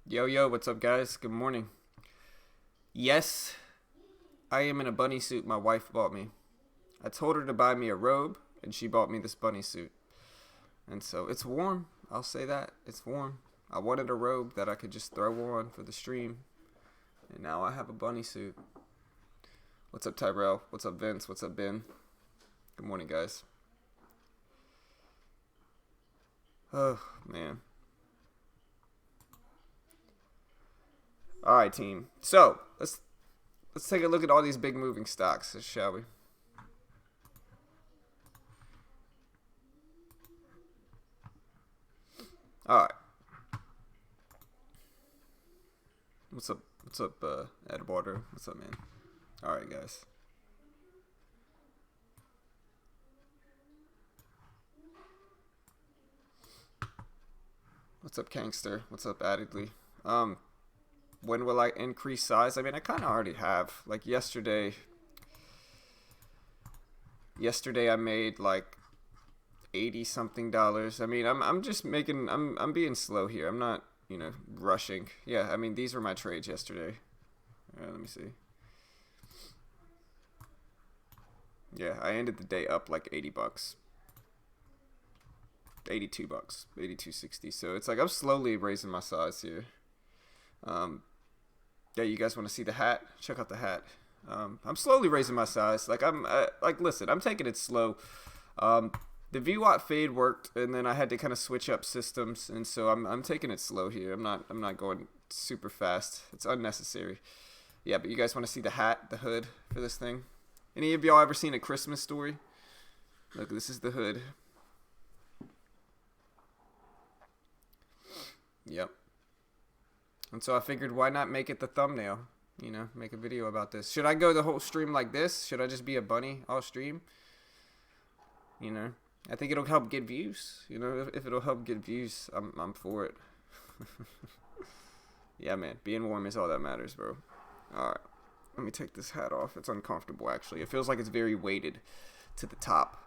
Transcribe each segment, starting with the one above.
Yo, yo, what's up, guys? Good morning. Yes, I am in a bunny suit my wife bought me. I told her to buy me a robe, and she bought me this bunny suit. And so it's warm. I'll say that. It's warm. I wanted a robe that I could just throw on for the stream, and now I have a bunny suit. What's up, Tyrell? What's up, Vince? What's up, Ben? Good morning, guys. Oh, man. All right, team. So let's take a look at all these big moving stocks, shall we? All right. What's up? What's up, Eduardo? What's up, man? All right, guys. What's up, Kangster? What's up, Addedly? When will I increase size? I mean, I kind of already have. Like yesterday I made like 80 something dollars. I mean, I'm just making I'm being slow here. I'm not, rushing. Yeah, I mean, these were my trades yesterday. Let me see. Yeah, I ended the day up like 80 bucks. 82 bucks. 82.60. So it's like I'm slowly raising my size here. Um yeah, you guys want to see the hat? Check out the hat. I'm slowly raising my size. Like listen, I'm taking it slow. The VWAP fade worked, and then I had to kind of switch up systems, and so I'm taking it slow here. I'm not going super fast. It's unnecessary. Yeah, but you guys want to see the hat, the hood for this thing? Any of y'all ever seen A Christmas Story? Look, this is the hood. Yep. And so I figured, why not make it the thumbnail? Make a video about this. Should I go the whole stream like this? Should I just be a bunny all stream? I think it'll help get views. If it'll help get views, I'm for it. Yeah, man. Being warm is all that matters, bro. All right. Let me take this hat off. It's uncomfortable, actually. It feels like it's very weighted to the top.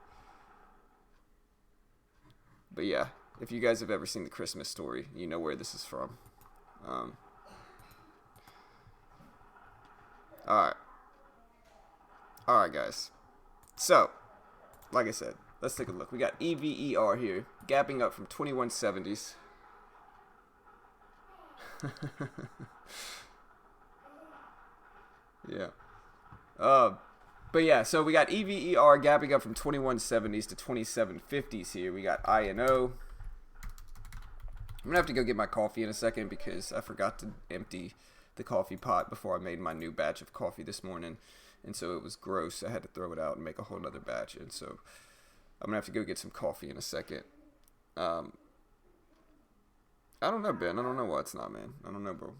But yeah, if you guys have ever seen The Christmas Story, you know where this is from. Alright. Alright, guys. So, like I said, let's take a look. We got EVER here, gapping up from 2170s. Yeah. But yeah, so we got EVER gapping up from 2170s to 2750s here. We got INO. I'm gonna have to go get my coffee in a second because I forgot to empty the coffee pot before I made my new batch of coffee this morning, and so it was gross. I had to throw it out and make a whole nother batch, and so I'm gonna have to go get some coffee in a second. I don't know, Ben. I don't know why it's not, man. I don't know, bro.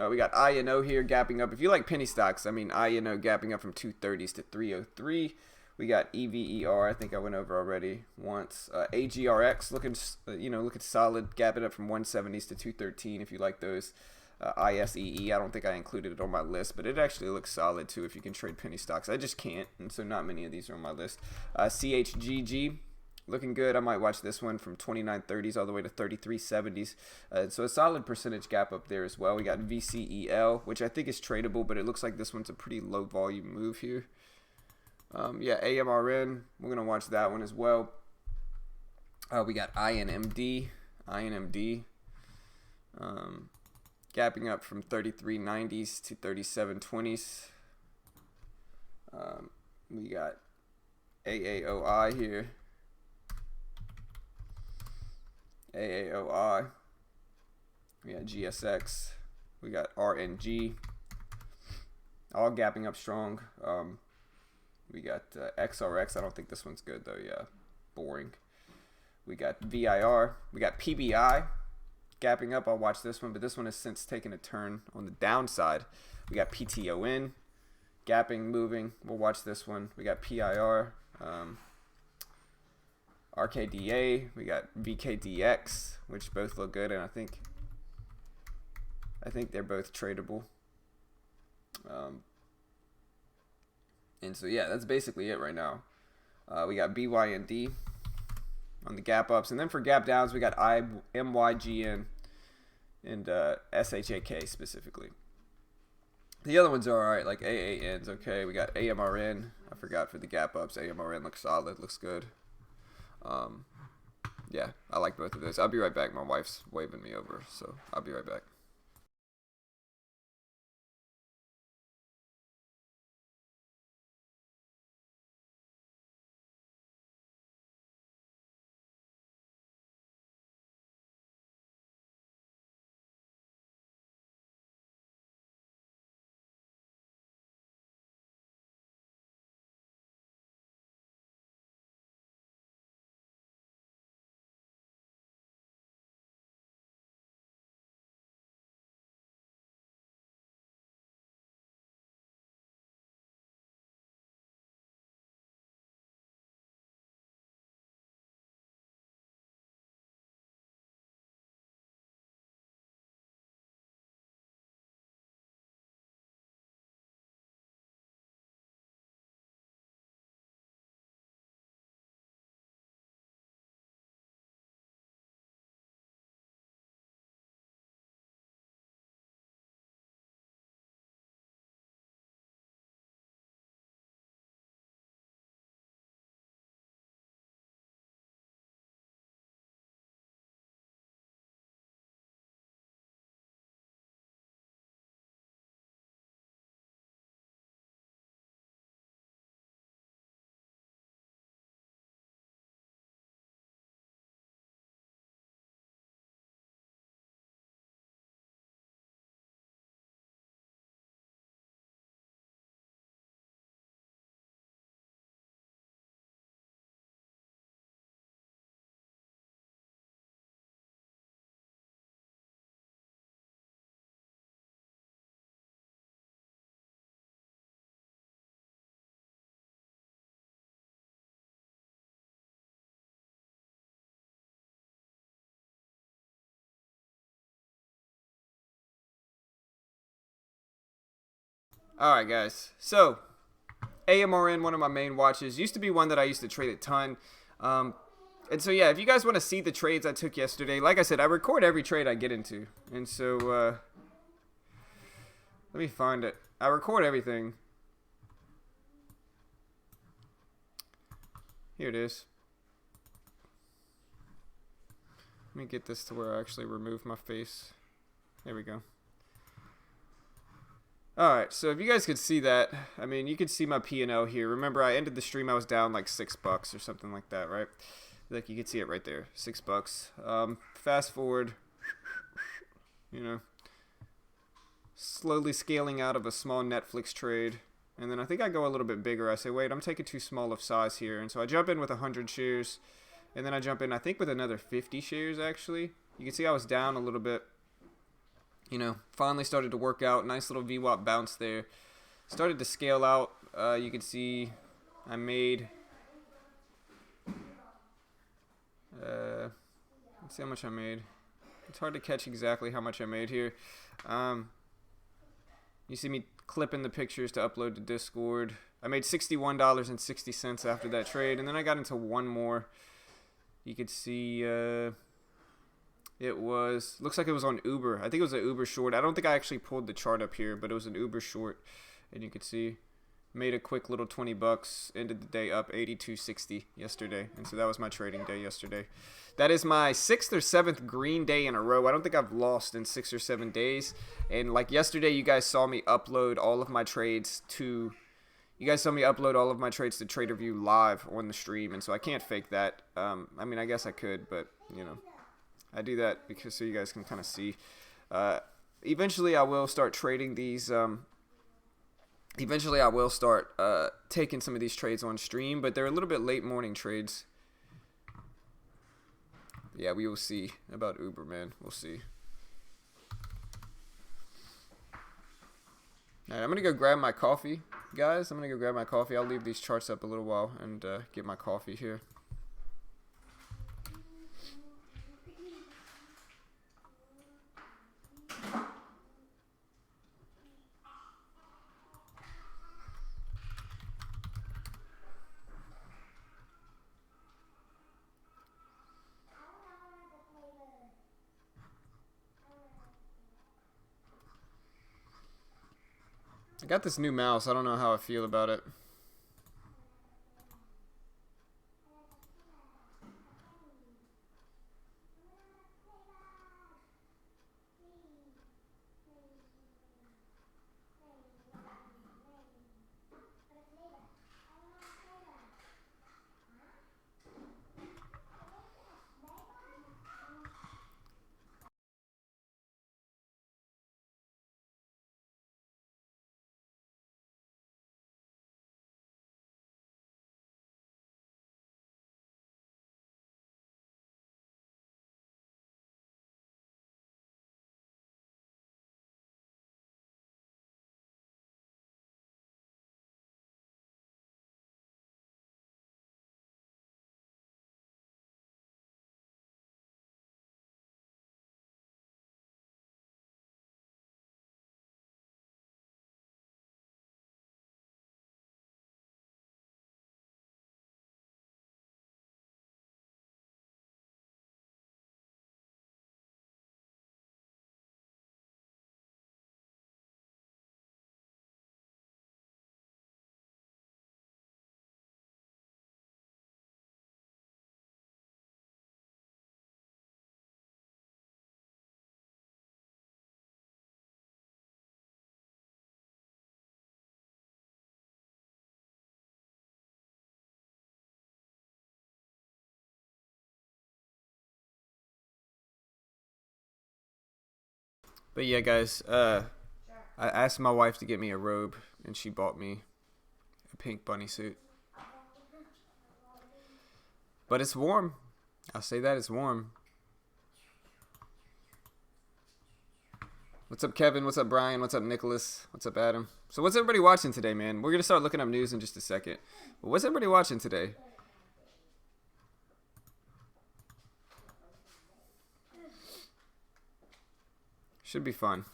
We got INO here gapping up. If you like penny stocks, I mean, INO gapping up from 230s to 303. We got EVER. I think I went over already once. AGRX looking solid, gapping up from 170s to 213. If you like those. ISEE. I don't think I included it on my list, but it actually looks solid too if you can trade penny stocks. I just can't, and so not many of these are on my list. CHGG. Looking good. I might watch this one from 29.30s all the way to 33.70s. So a solid percentage gap up there as well. We got VCEL, which I think is tradable, but it looks like this one's a pretty low volume move here. Yeah, AMRN. We're going to watch that one as well. We got INMD. Gapping up from 33.90s to 37.20s. We got AAOI here. AAOI. We got GSX. We got RNG. All gapping up strong. We got XRX. I don't think this one's good though. Yeah, boring. We got VIR. We got PBI. Gapping up. I'll watch this one, but this one has since taken a turn on the downside. We got PTON. Gapping, moving. We'll watch this one. We got PIR. RKDA, we got VKDX, which both look good, and I think they're both tradable. And so yeah, that's basically it right now. We got BYND on the gap ups, and then for gap downs, we got MYGN and SHAK specifically. The other ones are alright, like AAN's okay. We got AMRN. I forgot for the gap ups. AMRN looks solid, looks good. Yeah, I like both of those. I'll be right back. My wife's waving me over, so I'll be right back. Alright, guys. So, AMRN, one of my main watches, used to be one that I used to trade a ton. And so, yeah, if you guys want to see the trades I took yesterday, like I said, I record every trade I get into. And so, let me find it. I record everything. Here it is. Let me get this to where I actually remove my face. There we go. Alright, so if you guys could see that, I mean, you could see my P&L here. Remember, I ended the stream, I was down like $6 or something like that, right? Like, you can see it right there, $6. Fast forward, you know, slowly scaling out of a small Netflix trade. And then I think I go a little bit bigger. I say, wait, I'm taking too small of size here. And so I jump in with 100 shares. And then I jump in, I think, with another 50 shares, actually. You can see I was down a little bit. You know, finally started to work out. Nice little VWAP bounce there. Started to scale out. You can see I made... let's see how much I made. It's hard to catch exactly how much I made here. You see me clipping the pictures to upload to Discord. I made $61.60 after that trade. And then I got into one more. You could see... it was, looks like it was on Uber. I think it was an Uber short. I don't think I actually pulled the chart up here, but it was an Uber short. And you could see, made a quick little $20. Ended the day up 82.60 yesterday. And so that was my trading day yesterday. That is my 6th or 7th green day in a row. I don't think I've lost in 6 or 7 days. And like yesterday, you guys saw me upload all of my trades to... You guys saw me upload all of my trades to TraderView live on the stream. And so I can't fake that. I mean, I guess I could, but, you know... I do that because so you guys can kind of see. Eventually, I will start trading these. Eventually, I will start taking some of these trades on stream, but they're a little bit late morning trades. Yeah, we will see about Uber, man. We'll see. All right, I'm gonna go grab my coffee, guys. I'm gonna go grab my coffee. I'll leave these charts up a little while and get my coffee here. got this new mouse. I don't know how I feel about it. But yeah, guys, I asked my wife to get me a robe, and she bought me a pink bunny suit. But it's warm. I'll say that it's warm. What's up, Kevin? What's up, Brian? What's up, Nicholas? What's up, Adam? So what's everybody watching today, man? We're going to start looking up news in just a second. But what's everybody watching today? Should be fun.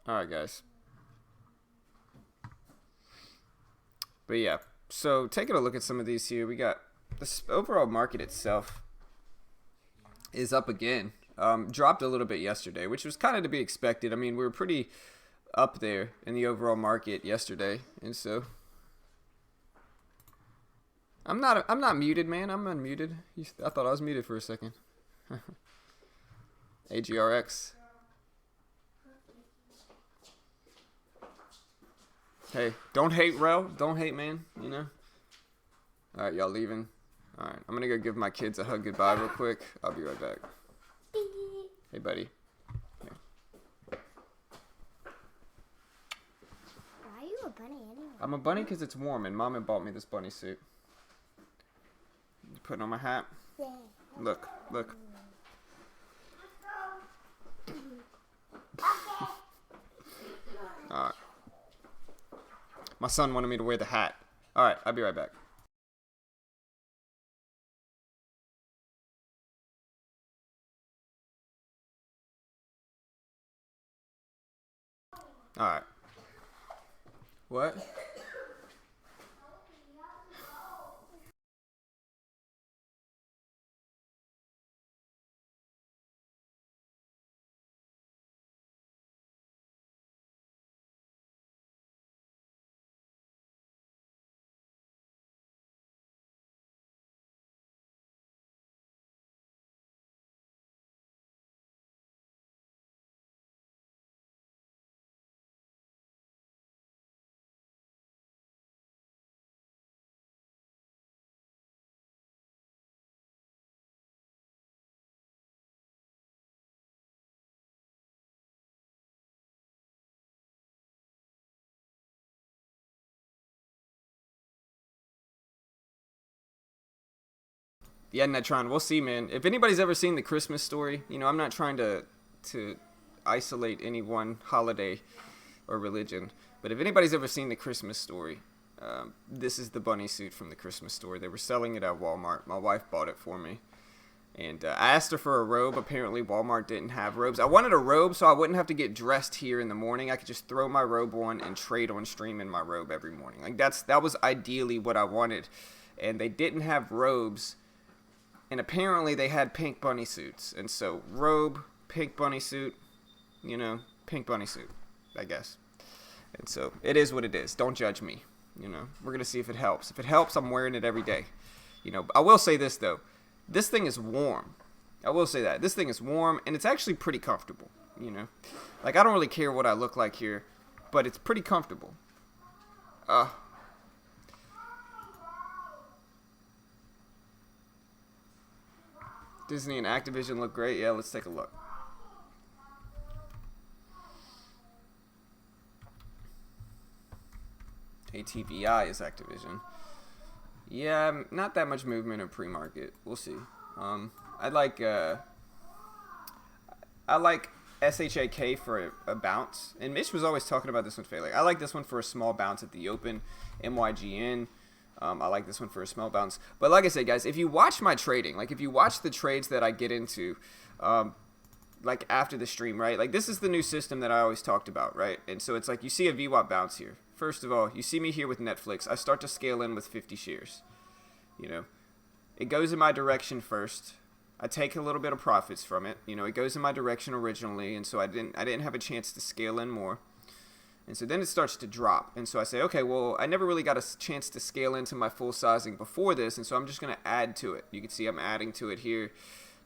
Alright, guys. But yeah, so taking a look at some of these here, we got the overall market itself is up again. Dropped a little bit yesterday, which was kind of to be expected. I mean, we were pretty up there in the overall market yesterday, and so I'm not muted, man. I'm unmuted. I thought I was muted for a second. AGRX. Hey, don't hate, Rel. Don't hate, man. You know. All right, y'all leaving. All right, I'm gonna go give my kids a hug goodbye real quick. I'll be right back. Hey, buddy. Here. Why are you a bunny anyway? I'm a bunny because it's warm, and Mama bought me this bunny suit. Putting on my hat. Yeah. Look, look. All right. My son wanted me to wear the hat. All right, I'll be right back. All right. What? Yeah, Netron, we'll see, man. If anybody's ever seen The Christmas Story, you know, I'm not trying to isolate any one holiday or religion, but if anybody's ever seen The Christmas Story, this is the bunny suit from The Christmas Story. They were selling it at Walmart. My wife bought it for me. And I asked her for a robe. Apparently, Walmart didn't have robes. I wanted a robe so I wouldn't have to get dressed here in the morning. I could just throw my robe on and trade on stream in my robe every morning. Like that was ideally what I wanted. And they didn't have robes And apparently they had pink bunny suits. And so robe, pink bunny suit, you know, pink bunny suit, I guess. And so it is what it is. Don't judge me. You know, we're going to see if it helps. If it helps, I'm wearing it every day. You know, I will say this, though. This thing is warm. I will say that. This thing is warm, and it's actually pretty comfortable, you know. Like, I don't really care what I look like here, but it's pretty comfortable. Disney and Activision look great. Yeah, let's take a look. ATVI is Activision. Yeah, not that much movement in pre-market. We'll see. I like SHAK for a bounce. And Mitch was always talking about this one, Faye. Like, I like this one for a small bounce at the open. MYGN. I like this one for a small bounce. But like I said, guys, if you watch my trading, like if you watch the trades that I get into, like after the stream, right? Like this is the new system that I always talked about, right? And so it's like you see a VWAP bounce here. First of all, you see me here with Netflix. I start to scale in with 50 shares. You know, it goes in my direction first. I take a little bit of profits from it. You know, it goes in my direction originally, and so I didn't have a chance to scale in more. And so then it starts to drop. And so I say, okay, well, I never really got a chance to scale into my full sizing before this, and so I'm just going to add to it. You can see I'm adding to it here,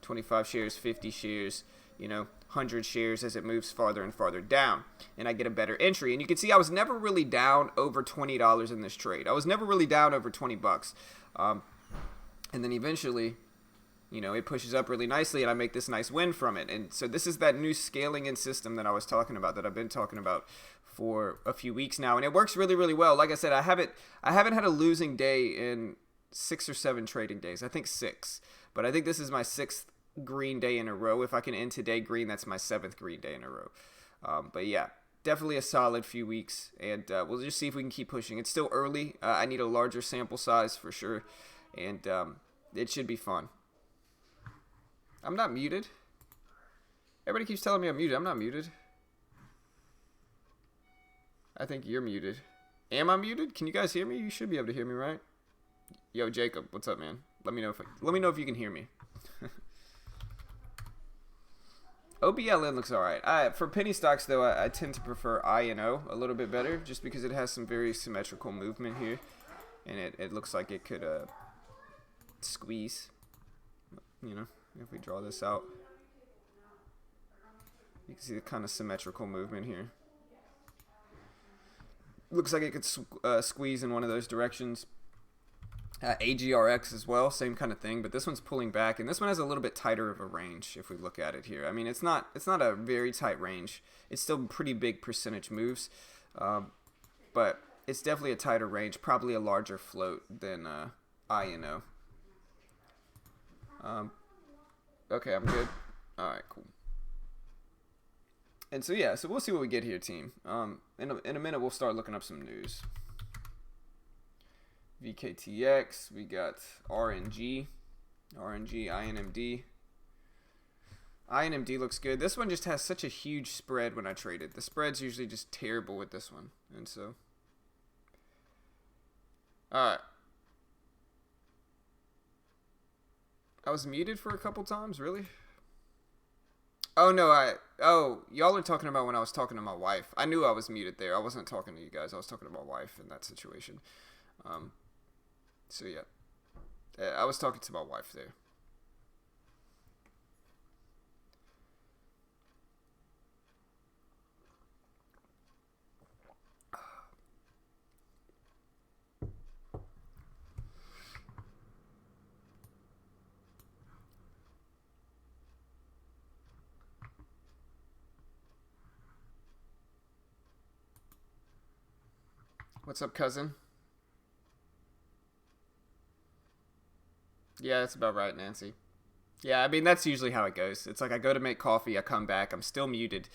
25 shares, 50 shares, you know, 100 shares as it moves farther and farther down. And I get a better entry. And you can see I was never really down over $20 in this trade. I was never really down over 20 bucks. And then eventually, you know, it pushes up really nicely and I make this nice win from it. And so this is that new scaling in system that I was talking about, that I've been talking about for a few weeks now. And it works really, really well. Like I said, I haven't had a losing day in 6 or 7 trading days. I think 6. But I think this is my 6th green day in a row. If I can end today green, that's my 7th green day in a row. But yeah, definitely a solid few weeks. And we'll just see if we can keep pushing. It's still early. I need a larger sample size for sure. And it should be fun. I'm not muted. Everybody keeps telling me I'm muted. I'm not muted. I think you're muted. Am I muted? Can you guys hear me? You should be able to hear me, right? Yo, Jacob, what's up, man? Let me know if you can hear me. OBLN looks alright. For penny stocks, though, I tend to prefer INO a little bit better, just because it has some very symmetrical movement here, and it looks like it could squeeze. You know, if we draw this out, you can see the kind of symmetrical movement here. Looks like it could squeeze in one of those directions. AGRX as well, same kind of thing, but this one's pulling back, and this one has a little bit tighter of a range if we look at it here. I mean, it's not a very tight range. It's still pretty big percentage moves, but it's definitely a tighter range, probably a larger float than INO. Okay, I'm good. All right, cool. And so yeah, so we'll see what we get here, team. In a minute, we'll start looking up some news. VKTX, we got RNG, INMD. INMD looks good. This one just has such a huge spread when I trade it. The spread's usually just terrible with this one, and so. All right. I was muted for a couple times, really? Oh, no, y'all are talking about when I was talking to my wife. I knew I was muted there. I wasn't talking to you guys. I was talking to my wife in that situation. So, yeah. I was talking to my wife there. What's up, cousin? Yeah, that's about right, Nancy. Yeah, I mean, that's usually how it goes. It's like I go to make coffee, I come back, I'm still muted.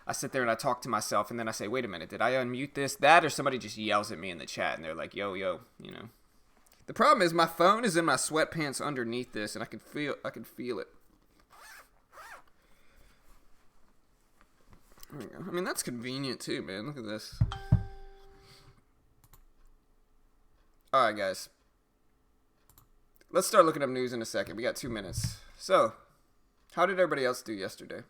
I sit there and I talk to myself, and then I say, wait a minute, did I unmute this, that, or somebody just yells at me in the chat, and they're like, yo, you know. The problem is my phone is in my sweatpants underneath this, and I can feel it. There we go. I mean, that's convenient too, man. Look at this. Alright, guys. Let's start looking up news in a second. We got 2 minutes. So, how did everybody else do yesterday?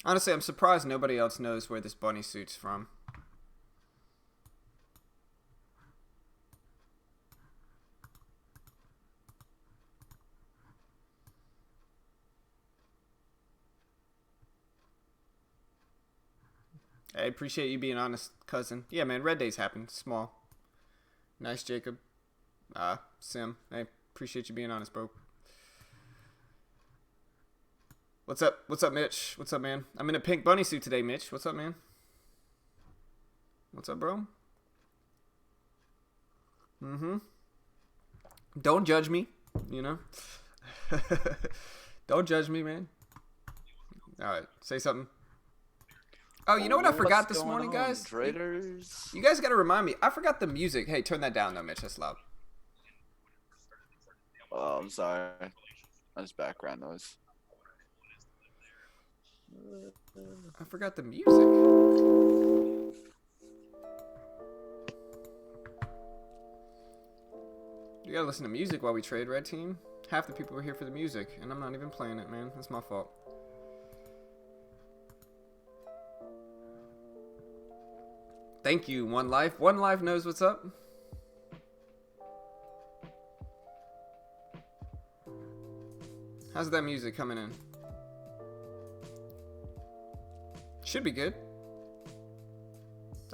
Honestly, I'm surprised nobody else knows where this bunny suit's from. I appreciate you being honest, cousin. Yeah, man, red days happen. Small. Nice, Jacob. Sim. I appreciate you being honest, bro. What's up? What's up, Mitch? What's up, man? I'm in a pink bunny suit today, Mitch. What's up, man? What's up, bro? Don't judge me, you know? Don't judge me, man. Alright, say something. Oh, you know what I forgot this morning, guys? Traders. You guys gotta remind me. I forgot the music. Hey, turn that down, though, Mitch. That's loud. Oh, I'm sorry. That's background noise. I forgot the music. You gotta listen to music while we trade, red team. Half the people are here for the music, and I'm not even playing it, man. That's my fault. Thank you, One Life. One Life knows what's up. How's that music coming in? Should be good.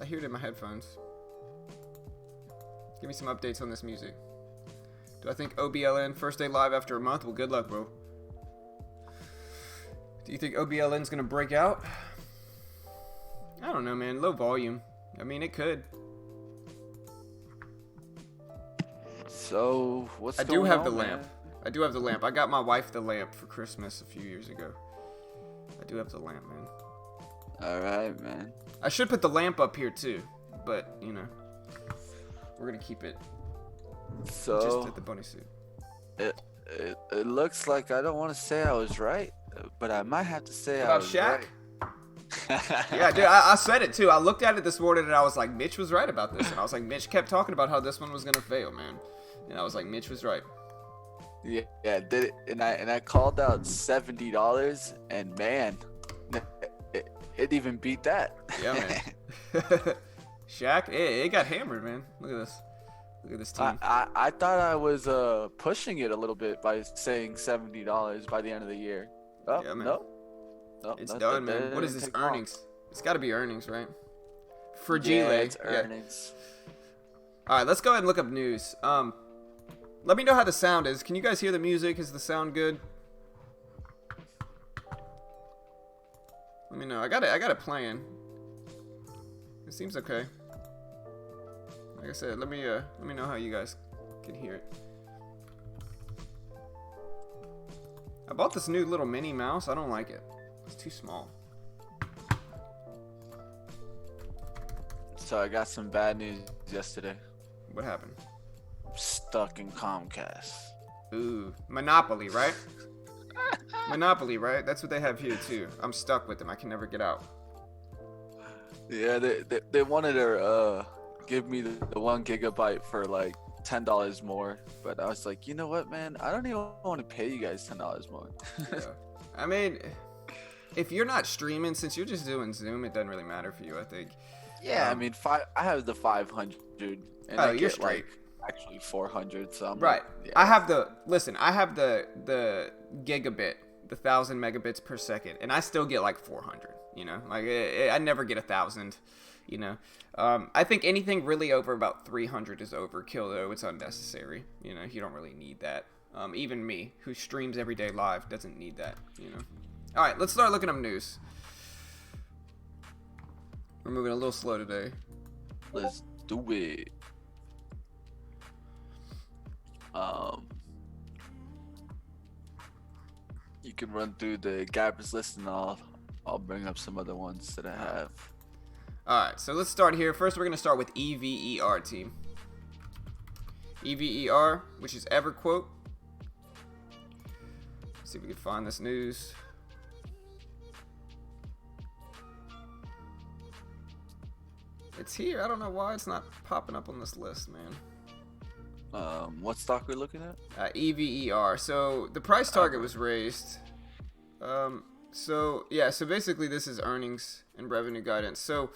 I hear it in my headphones. Give me some updates on this music. Do I think OBLN first day live after a month? Well, good luck, bro. Do you think OBLN's gonna break out? I don't know, man. Low volume. I mean, it could. So, what's going on? I do have the man? lamp. I do have the lamp. I got my wife the lamp for Christmas a few years ago. I do have the lamp, man. Alright, man. I should put the lamp up here too, but you know, we're gonna keep it So, just at the bunny suit. it looks like I don't want to say I was right, but I might have to say I About was Shaq? right. Yeah, dude, I said it too. I looked at it this morning and I was like, Mitch was right about this. And I was like, Mitch kept talking about how this one was gonna fail, man. And I was like, Mitch was right. Yeah, did it, and I called out $70, and man, it even beat that. Yeah, man. Shaq, it got hammered, man. Look at this. Look at this team. I thought I was pushing it a little bit by saying $70 by the end of the year. Oh, Yeah, man. no. It's that done, man. didn't What is this, take long. earnings? It's gotta be earnings, right? For Yeah, G-Leg. it's earnings. Alright, let's go ahead and look up news. Let me know how the sound is. Can you guys hear the music? Is the sound good? Let me know. I got it playing. It seems okay. Like I said, let me know how you guys can hear it. I bought this new little mini mouse. I don't like it. It's too small. So I got some bad news yesterday. What happened? Stuck in Comcast. Ooh, Monopoly, right? Monopoly, right? That's what they have here too. I'm stuck with them. I can never get out. Yeah, they wanted to give me the 1 gigabyte for like $10 more, but I was like, you know what, man? I don't even want to pay you guys $10 more. Yeah. I mean, if you're not streaming, since you're just doing Zoom, it doesn't really matter for you, I think. Yeah, I mean, I have the 500, and Oh, I you're get straight. like actually 400. So I'm Right. like, yeah. I have the gigabit, the 1,000 megabits per second, and I still get like 400. You know, like I never get 1,000. You know, I think anything really over about 300 is overkill, though. It's unnecessary. You know, you don't really need that. Even me, who streams every day live, doesn't need that. You know. All right, let's start looking up news. We're moving a little slow today. Let's do it. Um, you can run through the gappers list, and I'll bring up some other ones that I have. All right, so let's start here. First, we're gonna start with EVER team. EVER, which is EverQuote. Let's see if we can find this news. It's here. I don't know why it's not popping up on this list, man. What stock we're looking at? EVER. So the price target was raised. So basically this is earnings and revenue guidance. So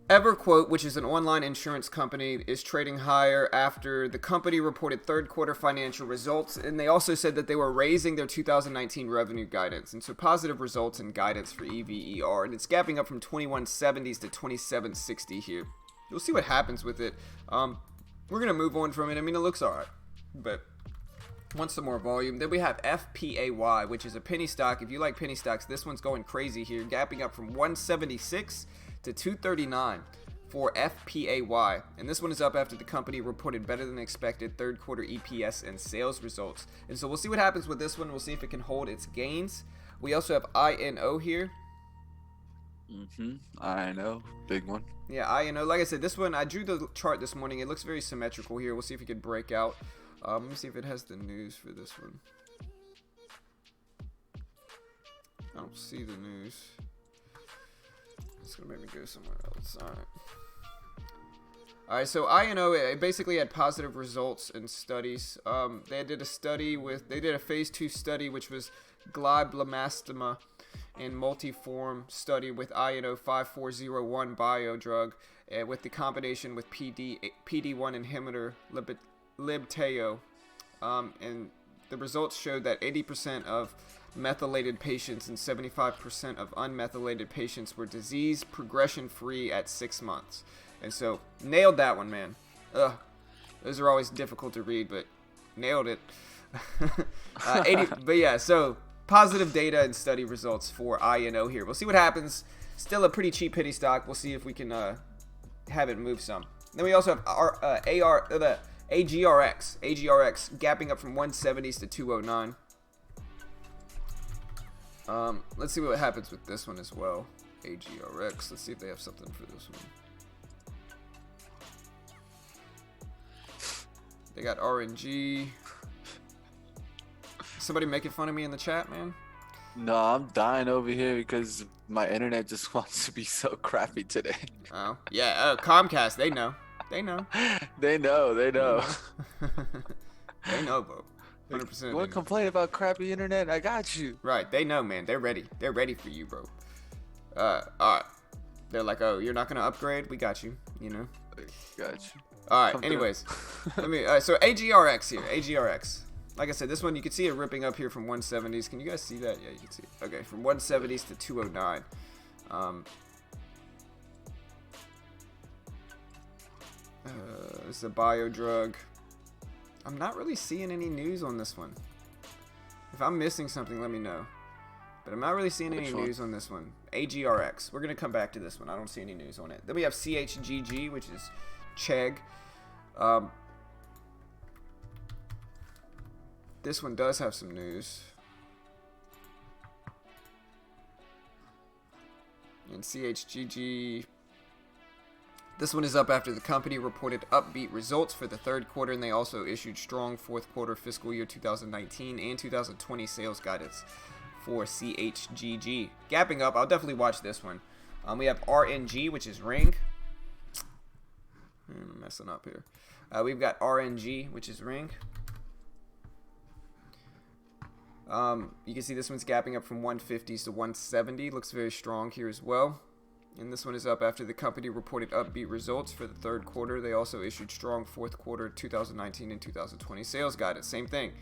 EverQuote, which is an online insurance company, is trading higher after the company reported third quarter financial results, and they also said that they were raising their 2019 revenue guidance, and so positive results and guidance for EVER, and it's gapping up from 2170s to 2760 here. We'll see what happens with it. We're gonna move on from it. I mean, it looks alright, but want some more volume. Then we have FPAY, which is a penny stock. If you like penny stocks, this one's going crazy here, gapping up from 176 to 239 for FPAY, and this one is up after the company reported better than expected third quarter EPS and sales results, and so we'll see what happens with this one. We'll see if it can hold its gains. We also have INO here. I know, big one. Yeah, INO. Like I said, this one, I drew the chart this morning. It looks very symmetrical here. We'll see if it can break out. Let me see if it has the news for this one. I don't see the news. It's gonna make me go somewhere else. Alright, so INO, it basically had positive results in studies. They did a phase 2 study, which was glioblastoma and multiform study with INO 5401 bio drug, with the combination with PD1 inhibitor Libtayo, and the results showed that 80% of methylated patients and 75% of unmethylated patients were disease progression free at 6 months. And so nailed that one, man. Those are always difficult to read, but nailed it. But yeah, so positive data and study results for INO here. We'll see what happens. Still a pretty cheap penny stock. We'll see if we can have it move some. Then we also have AGRX gapping up from 170s to 209. Let's see what happens with this one as well. AGRX. Let's see if they have something for this one. They got RNG. Somebody making fun of me in the chat, man? No, I'm dying over here because my internet just wants to be so crappy today. Oh, yeah. Comcast, they know. They know. They know. They know, bro. 100%. You want to complain about crappy internet? I got you. Right. They know, man. They're ready. They're ready for you, bro. Alright. They're like, oh, you're not going to upgrade? We got you, you know? Got you. Alright, anyways. So AGRX here. AGRX. Like I said, this one, you can see it ripping up here from 170s. Can you guys see that? Yeah, you can see it. Okay, from 170s to 209. This is a bio drug. I'm not really seeing any news on this one. If I'm missing something, let me know. But I'm not really seeing any news on this one. AGRX. We're going to come back to this one. I don't see any news on it. Then we have CHGG, which is Chegg. This one does have some news. And CHGG, this one is up after the company reported upbeat results for the third quarter, and they also issued strong fourth quarter fiscal year 2019 and 2020 sales guidance for CHGG. Gapping up, I'll definitely watch this one. We have RNG, which is Ring. I'm messing up here. We've got RNG, which is Ring. You can see this one's gapping up from 150s to 170. Looks very strong here as well. And this one is up after the company reported upbeat results for the third quarter. They also issued strong fourth quarter 2019 and 2020 sales guidance. Same thing.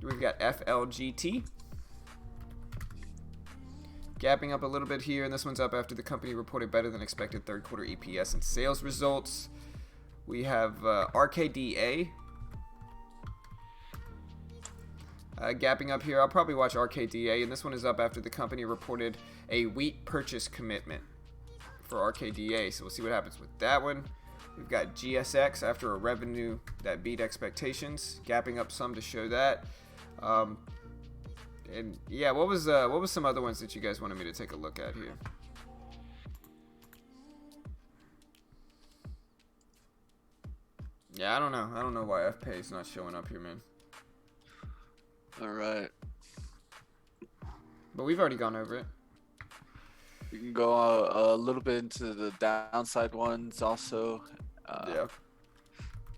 We've got FLGT. Gapping up a little bit here, and this one's up after the company reported better than expected third quarter EPS and sales results. We have RKDA. Gapping up here, I'll probably watch RKDA, and this one is up after the company reported a wheat purchase commitment for RKDA, so we'll see what happens with that one. We've got GSX after a revenue that beat expectations, gapping up some to show that. And yeah, what was some other ones that you guys wanted me to take a look at here? Yeah, I don't know why FPay is not showing up here, man. All right. But we've already gone over it. We can go a little bit into the downside ones also. Yeah.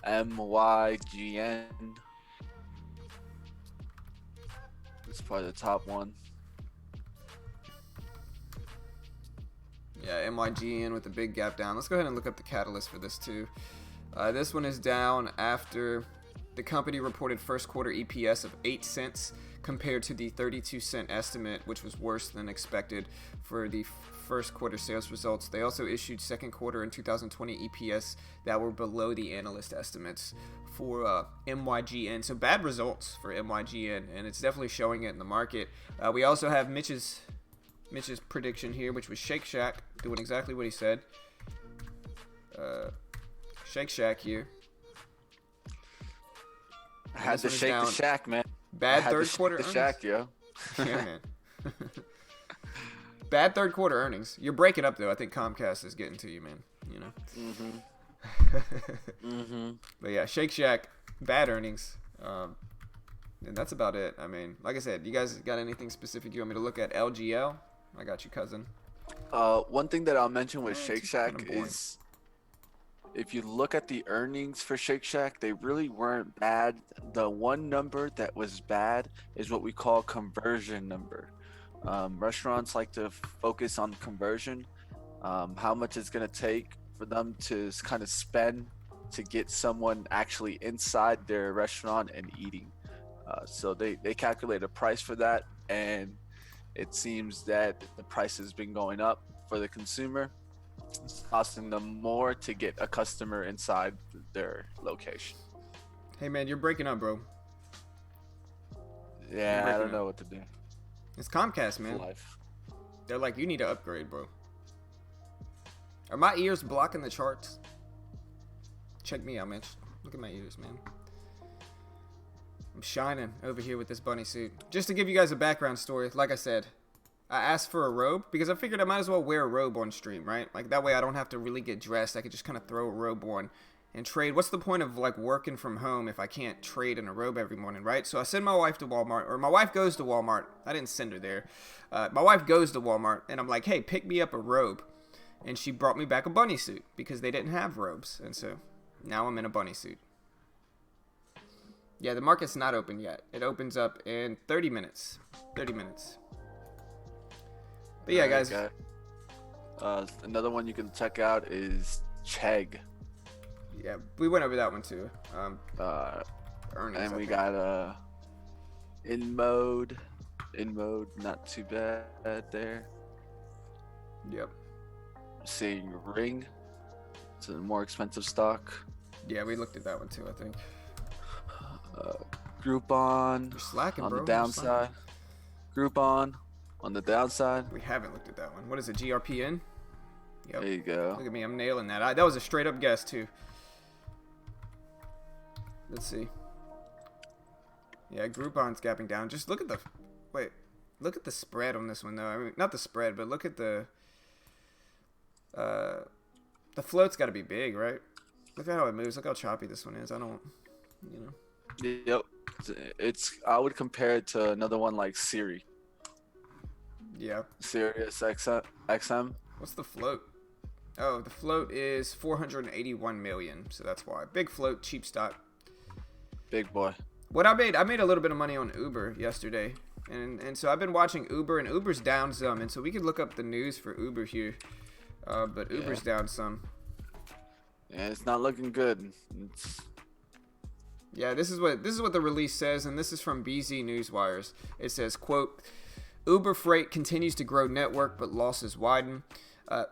MYGN. It's probably the top one. Yeah, MYGN with the big gap down. Let's go ahead and look up the catalyst for this too. This one is down after the company reported first quarter EPS of 8 cents compared to the 32-cent estimate, which was worse than expected for the first quarter sales results. They also issued second quarter in 2020 EPS that were below the analyst estimates for MYGN. So bad results for MYGN, and it's definitely showing it in the market. We also have Mitch's prediction here, which was Shake Shack doing exactly what he said. Shake Shack here. I had to shake the shack, man. Bad third quarter earnings. Shack, yo. Yeah, man. Bad third quarter earnings. You're breaking up though. I think Comcast is getting to you, man. You know. But yeah, Shake Shack, bad earnings. And that's about it. I mean, like I said, you guys got anything specific you want me to look at? LGL? I got you, cousin. One thing that I'll mention with Shake Shack is, if you look at the earnings for Shake Shack, they really weren't bad. The one number that was bad is what we call conversion number. Restaurants like to focus on conversion, how much it's going to take for them to kind of spend to get someone actually inside their restaurant and eating. So they calculate a price for that, and it seems that the price has been going up for the consumer. It's costing them more to get a customer inside their location. Hey man, you're breaking up, bro. Yeah, I don't know what to do. It's Comcast, man. Life. They're like, you need to upgrade, bro. Are my ears blocking the charts? Check me out, Mitch. Look at my ears, man. I'm shining over here with this bunny suit. Just to give you guys a background story, like I said, I asked for a robe because I figured I might as well wear a robe on stream, right? Like that way I don't have to really get dressed. I could just kind of throw a robe on and trade. What's the point of like working from home if I can't trade in a robe every morning, right? So I send my wife to Walmart, or my wife goes to Walmart. I didn't send her there. My wife goes to Walmart and I'm like, hey, pick me up a robe. And she brought me back a bunny suit because they didn't have robes. And so now I'm in a bunny suit. Yeah, the market's not open yet. It opens up in 30 minutes. 30 minutes. But yeah, guys. Another one you can check out is Chegg. Yeah, we went over that one too. Earnings, and we got InMode. InMode, not too bad there. Yep. Seeing Ring. It's a more expensive stock. Yeah, we looked at that one too, I think. Groupon. You're slacking, on bro. the downside. Groupon on the downside. We haven't looked at that one. What is it, GRPN? Yep. There you go. Look at me, I'm nailing that. That was a straight up guess too. Let's see. Yeah, Groupon's gapping down. Just look at the spread on this one though. I mean, not the spread, but look at the float's got to be big, right? Look at how it moves. Look how choppy this one is. I don't, you know. Yep. I would compare it to another one like Siri. Yeah. Sirius XM. What's the float? Oh, the float is 481 million. So that's why. Big float, cheap stock. Big boy. What I made a little bit of money on Uber yesterday. And so I've been watching Uber, and Uber's down some. And so we could look up the news for Uber here. But Uber's down some. Yeah, it's not looking good. Yeah, this is what the release says, and this is from BZ Newswires. It says, quote, Uber Freight continues to grow network, but losses widen.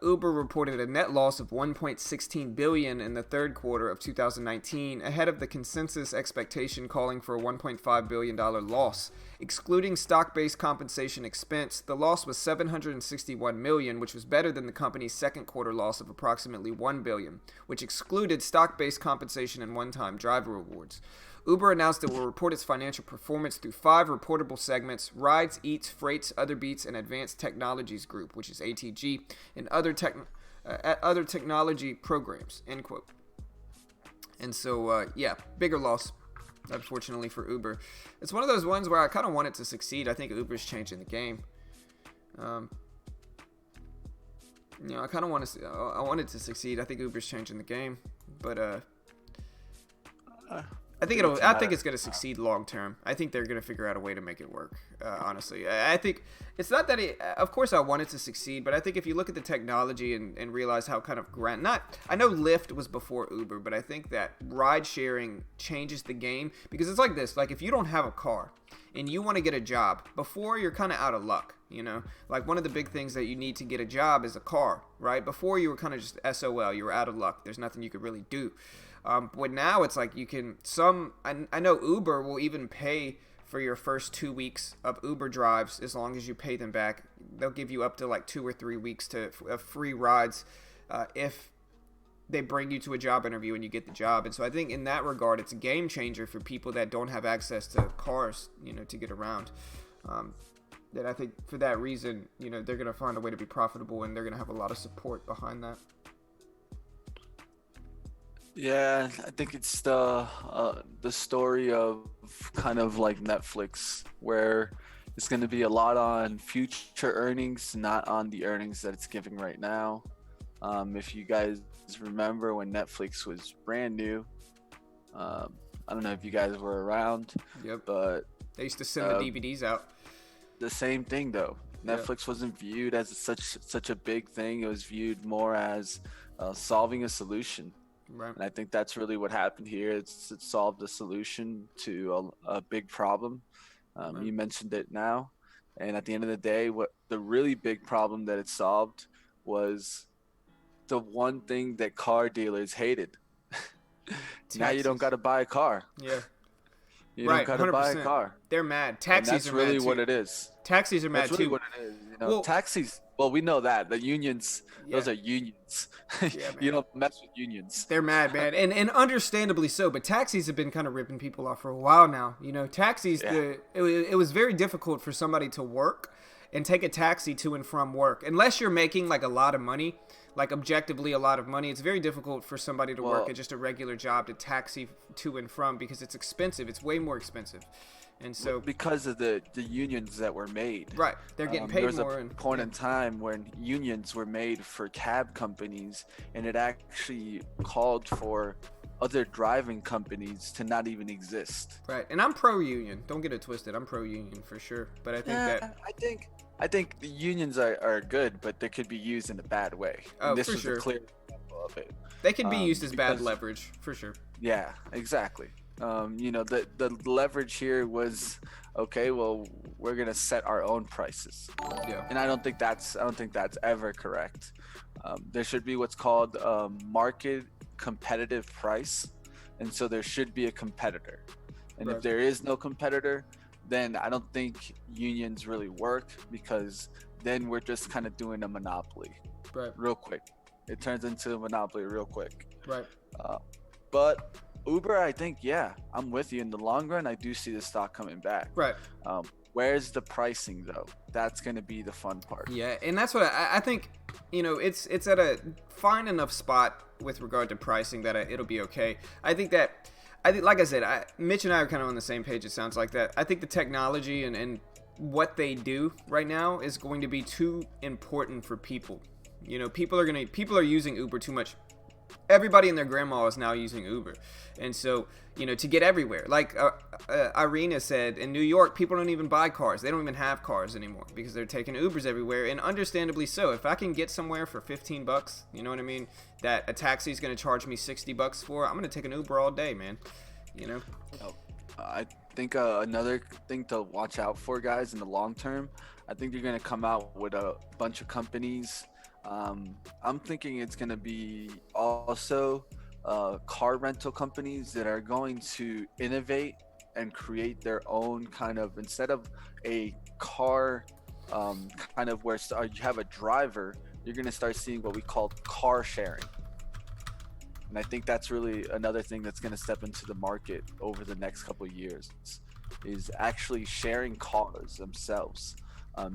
Uber reported a net loss of 1.16 billion in the third quarter of 2019, ahead of the consensus expectation calling for a 1.5 billion dollar loss. Excluding stock-based compensation expense, the loss was 761 million, which was better than the company's second quarter loss of approximately 1 billion, which excluded stock-based compensation and one-time driver rewards. Uber announced it will report its financial performance through 5 reportable segments: Rides, Eats, Freights, Other Beats, and Advanced Technologies Group, which is ATG, and other technology programs, end quote. And so, bigger loss, unfortunately, for Uber. It's one of those ones where I kind of want it to succeed. I think Uber's changing the game. I kind of I want it to succeed. I think Uber's changing the game, but I think it's going to succeed long term. I think they're going to figure out a way to make it work. Honestly, I think it's not that of course I want it to succeed, but I think if you look at the technology and realize how kind of I know Lyft was before Uber, but I think that ride sharing changes the game, because it's like this: like if you don't have a car and you want to get a job, before you're kind of out of luck. Like one of the big things that you need to get a job is a car, right? Before you were kind of just SOL, you were out of luck. There's nothing you could really do. But now it's like you can, I know Uber will even pay for your first 2 weeks of Uber drives as long as you pay them back. They'll give you up to like 2 or 3 weeks of free rides if they bring you to a job interview and you get the job. And so I think in that regard, it's a game changer for people that don't have access to cars, to get around. That I think for that reason, they're going to find a way to be profitable, and they're going to have a lot of support behind that. Yeah, I think it's the story of kind of like Netflix, where it's going to be a lot on future earnings, not on the earnings that it's giving right now. If you guys remember when Netflix was brand new, I don't know if you guys were around. Yep. But they used to send the DVDs out. The same thing though. Netflix wasn't viewed as such a big thing. It was viewed more as solving a solution. Right. And I think that's really what happened here. It solved a solution to a big problem. Right. You mentioned it now. And at the end of the day, what the really big problem that it solved was the one thing that car dealers hated. Now you don't got to buy a car. Yeah. You don't got to buy a car. They're mad. Taxis are mad too. That's really what it is. Taxis are mad too. That's really what it is. Taxis. Well, we know that the unions. Yeah. Those are unions. Yeah, you don't mess with unions. They're mad, man, and understandably so. But taxis have been kind of ripping people off for a while now. Taxis. Yeah. It was very difficult for somebody to work and take a taxi to and from work, unless you're making like a lot of money. Like objectively a lot of money. It's very difficult for somebody to work at just a regular job to taxi to and from, because it's expensive. It's way more expensive. And so because of the unions that were made. Right. They're getting paid more. There was a point in time when unions were made for cab companies, and it actually called for other driving companies to not even exist. Right. And I'm pro-union. Don't get it twisted. I'm pro-union for sure. But I think I think the unions are good, but they could be used in a bad way. Oh, and this for is sure. A clear example of it. They can be used as bad leverage, for sure. Yeah, exactly. The leverage here was, okay, well, we're gonna set our own prices. Yeah. And I don't think that's ever correct. There should be what's called market competitive price, and so there should be a competitor. And if there is no competitor, then I don't think unions really work, because then we're just kind of doing a monopoly. Right. Real quick. It turns into a monopoly real quick. Right. But Uber, I think, I'm with you. In the long run, I do see the stock coming back. Right. Where's the pricing though? That's going to be the fun part. Yeah, and that's what I think. It's at a fine enough spot with regard to pricing that it'll be okay. I think, like I said, Mitch and I are kind of on the same page. It sounds like that. I think the technology and what they do right now is going to be too important for people. People are using Uber too much. Everybody and their grandma is now using Uber, and so to get everywhere. Like Irina said, in New York, people don't even buy cars. They don't even have cars anymore because they're taking Ubers everywhere, and understandably so. If I can get somewhere for $15, you know what I mean, that a taxi is going to charge me $60 for, I'm going to take an Uber all day, man. I think another thing to watch out for, guys, in the long term, I think you're going to come out with a bunch of companies I'm thinking it's going to be also car rental companies that are going to innovate and create their own kind of, instead of a car kind of where you have a driver, you're going to start seeing what we call car sharing. And I think that's really another thing that's going to step into the market over the next couple of years, is actually sharing cars themselves. I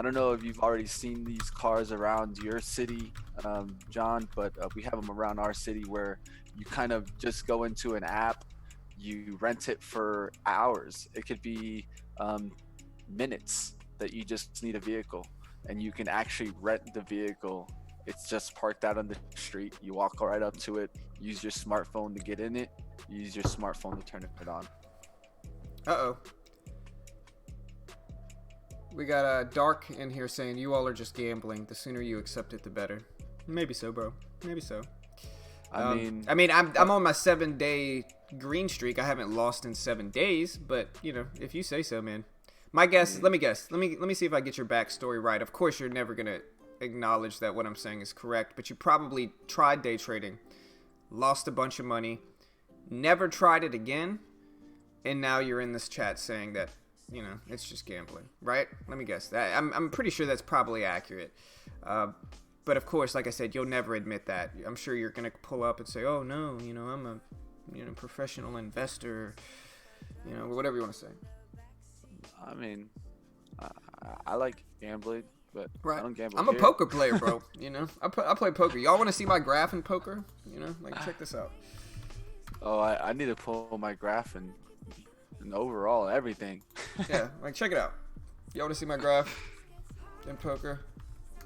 don't know if you've already seen these cars around your city, John, but we have them around our city where you kind of just go into an app, you rent it for hours. It could be minutes that you just need a vehicle, and you can actually rent the vehicle. It's just parked out on the street. You walk right up to it, use your smartphone to get in it, use your smartphone to turn it on. Uh-oh. We got Dark in here saying, you all are just gambling. The sooner you accept it, the better. Maybe so, bro. Maybe so. I mean, I'm on my 7-day green streak. I haven't lost in 7 days, but, you know, if you say so, man. My guess, let me guess. Let me see if I get your backstory right. Of course, you're never going to acknowledge that what I'm saying is correct, but you probably tried day trading, lost a bunch of money, never tried it again, and now you're in this chat saying that, you know, it's just gambling, right? Let me guess. I'm pretty sure that's probably accurate. But of course, like I said, you'll never admit that. I'm sure you're going to pull up and say, oh no, you know, I'm a professional investor, you know, whatever you want to say. I mean, I like gambling, but right. I don't gamble. I'm a poker player, bro. You know, I play poker. Y'all want to see my graph in poker? You know, like check this out. Oh, I need to pull my graph and overall everything. Yeah, like check it out. Y'all want to see my graph in poker?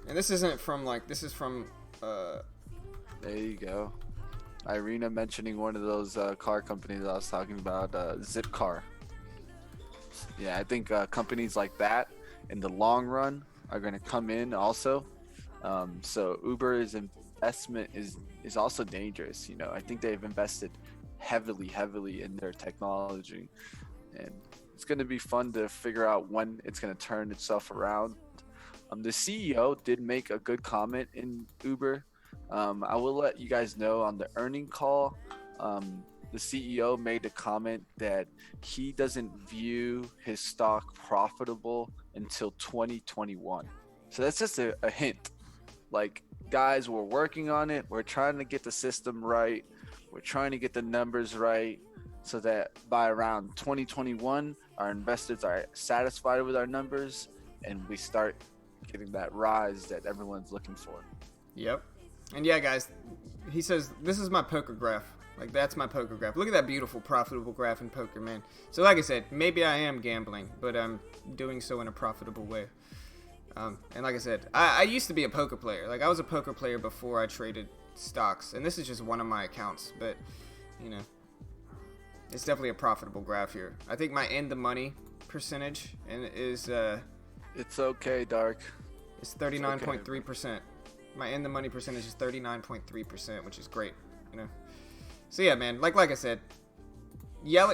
And this isn't from this is from. There you go. Irina mentioning one of those car companies I was talking about, Zipcar. Yeah, I think companies like that in the long run are going to come in also. So Uber's investment is also dangerous. You know, I think they've invested heavily in their technology, and it's going to be fun to figure out when it's going to turn itself around. The CEO did make a good comment in Uber. I will let you guys know on the earning call. The CEO made a comment that he doesn't view his stock profitable until 2021. So that's just a hint. Like, guys, we're working on it. We're trying to get the system right. We're trying to get the numbers right so that by around 2021, our investors are satisfied with our numbers and we start getting that rise that everyone's looking for. Yep. And yeah, guys, he says, this is my poker graph. Like, that's my poker graph. Look at that beautiful, profitable graph in poker, man. So like I said, maybe I am gambling, but I'm doing so in a profitable way. And like I said, I used to be a poker player. Like, I was a poker player before I traded stocks. And this is just one of my accounts. But, you know, it's definitely a profitable graph here. I think my in the money percentage is... it's okay, Dark. It's 39.3%. My in the money percentage is 39.3%, which is great, you know. So yeah, man, like I said,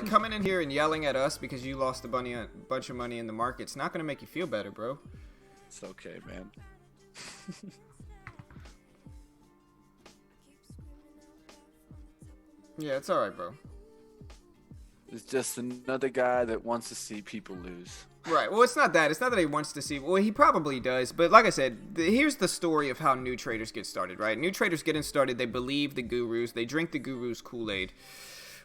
coming in here and yelling at us because you lost a bunch of money in the market, it's not gonna make you feel better, bro. It's okay, man. Yeah, it's all right, bro. It's just another guy that wants to see people lose. Right. Well, it's not that. It's not that he wants to see. Well, he probably does. But like I said, here's the story of how new traders get started, right? New traders getting started, they believe the gurus. They drink the gurus' Kool-Aid,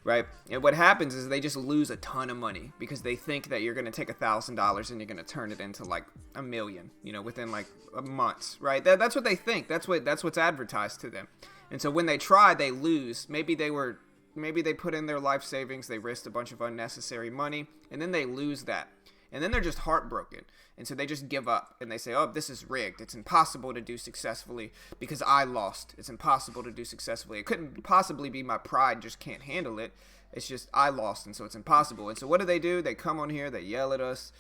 right? And what happens is they just lose a ton of money because they think that you're going to take $1,000 and you're going to turn it into like $1 million, you know, within like a month, right? That's what they think. That's what's advertised to them. And so when they try, they lose. Maybe they put in their life savings, they risked a bunch of unnecessary money, and then they lose that. And then they're just heartbroken. And so they just give up. And they say, oh, this is rigged. It's impossible to do successfully because I lost. It's impossible to do successfully. It couldn't possibly be my pride just can't handle it. It's just I lost, and so it's impossible. And so what do? They come on here. They yell at us.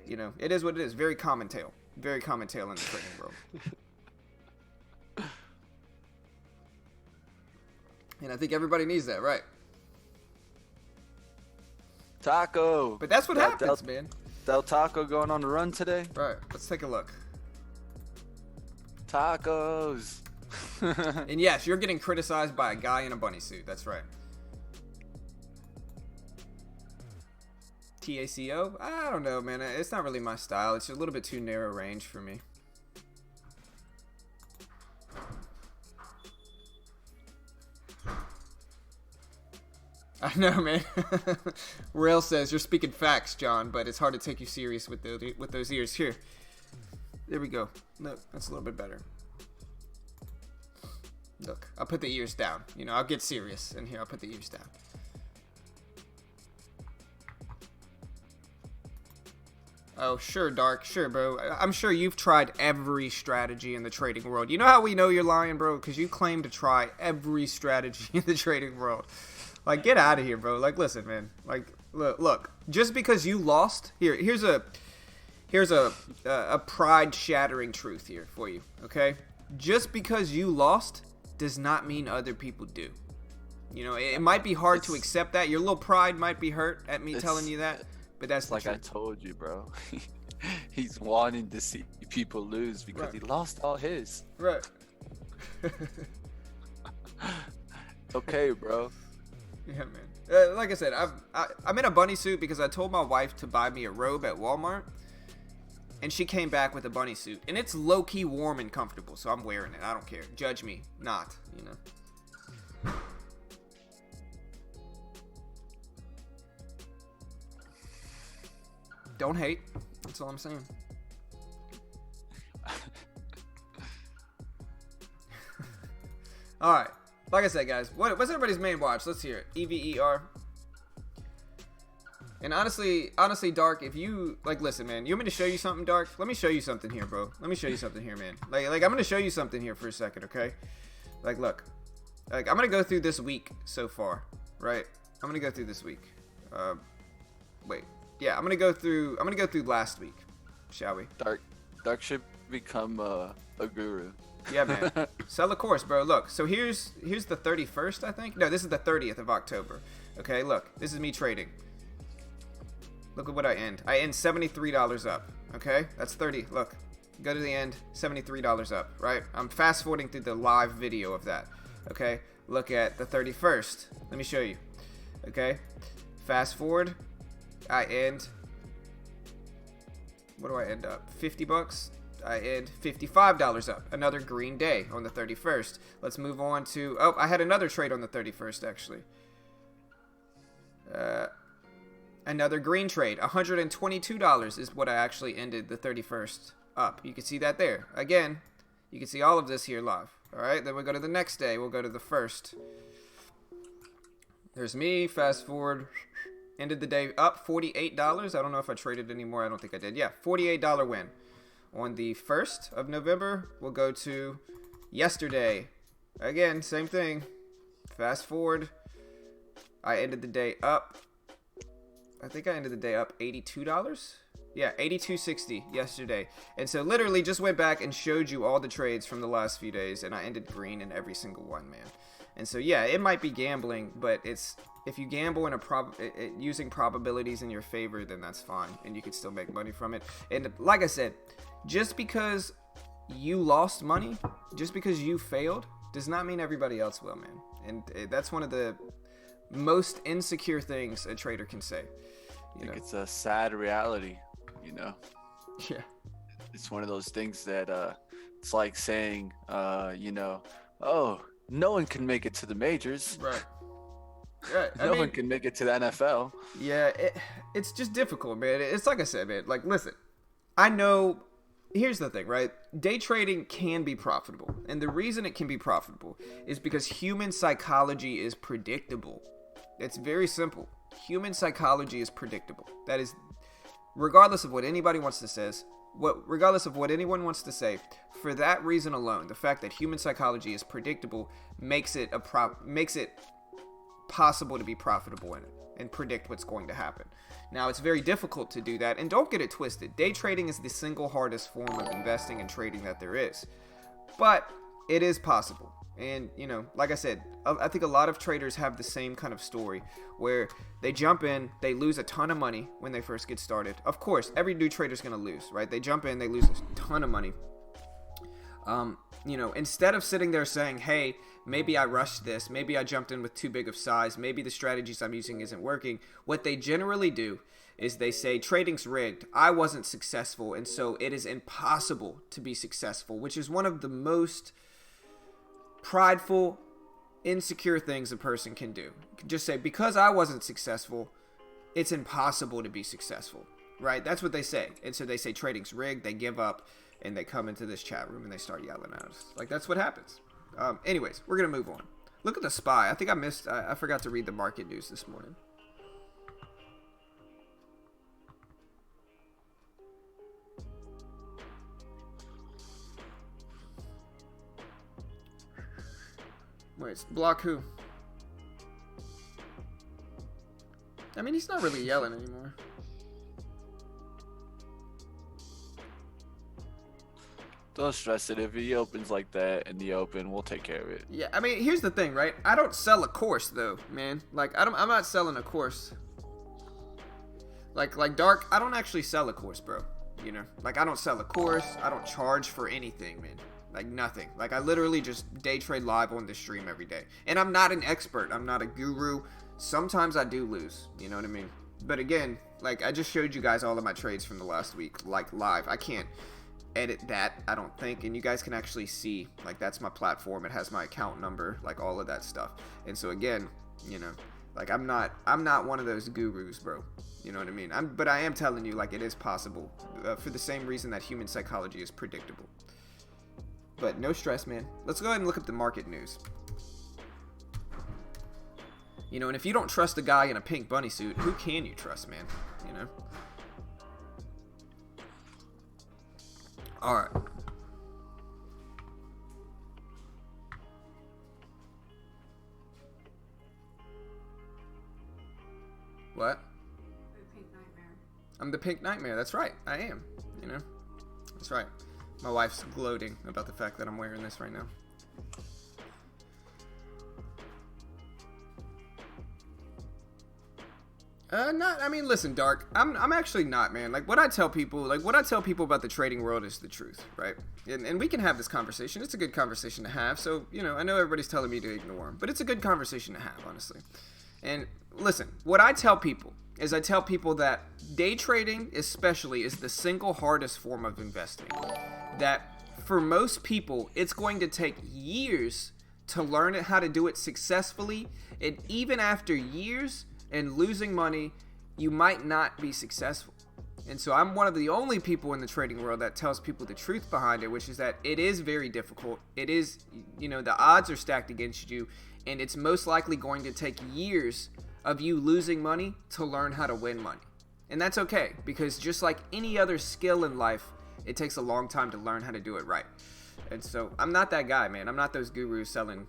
You know, it is what it is. Very common tale. Very common tale in the trading world. And I think everybody needs that, right? Taco. But that's what happens, man. Del Taco going on the run today? Right. Let's take a look. Tacos. And yes, you're getting criticized by a guy in a bunny suit. That's right. TACO? I don't know, man. It's not really my style. It's a little bit too narrow range for me. I know, man. Rail says, you're speaking facts, John, but it's hard to take you serious with those ears. Here. There we go. Look, that's a little bit better. Look, I'll put the ears down. You know, I'll get serious. And here, I'll put the ears down. Oh, sure, Dark. Sure, bro. I'm sure you've tried every strategy in the trading world. You know how we know you're lying, bro? Because you claim to try every strategy in the trading world. Like, get out of here, bro. Like, listen, man. Like, look. Just because you lost, here's a pride-shattering truth here for you. Okay, just because you lost does not mean other people do. You know, it might be hard to accept that. Your little pride might be hurt at me telling you that, but that's like I told you, bro. He's wanting to see people lose because he lost all his. Right. Okay, bro. Yeah, man. Like I said, I'm in a bunny suit because I told my wife to buy me a robe at Walmart, and she came back with a bunny suit, and it's low-key warm and comfortable, so I'm wearing it. I don't care. Judge me not, you know. Don't hate. That's all I'm saying. All right. Like I said, guys, what's everybody's main watch? Let's hear it. EVER. And honestly, Dark, if you, like, listen, man, you want me to show you something, Dark? Let me show you something here, bro. Let me show you something here, man. Like I'm going to show you something here for a second, okay? Like, look. Like, I'm going to go through this week so far, right? I'm going to go through this week. Wait. Yeah, I'm going to go through last week, shall we? Dark should become a guru. Yeah, man. Sell a course, bro. Look, so here's the 31st, I think. No, this is the 30th of October. Okay, look. This is me trading. Look at what I end. I end $73 up. Okay, that's 30. Look, go to the end, $73 up. Right? I'm fast forwarding through the live video of that. Okay, look at the 31st. Let me show you. Okay, fast forward. I end. What do I end up? 50 bucks. I end $55 up. Another green day on the 31st. Let's move on to... Oh, I had another trade on the 31st, actually. Another green trade. $122 is what I actually ended the 31st up. You can see that there. Again, you can see all of this here live. All right, then we'll go to the next day. We'll go to the 1st. There's me. Fast forward. Ended the day up $48. I don't know if I traded anymore. I don't think I did. Yeah, $48 win. On the 1st of November, we'll go to yesterday. Again, same thing. Fast forward. I ended the day up. I think I ended the day up $82. Yeah, $82.60 yesterday. And so literally just went back and showed you all the trades from the last few days, and I ended green in every single one, man. And so yeah, it might be gambling, but it's if you gamble in using probabilities in your favor, then that's fine, and you can still make money from it. And like I said, just because you lost money, just because you failed, does not mean everybody else will, man. And that's one of the most insecure things a trader can say. I think it's a sad reality, you know? Yeah. It's one of those things that it's like saying, you know, oh, no one can make it to the majors. Right. Yeah, no one can make it to the NFL. Yeah, it's just difficult, man. It's like I said, man. Like, listen, I know. Here's the thing, right? Day trading can be profitable. And the reason it can be profitable is because human psychology is predictable. It's very simple. Human psychology is predictable. That is, regardless of what anybody wants to say, regardless of what anyone wants to say, for that reason alone, the fact that human psychology is predictable makes it possible to be profitable in it and predict what's going to happen. Now, it's very difficult to do that, and don't get it twisted. Day trading is the single hardest form of investing and trading that there is. But it is possible. And, you know, like I said, I think a lot of traders have the same kind of story where they jump in, they lose a ton of money when they first get started. Of course, every new trader is going to lose, right? They jump in, they lose a ton of money. You know, instead of sitting there saying, hey, maybe I rushed this, maybe I jumped in with too big of size, maybe the strategies I'm using isn't working, what they generally do is they say, trading's rigged, I wasn't successful, and so it is impossible to be successful, which is one of the most prideful, insecure things a person can do. You can just say, because I wasn't successful, it's impossible to be successful, right? That's what they say. And so they say trading's rigged, they give up, and they come into this chat room and they start yelling at us. Like, that's what happens. Anyways, we're going to move on. Look at the SPY. I think I forgot to read the market news this morning. Wait, block who? I mean, he's not really yelling anymore. Don't stress it. If he opens like that in the open, we'll take care of it. Yeah, I mean, here's the thing, right? I don't sell a course though, man. Like, I'm not selling a course. Like Dark, I don't actually sell a course, bro. You know, like, I don't sell a course. I don't charge for anything, man. Like, nothing. Like, I literally just day trade live on the stream every day. And I'm not an expert. I'm not a guru. Sometimes I do lose. You know what I mean? But again, like, I just showed you guys all of my trades from the last week, like, live. I can't edit that, I don't think, and you guys can actually see, like, that's my platform. It has my account number, like, all of that stuff. And so again, you know, like, I'm not one of those gurus, bro. You know what I mean? But I am telling you, like, it is possible, for the same reason that human psychology is predictable. But no stress, man. Let's go ahead and look up the market news. You know, and if you don't trust a guy in a pink bunny suit, who can you trust, man? You know? All right. What? The Pink Nightmare. I'm the Pink Nightmare. That's right. I am. You know? That's right. My wife's gloating about the fact that I'm wearing this right now. I mean, listen, Dark, I'm actually not, man. Like, what I tell people about the trading world is the truth, right? And we can have this conversation. It's a good conversation to have. So, you know, I know everybody's telling me to ignore them, but it's a good conversation to have, honestly. And listen, what I tell people is I tell people that day trading, especially, is the single hardest form of investing. That for most people, it's going to take years to learn how to do it successfully. And even after years and losing money, you might not be successful. And so I'm one of the only people in the trading world that tells people the truth behind it, which is that it is very difficult. It is, you know, the odds are stacked against you, and it's most likely going to take years of you losing money to learn how to win money. And that's okay, because just like any other skill in life, it takes a long time to learn how to do it right. And so I'm not that guy, man. I'm not those gurus selling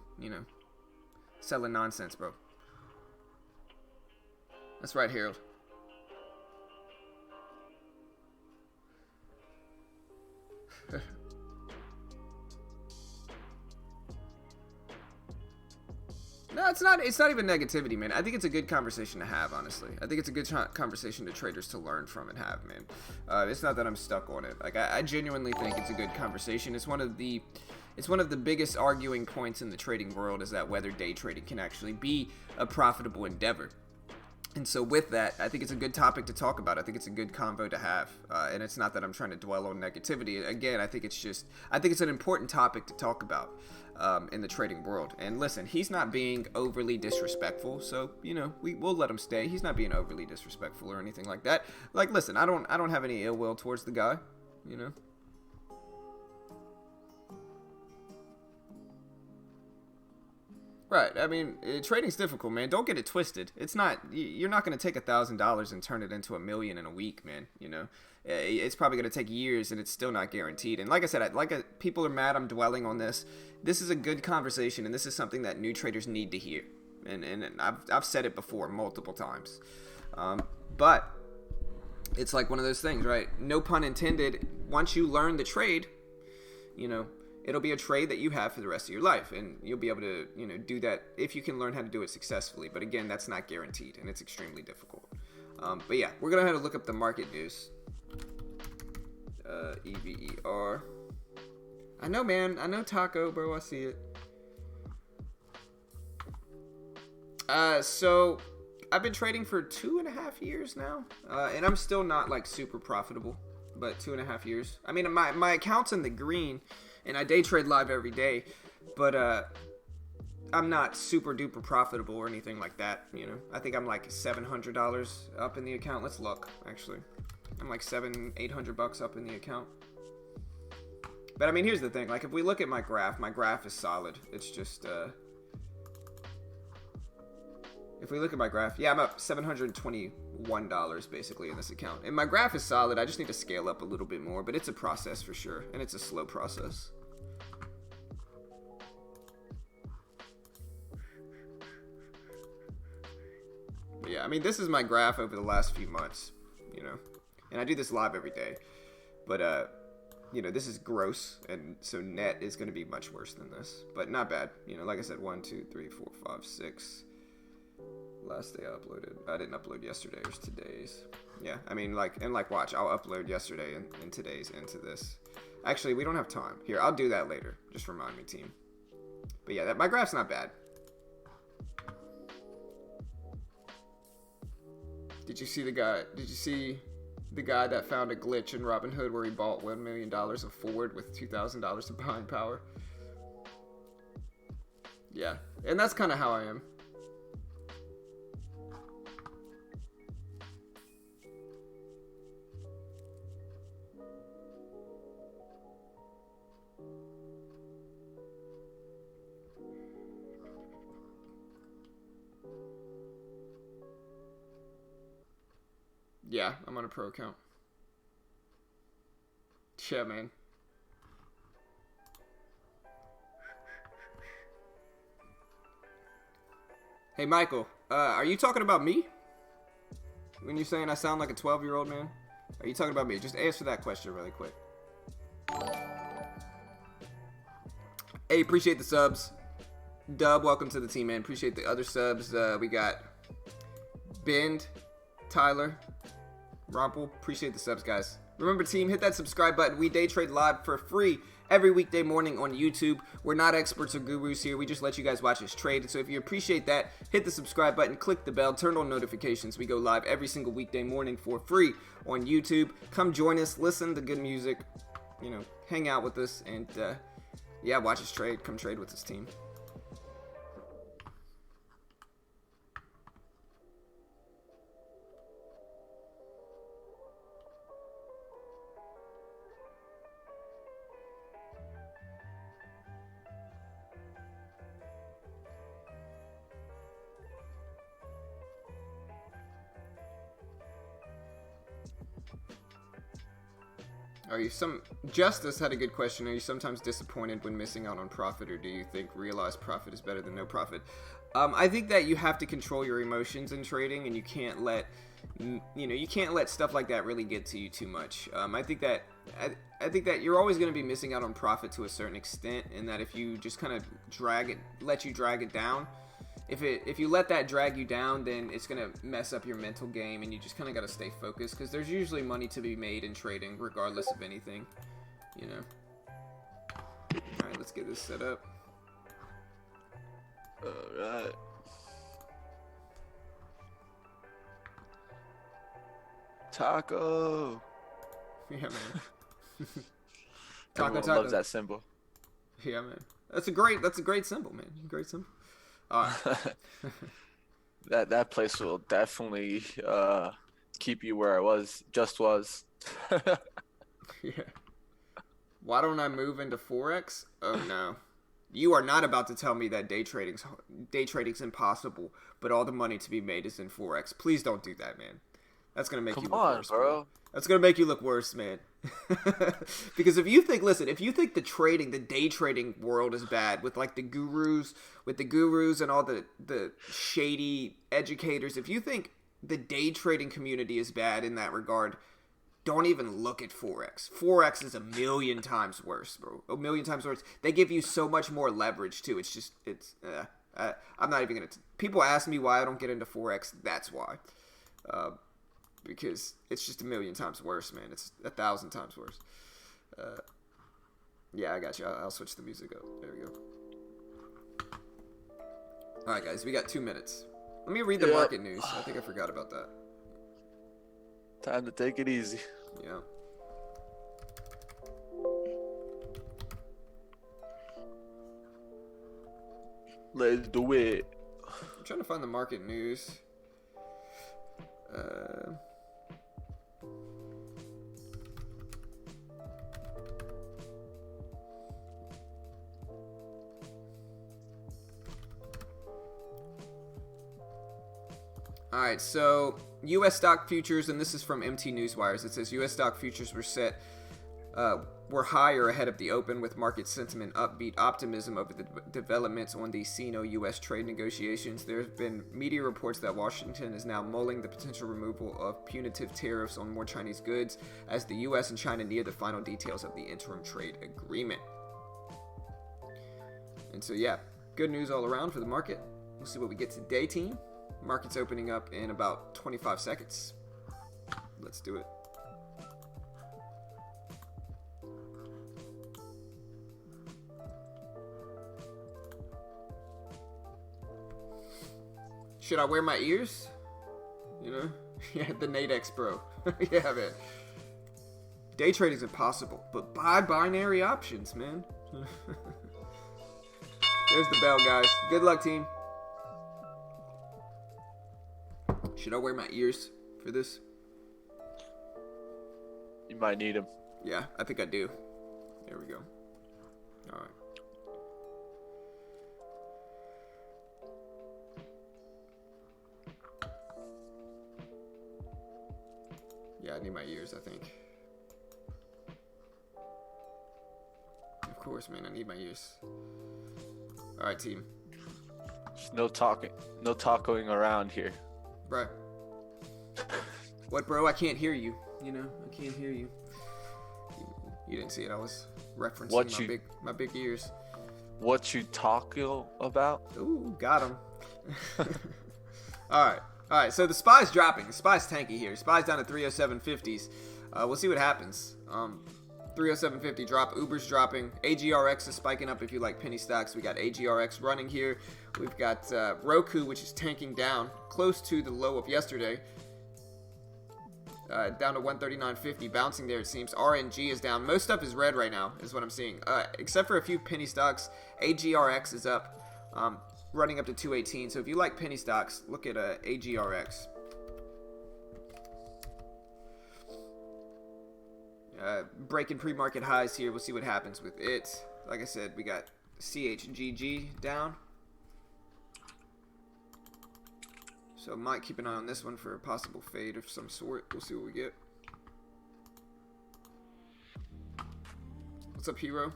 nonsense, bro. That's right, Harold. No, it's not even negativity, man. I think it's a good conversation to have, honestly. I think it's a good conversation to traders to learn from and have, man. It's not that I'm stuck on it. Like, I genuinely think it's a good conversation. It's one of the biggest arguing points in the trading world, is that whether day trading can actually be a profitable endeavor. And so with that, I think it's a good topic to talk about. I think it's a good convo to have. And it's not that I'm trying to dwell on negativity. Again, I think it's an important topic to talk about in the trading world. And listen, he's not being overly disrespectful. So, you know, we'll let him stay. He's not being overly disrespectful or anything like that. Like, listen, I don't have any ill will towards the guy, you know. Right. I mean, trading's difficult, man. Don't get it twisted. It's not. You're not going to take $1,000 and turn it into $1 million in a week, man. You know, it's probably going to take years, and it's still not guaranteed. And like I said, people are mad I'm dwelling on this. This is a good conversation, and this is something that new traders need to hear. And I've said it before multiple times. But it's like one of those things, right? No pun intended. Once you learn the trade, you know, it'll be a trade that you have for the rest of your life, and you'll be able to, you know, do that if you can learn how to do it successfully. But again, that's not guaranteed, and it's extremely difficult. But yeah, we're gonna have to look up the market news. EVER. I know, man. I know Taco, bro. I see it. So I've been trading for 2.5 years now, and I'm still not like super profitable, but 2.5 years. I mean, my account's in the green, and I day trade live every day, but I'm not super duper profitable or anything like that. You know, I think I'm like $700 up in the account. Let's look. Actually, I'm like $800 up in the account. But I mean, here's the thing. Like, if we look at my graph is solid. It's just if we look at my graph, yeah, I'm up $721 basically in this account. And my graph is solid. I just need to scale up a little bit more, but it's a process for sure, and it's a slow process. But yeah, I mean, this is my graph over the last few months, you know, and I do this live every day. But you know, this is gross, and so net is going to be much worse than this, but not bad. You know, like I said, 1, 2, 3, 4, 5, 6. Last day I uploaded. I didn't upload yesterday or today's. Yeah, I mean, like, watch, I'll upload yesterday and today's into this. Actually, we don't have time. Here, I'll do that later. Just remind me, team. But yeah, my graph's not bad. Did you see the guy that found a glitch in Robinhood where he bought $1 million of forward with $2,000 of buying power? Yeah, and that's kind of how I am. Yeah, I'm on a pro account. Yeah, man. Hey, Michael, are you talking about me? When you're saying I sound like a 12-year-old man? Are you talking about me? Just answer that question really quick. Hey, appreciate the subs. Dub, welcome to the team, man. Appreciate the other subs. We got Bend, Tyler, Rompel, appreciate the subs, guys. Remember, team, hit that subscribe button. We day trade live for free every weekday morning on YouTube. We're not experts or gurus here. We just let you guys watch us trade. So if you appreciate that, hit the subscribe button, click the bell, turn on notifications. We go live every single weekday morning for free on YouTube. Come join us, listen to good music, you know, hang out with us, and yeah, watch us trade. Come trade with this team. Justice had a good question. Are you sometimes disappointed when missing out on profit, or do you think realized profit is better than no profit? I think that you have to control your emotions in trading, and you can't let stuff like that really get to you too much. I think that you're always going to be missing out on profit to a certain extent, and that if you just kind of let you drag it down, if you let that drag you down, then it's going to mess up your mental game, and you just kind of got to stay focused, because there's usually money to be made in trading regardless of anything, you know. Alright, let's get this set up. Alright. Taco. Yeah, man. Everyone loves that symbol. Yeah, man. That's a great symbol, man. Great symbol. That place will definitely keep you where I was. Yeah. Why don't I move into Forex? Oh no. You are not about to tell me that day trading's impossible, but all the money to be made is in Forex. Please don't do that, man. That's gonna make you look worse, bro. That's gonna make you look worse, man. Because if you think the day trading world is bad with like the gurus and all the shady educators, if you think the day trading community is bad in that regard, don't even look at Forex. Forex is a million times worse, bro. A million times worse. They give you so much more leverage too. I'm not even gonna. People ask me why I don't get into Forex. That's why. Because it's just a million times worse, man. It's 1,000 times worse. Yeah, I got you. I'll switch the music up. There we go. All right, guys, we got 2 minutes. Let me read the market news. I think I forgot about that. Time to take it easy. Yeah. Let's do it. I'm trying to find the market news. Alright, so U.S. stock futures, and this is from MT Newswires. It says U.S. stock futures were higher ahead of the open, with market sentiment upbeat optimism over the developments on the Sino-U.S. trade negotiations. There have been media reports that Washington is now mulling the potential removal of punitive tariffs on more Chinese goods as the U.S. and China near the final details of the interim trade agreement. And so, yeah, good news all around for the market. We'll see what we get today, team. Market's opening up in about 25 seconds. Let's do it. Should I wear my ears? You know? Yeah, the Nadex Pro. Yeah, man. Day trading is impossible, but buy binary options, man. There's the bell, guys. Good luck, team. Should I wear my ears for this? You might need them. Yeah, I think I do. There we go. All right. Yeah, I need my ears, I think. Of course, man, I need my ears. All right, team. There's no talking around here. Bro. What, bro? I can't hear you. You know, I can't hear you. You didn't see it. I was referencing my big ears. What you talking about? Ooh, got him. All right. So the SPY's dropping. The SPY's tanky here. SPY's down to 307.50s. We'll see what happens. 307.50 drop. Uber's dropping. AGRX is spiking up if you like penny stocks. We got AGRX running here. We've got Roku, which is tanking down close to the low of yesterday. Down to 139.50, bouncing there it seems. RNG is down. Most stuff is red right now, is what I'm seeing. Except for a few penny stocks. AGRX is up, running up to 218. So if you like penny stocks, look at AGRX. Breaking pre-market highs here. We'll see what happens with it. Like I said, we got CHGG down. So might keep an eye on this one for a possible fade of some sort. We'll see what we get. What's up, Hero?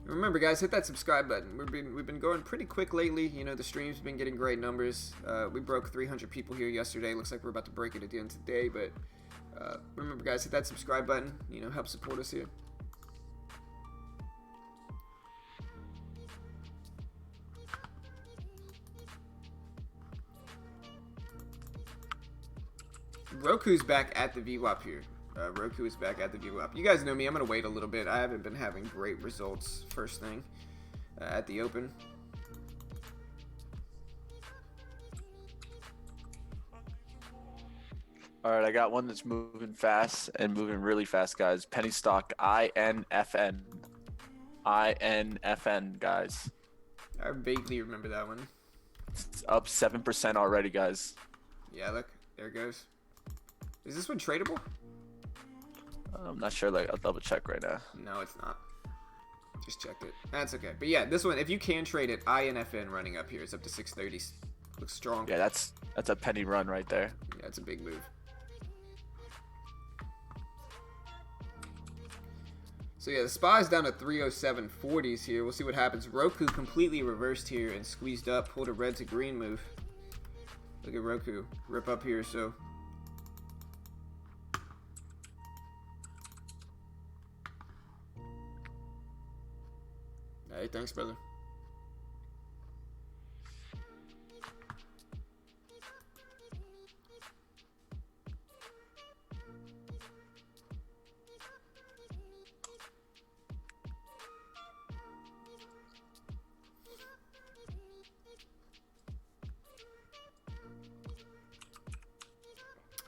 Remember, guys, hit that subscribe button. We've been going pretty quick lately. You know, the stream's been getting great numbers. We broke 300 people here yesterday. Looks like we're about to break it again today. But remember, guys, hit that subscribe button. You know, help support us here. Roku's back at the VWAP here. Roku is back at the VWAP. You guys know me. I'm going to wait a little bit. I haven't been having great results first thing at the open. All right, I got one that's moving fast and moving really fast, guys. Penny stock INFN. INFN, guys. I vaguely remember that one. It's up 7% already, guys. Yeah, look. There it goes. Is this one tradable? I'm not sure. Like, I'll double check right now. No, it's not. Just checked it. That's okay. But yeah, this one, if you can trade it, INFN running up here. It's up to 630. Looks strong. Yeah, that's a penny run right there. Yeah, it's a big move. So yeah, the SPY's down to 307.40s here. We'll see what happens. Roku completely reversed here and squeezed up, pulled a red to green move. Look at Roku rip up here. So hey, thanks, brother.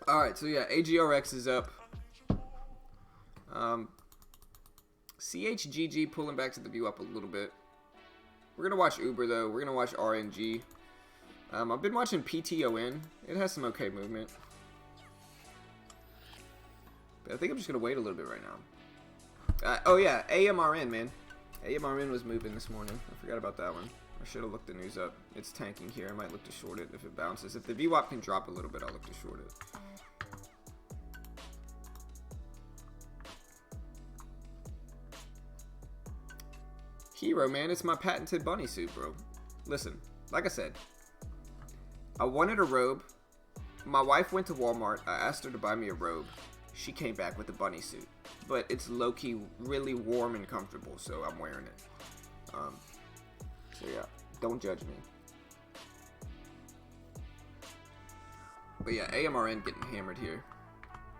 All right, so yeah, AGRX is up. CHGG pulling back to the view up a little bit. We're gonna watch Uber though. We're gonna watch RNG. I've been watching PTON. It has some okay movement. But I think I'm just gonna wait a little bit right now. Oh yeah, AMRN, man. AMRN was moving this morning. I forgot about that one. I should have looked the news up. It's tanking here. I might look to short it if it bounces. If the VWAP can drop a little bit, I'll look to short it. Hero, man, it's my patented bunny suit, bro. Listen, like I said, I wanted a robe. My wife went to Walmart. I asked her to buy me a robe. She came back with a bunny suit. But it's low-key really warm and comfortable, so I'm wearing it. So yeah, don't judge me. But yeah, AMRN getting hammered here.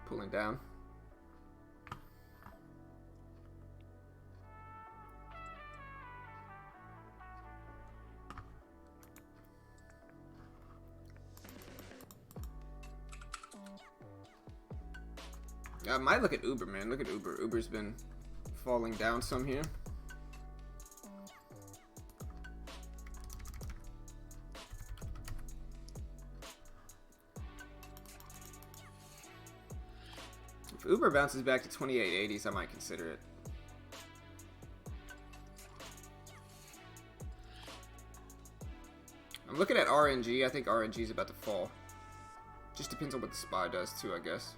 Pulling down. I might look at Uber, man. Look at Uber. Uber's been falling down some here. If Uber bounces back to 2880s, I might consider it. I'm looking at RNG. I think RNG is about to fall. Just depends on what the SPY does too, I guess.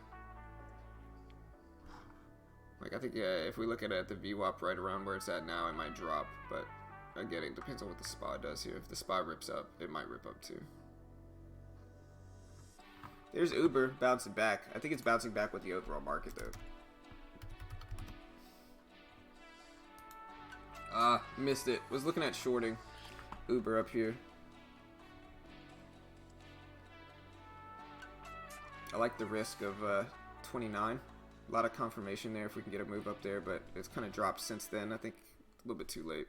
Like, I think, yeah, if we look at it at the VWAP right around where it's at now, it might drop. But, again, it depends on what the SPY does here. If the SPY rips up, it might rip up too. There's Uber bouncing back. I think it's bouncing back with the overall market, though. Missed it. Was looking at shorting Uber up here. I like the risk of 29. A lot of confirmation there if we can get a move up there, but it's kind of dropped since then. I think a little bit too late.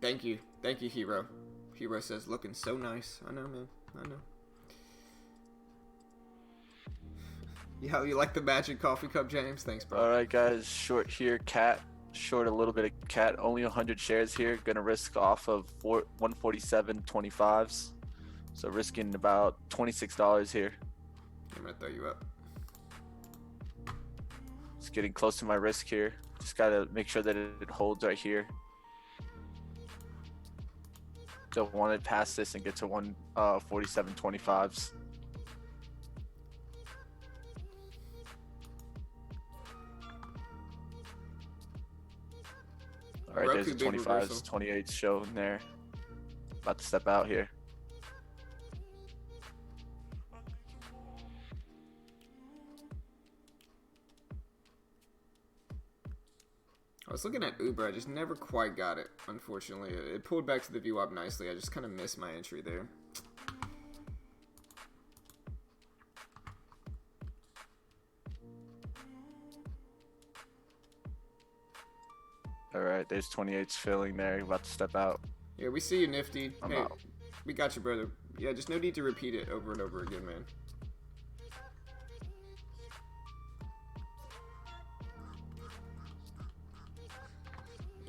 Thank you. Thank you, Hero. Hero says, looking so nice. I know, man. I know. Yeah, you like the magic coffee cup, James? Thanks, bro. Alright, guys. Short here. Cat. Short a little bit of Cat. Only 100 shares here. Gonna risk off of 147.25s. So risking about $26 here. I'm gonna throw you up. Just getting close to my risk here. Just gotta make sure that it holds right here. Don't want to pass this and get to 147.25s. All right, there's the 25s, 28s showing there. About to step out here. I was looking at Uber, I just never quite got it, unfortunately. It pulled back to the VWAP nicely. I just kind of missed my entry there. Alright, there's 28s filling there. About to step out. Yeah, we see you, Nifty. I'm Hey, out. we got you, brother. Yeah, just no need to repeat it over and over again, man.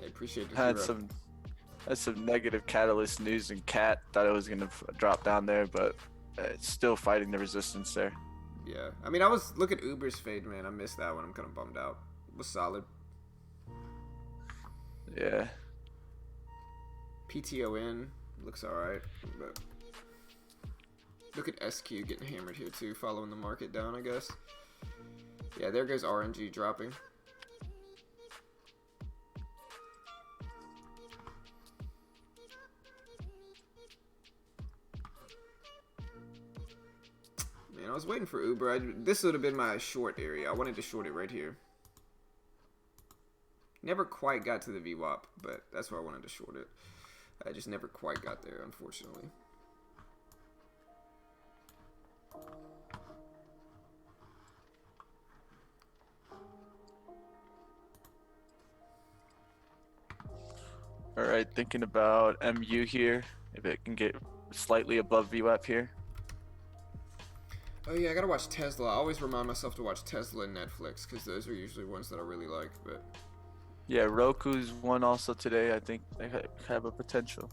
I appreciate the Had hero. some negative catalyst news in Cat. Thought it was gonna drop down there, but it's still fighting the resistance there. Yeah, I mean, I was look at Uber's fade, man. I missed that one. I'm kind of bummed out. It was solid. Yeah. PTON looks alright, but look at SQ getting hammered here too, following the market down, I guess. Yeah, there goes RNG dropping. Man, I was waiting for Uber. This would have been my short area. I wanted to short it right here. Never quite got to the VWAP, but that's where I wanted to short it. I just never quite got there, unfortunately. All right, thinking about MU here. If it can get slightly above VWAP here. Oh yeah, I gotta watch Tesla. I always remind myself to watch Tesla and Netflix because those are usually ones that I really like. But Yeah, Roku's one also today. I think they have a potential.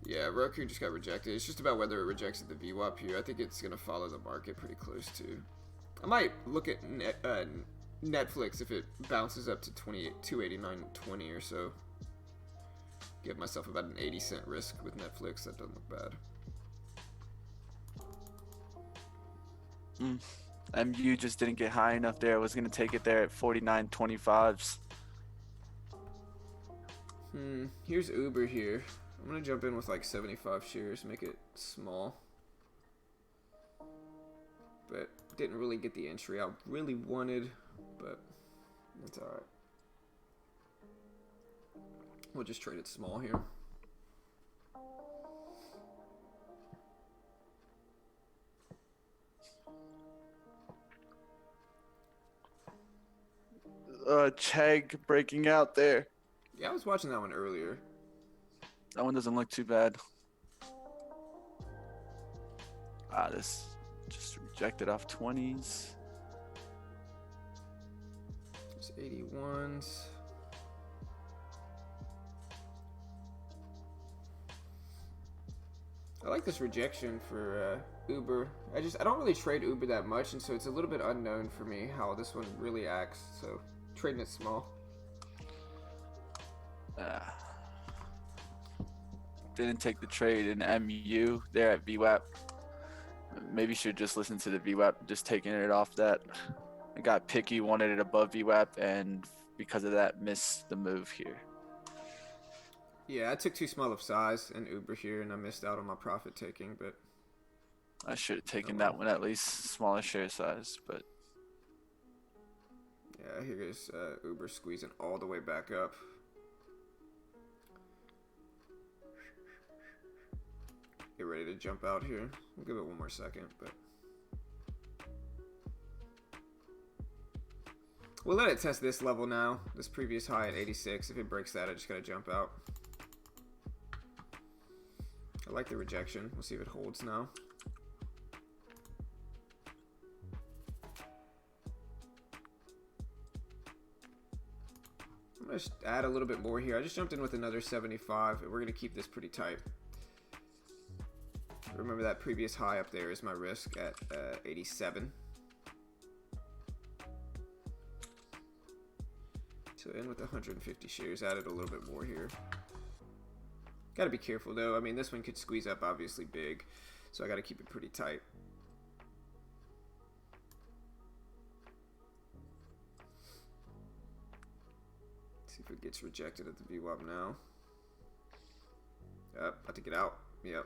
yeah, Roku just got rejected. It's just about whether it rejects the VWAP here. I think it's gonna follow the market pretty close too. I might look at Netflix if it bounces up to 289.20 or so. Give myself about an 80-cent risk with Netflix. That doesn't look bad. MU just didn't get high enough there. I was gonna take it there at 49.25s. Here's Uber here. I'm gonna jump in with like 75 shares, make it small. But didn't really get the entry I really wanted, but that's alright. We'll just trade it small here. Chegg breaking out there. Yeah, I was watching that one earlier. That one doesn't look too bad. This just rejected off 20s. There's 81s. I like this rejection for Uber. I don't really trade Uber that much, and so it's a little bit unknown for me how this one really acts. So trading it small. Didn't take the trade in MU there at VWAP. Maybe should just listen to the VWAP, just taking it off that. I got picky, wanted it above VWAP, and because of that, missed the move here. Yeah, I took too small of size in Uber here, and I missed out on my profit taking, but I should have taken that one at least smaller share size, but yeah, here goes Uber squeezing all the way back up. Get ready to jump out here. We'll give it one more second, but we'll let it test this level now. This previous high at 86. If it breaks that, I just gotta jump out. I like the rejection. We'll see if it holds now. I'm gonna just add a little bit more here. I just jumped in with another 75, and we're gonna keep this pretty tight. Remember that previous high up there is my risk at 87. So in with 150 shares, added a little bit more here. Gotta be careful though. I mean, this one could squeeze up obviously big, so I gotta keep it pretty tight. See if it gets rejected at the VWAP now. About to get out. Yep.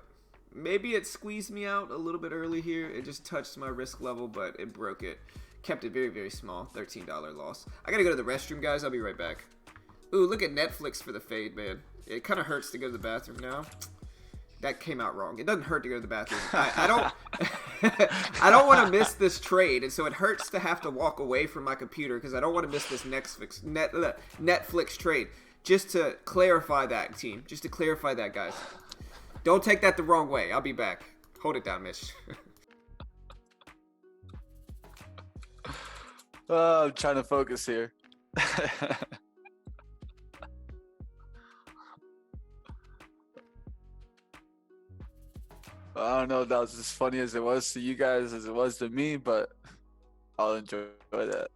Maybe it squeezed me out a little bit early here. It just touched my risk level, but it broke it. Kept it very, very small. $13 loss. I gotta go to the restroom, guys. I'll be right back. Ooh, look at Netflix for the fade, man. It kind of hurts to go to the bathroom now. That came out wrong. It doesn't hurt to go to the bathroom. I don't I don't want to miss this trade, and so it hurts to have to walk away from my computer because I don't want to miss this Netflix trade. Just to clarify that, team. Just to clarify that, guys. Don't take that the wrong way. I'll be back. Hold it down, Mitch. I'm trying to focus here. I don't know if that was as funny as it was to you guys as it was to me, but I'll enjoy that.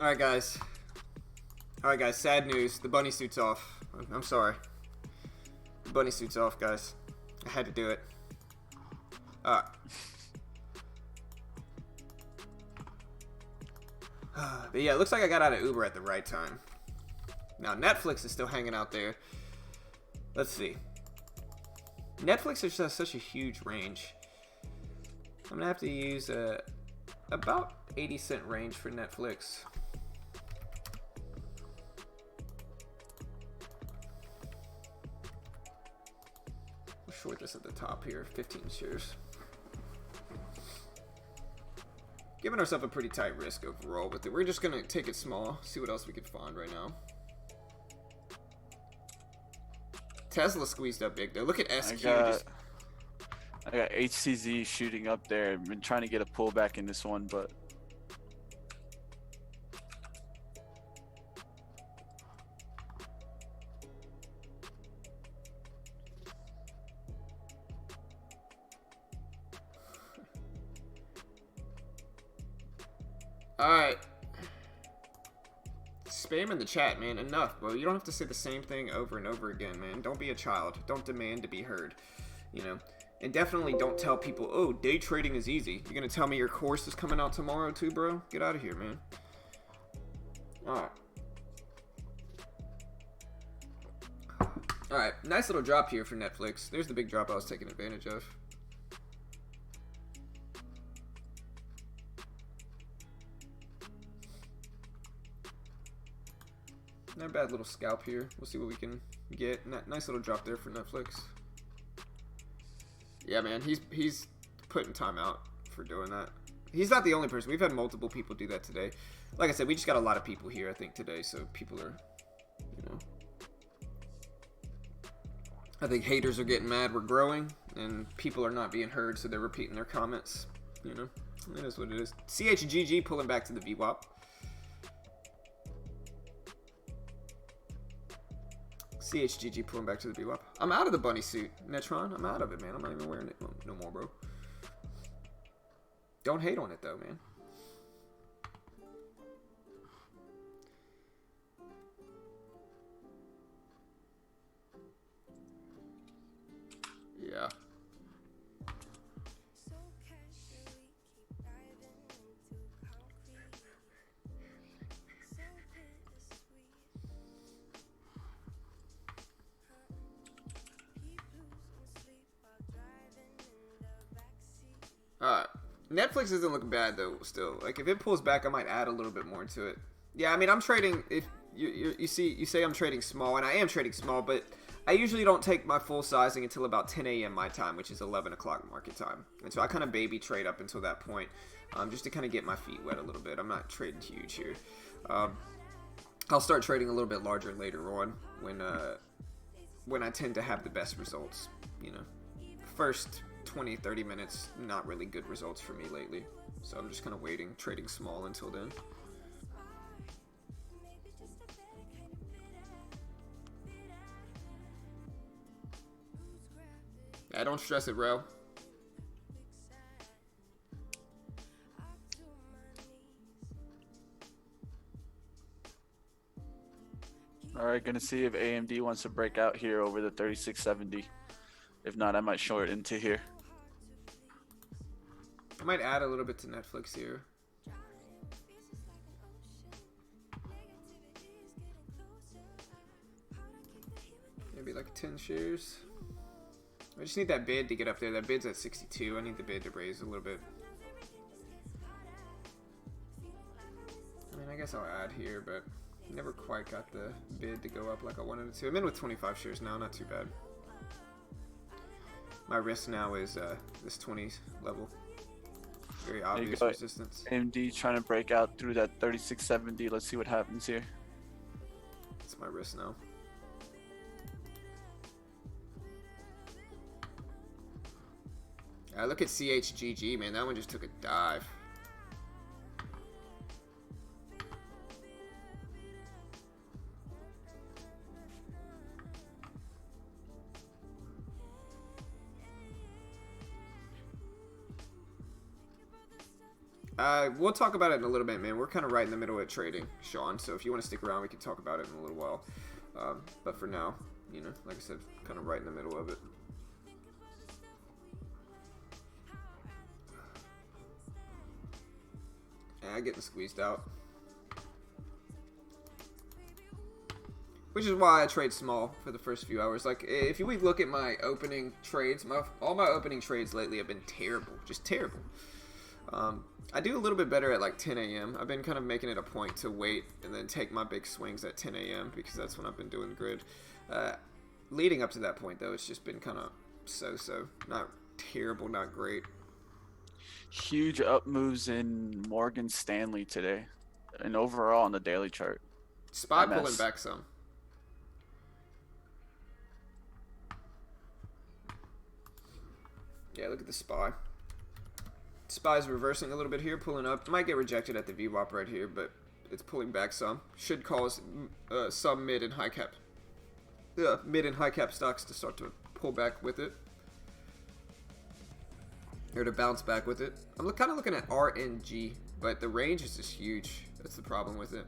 Alright, guys. Alright, guys. Sad news. The bunny suit's off. I'm sorry. The bunny suit's off, guys. I had to do it. But yeah, it looks like I got out of Uber at the right time. Now, Netflix is still hanging out there. Let's see. Netflix is just such a huge range. I'm going to have to use about 80-cent range for Netflix. We'll short this at the top here, 15 shares. Giving ourselves a pretty tight risk overall with it. We're just going to take it small, see what else we can find right now. Tesla squeezed up big though. Look at SQ. I got HCZ shooting up there. I've been trying to get a pullback in this one, but Alright. Spam in the chat, man. Enough, bro. You don't have to say the same thing over and over again, man. Don't be a child. Don't demand to be heard. You know? And definitely don't tell people, oh, day trading is easy. You're gonna tell me your course is coming out tomorrow too, bro? Get out of here, man. Alright. Alright. Nice little drop here for Netflix. There's the big drop I was taking advantage of. Not a bad little scalp here. We'll see what we can get. Nice little drop there for Netflix. Yeah, man, he's putting time out for doing that. He's not the only person. We've had multiple people do that today. Like I said, we just got a lot of people here, I think, today. So people are, you know. I think haters are getting mad we're growing. And people are not being heard, so they're repeating their comments. You know, it is what it is. CHGG pulling back to the VWAP. CHGG pulling back to the VWAP. I'm out of the bunny suit, Netron. I'm out of it, man. I'm not even wearing it no more, bro. Don't hate on it, though, man. Yeah. Alright. Netflix isn't looking bad though still. Like if it pulls back I might add a little bit more to it. Yeah, I mean I'm trading if you say I'm trading small and I am trading small, but I usually don't take my full sizing until about 10 a.m. my time, which is 11 o'clock market time. And so I kind of baby trade up until that point, just to kind of get my feet wet a little bit. I'm not trading huge here. I'll start trading a little bit larger later on when I tend to have the best results, you know. First 20-30 minutes, not really good results for me lately, so I'm just kind of waiting, trading small until then. I don't stress it, bro. alright, gonna see if AMD wants to break out here over the 3670. If not, I might short into here. I might add a little bit to Netflix here. Maybe like 10 shares. I just need that bid to get up there. That bid's at 62. I need the bid to raise a little bit. I mean, I guess I'll add here, but never quite got the bid to go up like I wanted it to. I'm in with 25 shares now, not too bad. My risk now is this 20 level. Very obvious resistance. AMD trying to break out through that 3670. Let's see what happens here. It's my risk now. Look at CHGG, man. That one just took a dive. We'll talk about it in a little bit, man. We're kind of right in the middle of trading, Sean. So if you want to stick around, we can talk about it in a little while. But for now, you know, like I said, kind of right in the middle of it. Getting squeezed out. Which is why I trade small for the first few hours. Like, if you look at my opening trades, all my opening trades lately have been terrible. Just terrible. I do a little bit better at like 10 a.m. I've been kind of making it a point to wait and then take my big swings at 10 a.m. because that's when I've been doing good. Leading up to that point, though, it's just been kind of so-so. Not terrible, not great. Huge up moves in Morgan Stanley today, and overall on the daily chart. SPY pulling back some. Yeah, look at the SPY. SPY's reversing a little bit here, pulling up. Might get rejected at the VWAP right here, but it's pulling back some. Should cause some mid and high cap stocks to start to pull back with it. Or to bounce back with it. I'm kind of looking at RNG, but the range is just huge. That's the problem with it.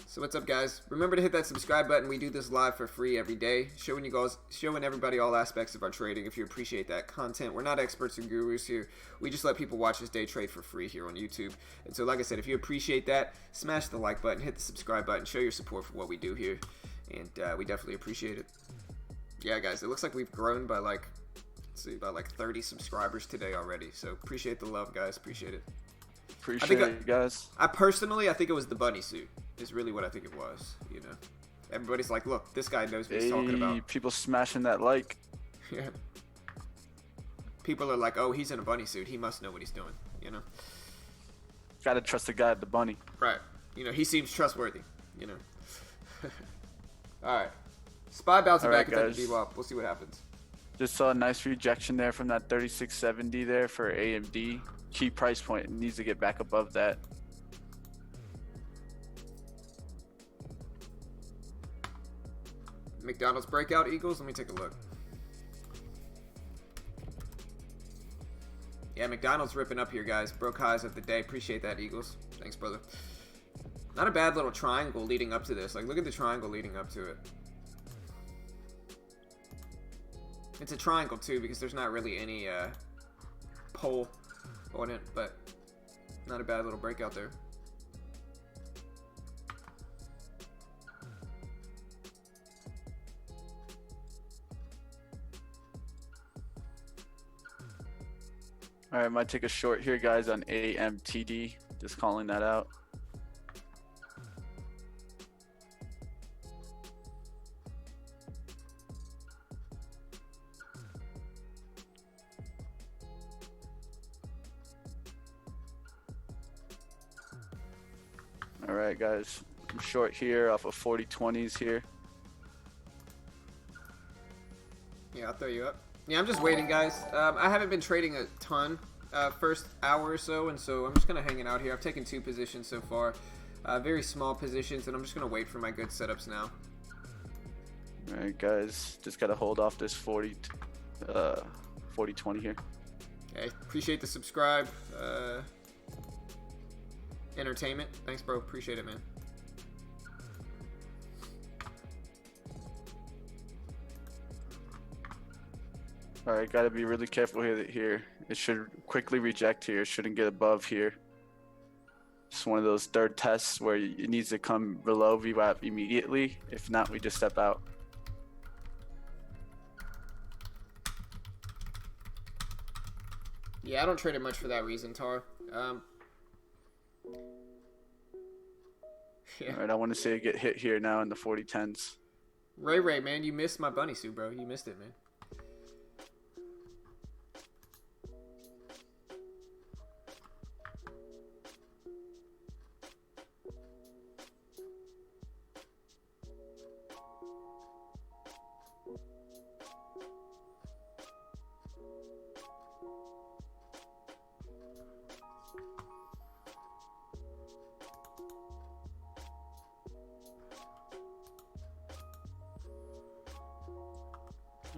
So what's up, guys? Remember to hit that subscribe button. We do this live for free every day, showing everybody all aspects of our trading. If you appreciate that content, we're not experts or gurus here. We just let people watch us day trade for free here on YouTube. And so, like I said, if you appreciate that, smash the like button, hit the subscribe button, show your support for what we do here, and we definitely appreciate it. Yeah, guys, it looks like we've grown by like 30 subscribers today already. So appreciate the love, guys. Appreciate it. Appreciate it, guys. I think it was the bunny suit. Is really what I think it was, you know. Everybody's like, look, this guy knows what he's talking about. People smashing that like. Yeah. People are like, oh, he's in a bunny suit. He must know what he's doing, you know. Gotta trust the guy at the bunny. Right. You know, he seems trustworthy, you know. Alright. SPY bouncing back into the VWAP. We'll see what happens. Just saw a nice rejection there from that 3670 there for AMD. Key price point. It needs to get back above that. McDonald's breakout Eagles. Let me take a look. Yeah, McDonald's ripping up here, guys. Broke highs of the day. Appreciate that, Eagles. Thanks, brother. Not a bad little triangle leading up to this. Like, look at the triangle leading up to it. It's a triangle, too, because there's not really any pole on it, but not a bad little breakout there. All right, might take a short here, guys, on AMTD. Just calling that out. All right, guys. I'm short here off of 4020s here. Yeah, I'll throw you up. Yeah, I'm just waiting, guys. I haven't been trading a ton first hour or so, and so I'm just kind of hanging out here. I've taken 2 positions so far. Very small positions, and I'm just going to wait for my good setups now. All right, guys. Just got to hold off this 40-20 here. Okay, appreciate the subscribe. Entertainment. Thanks, bro. Appreciate it, man. All right, got to be really careful here. It should quickly reject here. It shouldn't get above here. It's one of those third tests where it needs to come below VWAP immediately. If not, we just step out. Yeah, I don't trade it much for that reason, Tar. Yeah. All right, I want to say it get hit here now in the 40-10s. Ray, man, you missed my bunny suit, bro. You missed it, man.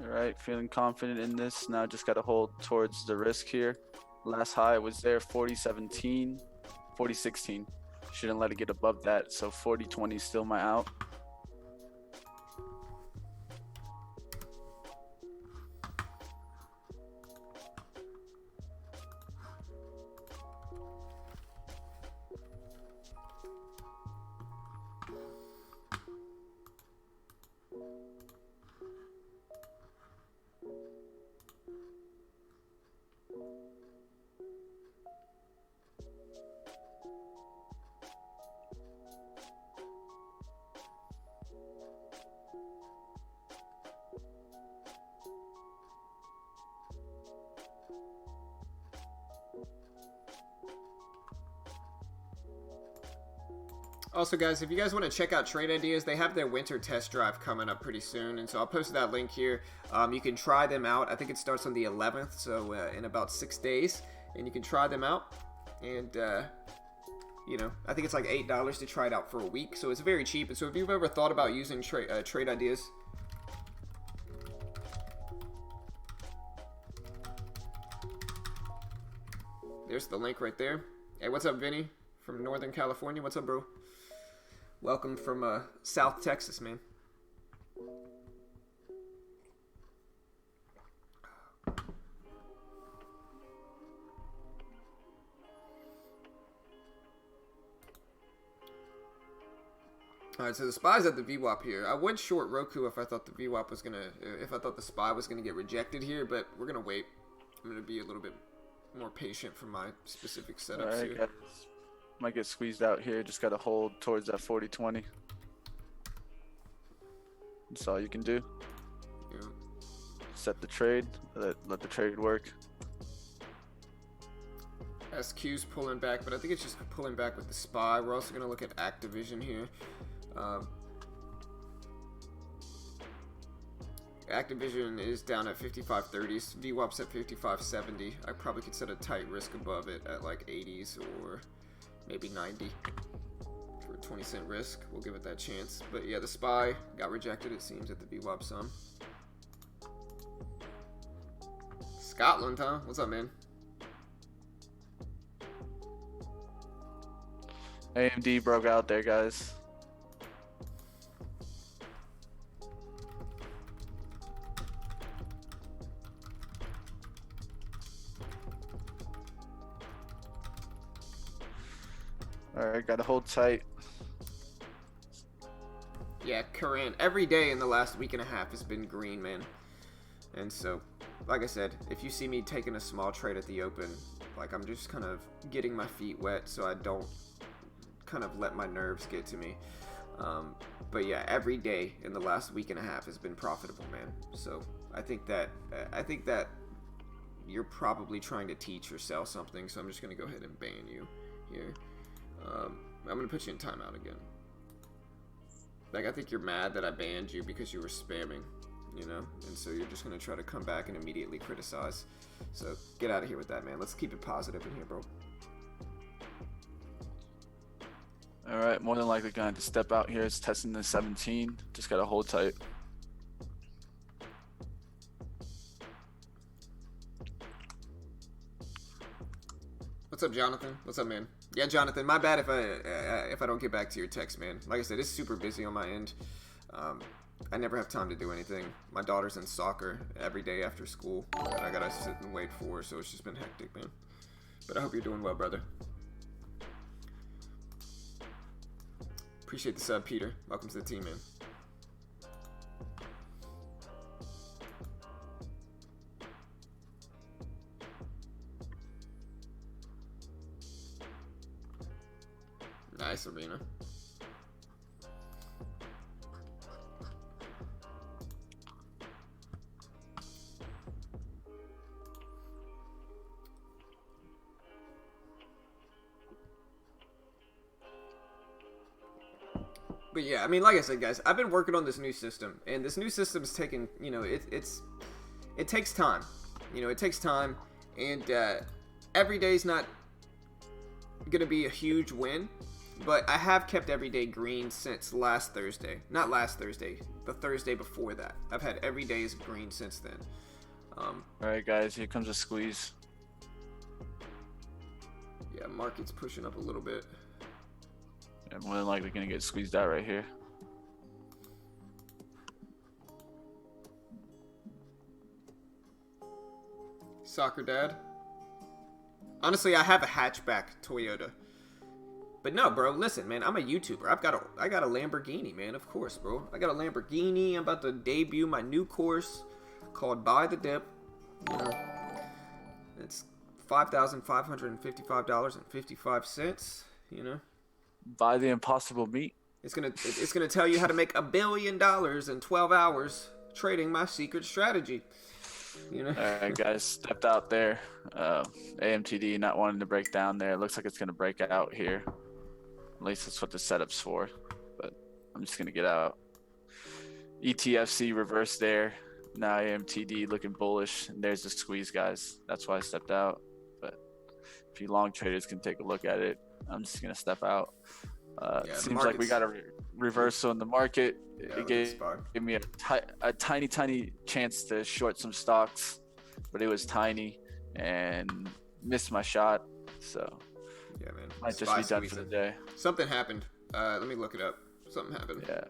All right, feeling confident in this. Now just got to hold towards the risk here. Last high was there 40.17, 40.16. Shouldn't let it get above that. So 40.20 is still my out. Also, guys, if you guys want to check out Trade Ideas, they have their winter test drive coming up pretty soon, and so I'll post that link here. You can try them out. I think it starts on the 11th, so in about 6 days, and you can try them out. And you know, I think it's like $8 to try it out for a week, so it's very cheap. And so if you've ever thought about using Trade Ideas, there's the link right there. Hey, what's up, Vinny from Northern California? What's up, bro? Welcome from South Texas, man. Alright, so the SPY's at the VWAP here. I went short Roku if I thought the VWAP was gonna, if I thought the SPY was gonna get rejected here, but we're gonna wait. I'm gonna be a little bit more patient for my specific setups here. Guys. Might get squeezed out here. Just got to hold towards that 40.20. That's all you can do. Yeah. Set the trade. Let the trade work. SQ's pulling back, but I think it's just pulling back with the SPY. We're also going to look at Activision here. Activision is down at 55.30s. VWAP's at 55.70. I probably could set a tight risk above it at like 80s or maybe 90 for a 20-cent risk. We'll give it that chance. But yeah, the SPY got rejected, it seems, at the VWAP some. Scotland, huh? What's up, man? AMD broke out there, guys. Alright, gotta hold tight. Yeah, Koran, every day in the last week and a half has been green, man. And so, like I said, if you see me taking a small trade at the open, like I'm just kind of getting my feet wet so I don't kind of let my nerves get to me. But yeah, every day in the last week and a half has been profitable, man. So I think that you're probably trying to teach or sell something. So I'm just gonna go ahead and ban you here. I'm gonna put you in timeout again. Like, I think you're mad that I banned you because you were spamming, you know? And so you're just gonna try to come back and immediately criticize. So get out of here with that, man. Let's keep it positive in here, bro. Alright, more than likely going to step out here. It's testing the 17. Just gotta hold tight. What's up, Jonathan? What's up, man? Yeah, Jonathan, my bad if I don't get back to your text, man. Like I said, it's super busy on my end. I never have time to do anything. My daughter's in soccer every day after school that I gotta sit and wait for, so it's just been hectic, man. But I hope you're doing well, brother. Appreciate the sub, Peter. Welcome to the team, man. Nice, Arena. But yeah, I mean, like I said, guys, I've been working on this new system, and this new system's taken, you know, it takes time. You know, it takes time, and every day's not gonna be a huge win. but I have kept every day green since last Thursday. Not last Thursday, the Thursday before that. I've had every day is green since then. All right, guys, here comes a squeeze. Yeah, market's pushing up a little bit. I'm more than likely gonna get squeezed out right here. Soccer dad. Honestly, I have a hatchback Toyota. But no, bro, listen, man, I'm a YouTuber. I got a Lamborghini, man, of course, bro. I got a Lamborghini. I'm about to debut my new course called Buy the Dip. You know, it's $5,555.55, you know. Buy the impossible meat. It's gonna tell you how to make $1 billion in 12 hours trading my secret strategy. You know. All right, guys, stepped out there. AMTD not wanting to break down there. It looks like it's gonna break out here. At least that's what the setup's for. But I'm just gonna get out. ETFC reverse there. Now AMTD looking bullish, and there's the squeeze, guys. That's why I stepped out. But if you long traders can take a look at it, I'm just gonna step out. Seems like we got a reversal in the market. Yeah, It gave me a tiny chance to short some stocks, but it was tiny and missed my shot. So yeah, man, might just be done for the day. Something happened. Let me look it up. Something happened. Yeah,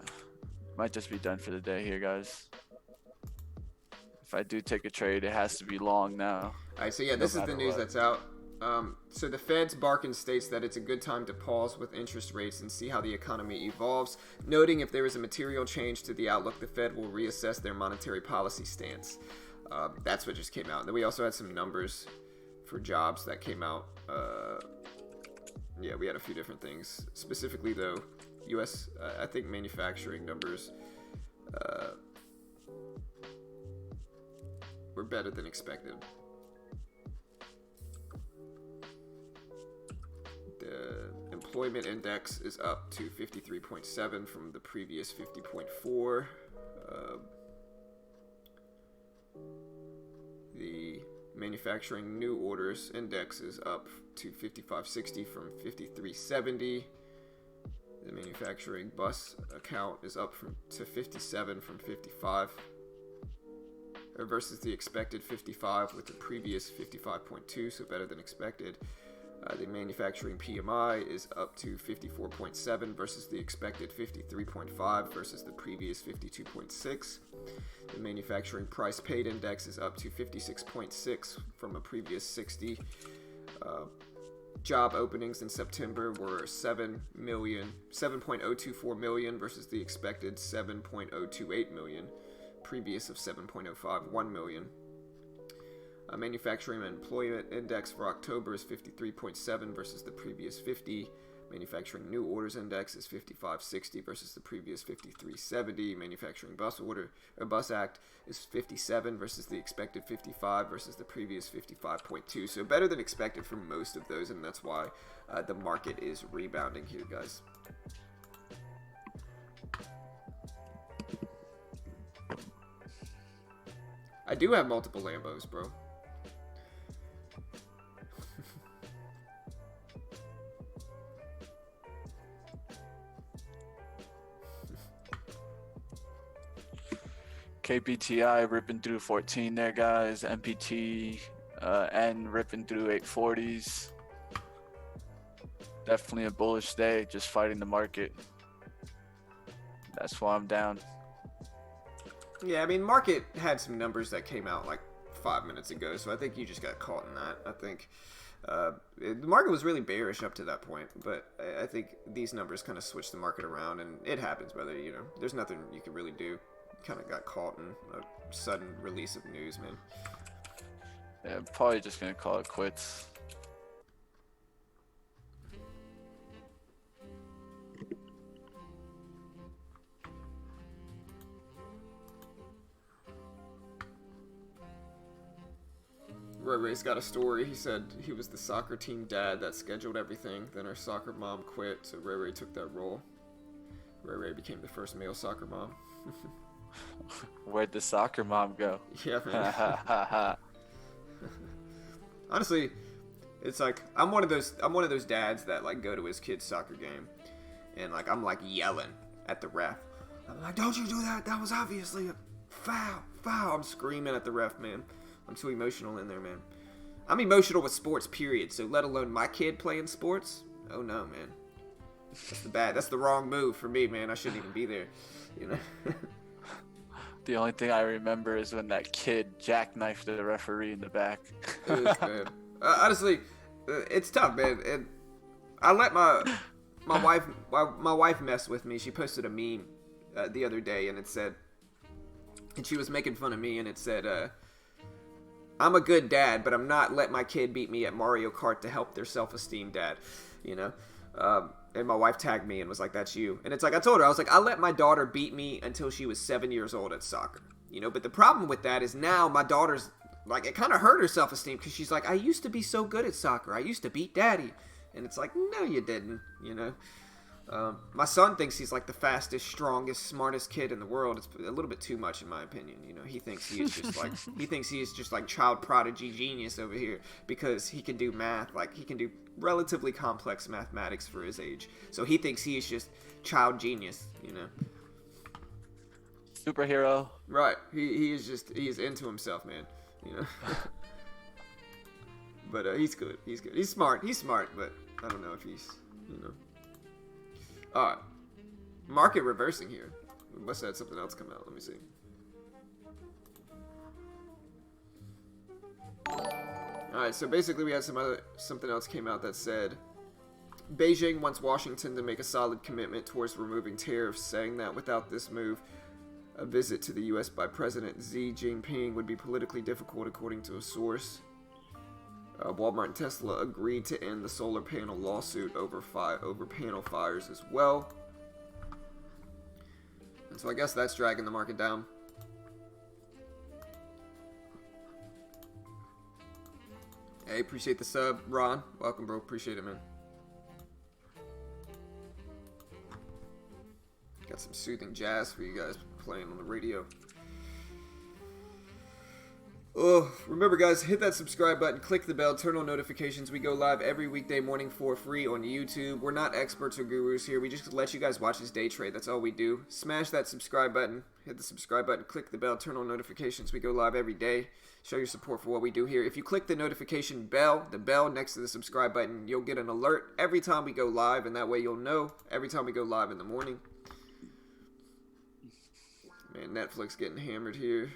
might just be done for the day here, guys. If I do take a trade, it has to be long now. All right, so yeah, this is the news that's out. So the Fed's Barkin states that it's a good time to pause with interest rates and see how the economy evolves, noting if there is a material change to the outlook, the Fed will reassess their monetary policy stance. That's what just came out. And then we also had some numbers for jobs that came out. Yeah, we had a few different things. Specifically, though, U.S., I think manufacturing numbers were better than expected. The employment index is up to 53.7 from the previous 50.4. The manufacturing new orders index is up to 5560 from 5370. The manufacturing bus account is up to 57 from 55 versus the expected 55 with the previous 55.2, so better than expected. The manufacturing PMI is up to 54.7 versus the expected 53.5 versus the previous 52.6. The manufacturing price paid index is up to 56.6 from a previous 60. Job openings in September were 7.024 million versus the expected 7.028 million, previous of 7.051 million. Manufacturing employment index for October is 53.7 versus the previous 50. Manufacturing new orders index is 5560 versus the previous 5370. Manufacturing bus act is 57 versus the expected 55 versus the previous 55.2. So better than expected for most of those, and that's why the market is rebounding here, guys. I do have multiple Lambos, bro. KPTI ripping through 14 there, guys. MPT and ripping through 840s. Definitely a bullish day, just fighting the market. That's why I'm down. Yeah, I mean, market had some numbers that came out like 5 minutes ago, so I think you just got caught in that. I think the market was really bearish up to that point, but I think these numbers kind of switched the market around, and it happens whether, you know, there's nothing you can really do. Kind of got caught in a sudden release of news, man. Yeah, I'm probably just gonna call it quits. Ray Ray's got a story. He said he was the soccer team dad that scheduled everything. Then her soccer mom quit, so Ray Ray took that role. Ray Ray became the first male soccer mom. Where'd the soccer mom go? Yeah, man. Honestly, it's like I'm one of those dads that like go to his kid's soccer game, and like I'm like yelling at the ref. I'm like, don't you do that? That was obviously a foul. I'm screaming at the ref, man. I'm too emotional in there, man. I'm emotional with sports, period. So let alone my kid playing sports. Oh no, man. That's the wrong move for me, man. I shouldn't even be there, you know. The only thing I remember is when that kid jackknifed the referee in the back. It was bad. Honestly, it's tough, man. And I let my wife mess with me. She posted a meme the other day, and it said, and she was making fun of me, and it said, I'm a good dad, but I'm not let my kid beat me at Mario Kart to help their self-esteem, dad. You know? And my wife tagged me and was like, that's you. And it's like, I told her, I was like, I let my daughter beat me until she was 7 years old at soccer. You know, but the problem with that is now my daughter's, like, it kind of hurt her self-esteem because she's like, I used to be so good at soccer. I used to beat daddy. And it's like, no, you didn't, you know. My son thinks he's like the fastest, strongest, smartest kid in the world. It's a little bit too much in my opinion. You know, he thinks he is just like child prodigy genius over here because he can do math. Like he can do relatively complex mathematics for his age. So he thinks he is just child genius, you know. Superhero. Right. He is into himself, man. You know. But he's good. He's good. He's smart, but I don't know if he's, you know. Alright. Market reversing here. We must have had something else come out. Let me see. Alright, so basically we had something else came out that said Beijing wants Washington to make a solid commitment towards removing tariffs, saying that without this move, a visit to the US by President Xi Jinping would be politically difficult, according to a source. Walmart and Tesla agreed to end the solar panel lawsuit over panel fires as well. And so I guess that's dragging the market down. Hey, appreciate the sub, Ron. Welcome, bro. Appreciate it, man. Got some soothing jazz for you guys playing on the radio. Oh, remember guys, hit that subscribe button, click the bell, turn on notifications. We go live every weekday morning for free on YouTube. We're not experts or gurus here. We just let you guys watch this day trade. That's all we do. Smash that subscribe button, hit the subscribe button, click the bell, turn on notifications. We go live every day. Show your support for what we do here. If you click the notification bell, the bell next to the subscribe button, you'll get an alert every time we go live, and that way you'll know every time we go live in the morning. Man, Netflix getting hammered here.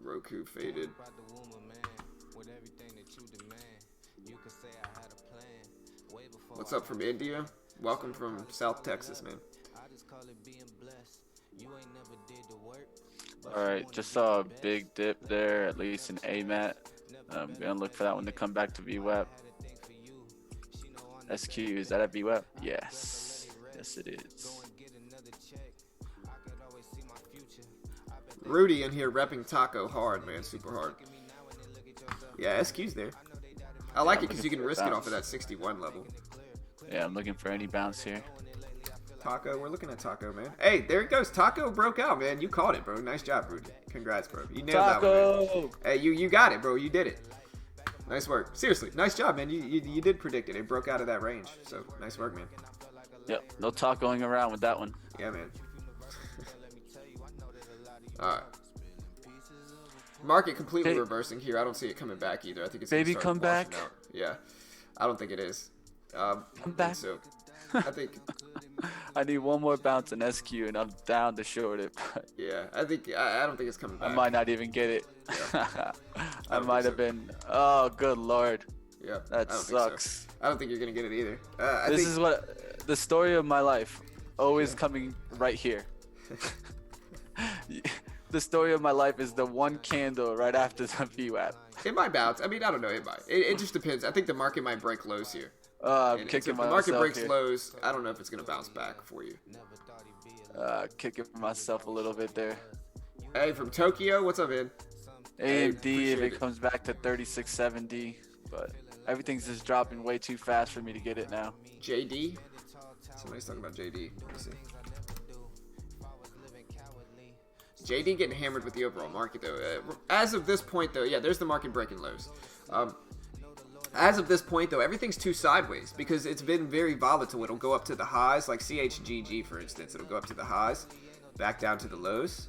Roku faded. What's up from India? Welcome from South Texas, man. Alright, just saw a big dip there, at least in AMAT. I'm gonna look for that one to come back to VWAP. SQ, is that at VWAP? Yes. Yes, it is. Rudy in here repping Taco hard, man. Super hard. Yeah, SQ's there. I like it because you can risk it off of that 61 level. Yeah, I'm looking for any bounce here. Taco, we're looking at Taco, man. Hey, there it goes. Taco broke out, man. You caught it, bro. Nice job, Rudy. Congrats, bro. You nailed that one, man. Hey, you got it, bro. You did it. Nice work. Seriously, nice job, man. You did predict it. It broke out of that range. So, nice work, man. Yep, no talk going around with that one. Yeah, man. Alright. Market completely reversing here. I don't see it coming back either. I think it's baby come back. Out. Yeah, I don't think it is. Come back. So, I think. I need one more bounce in SQ, and I'm down to short it. Yeah, I don't think it's coming back. I might not even get it. Yeah. I might have been. Oh, good lord. Yeah, that sucks. So. I don't think you're gonna get it either. This is what the story of my life. Always coming right here. The story of my life is the one candle right after the VWAP. It might bounce. I mean, I don't know. It might. It just depends. I think the market might break lows here. I'm kicking if the market breaks lows, I don't know if it's going to bounce back for you. Kicking myself a little bit there. Hey, from Tokyo, what's up, man? AMD, if it comes back to 3670, but everything's just dropping way too fast for me to get it now. JD? Somebody's talking about JD. Let me see. JD getting hammered with the overall market, though. As of this point, though, yeah, there's the market breaking lows. As of this point, though, everything's too sideways because it's been very volatile. It'll go up to the highs, like CHGG, for instance. It'll go up to the highs, back down to the lows.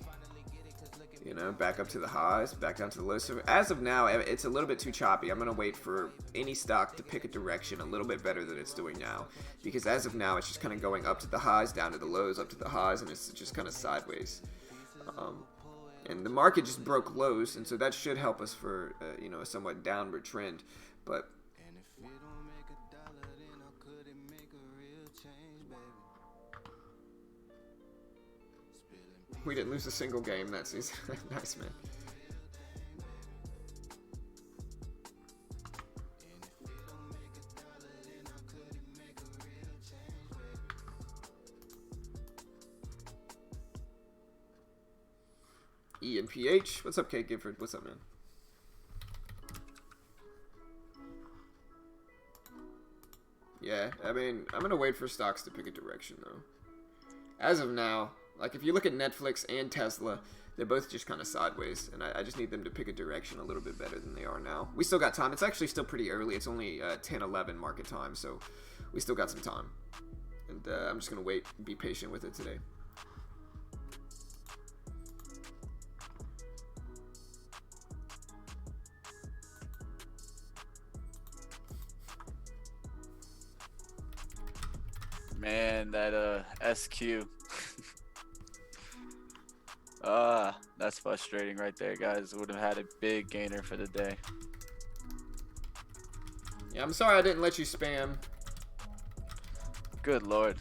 You know, back up to the highs, back down to the lows. So as of now, it's a little bit too choppy. I'm going to wait for any stock to pick a direction a little bit better than it's doing now. Because as of now, it's just kind of going up to the highs, down to the lows, up to the highs, and it's just kind of sideways. And the market just broke lows, and so that should help us for, you know, a somewhat downward trend. But we didn't lose a single game that season. Nice, man. ENPH. What's up, Kate Gifford? What's up, man? Yeah, I mean, I'm going to wait for stocks to pick a direction, though. As of now, like, if you look at Netflix and Tesla, they're both just kind of sideways, and I just need them to pick a direction a little bit better than they are now. We still got time. It's actually still pretty early. It's only 10:11 market time, so we still got some time. And I'm just going to wait and be patient with it today. Man, that SQ. That's frustrating right there, guys. Would have had a big gainer for the day. Yeah, I'm sorry I didn't let you spam. Good lord.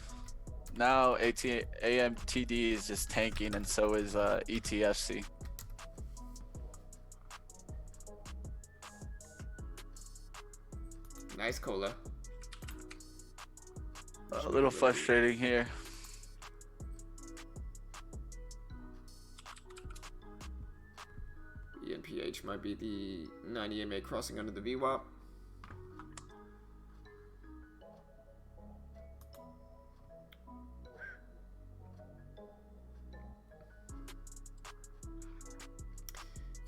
Now AMTD is just tanking, and so is ETFC. Nice cola. A little frustrating here. ENPH might be the 90 MA crossing under the VWAP.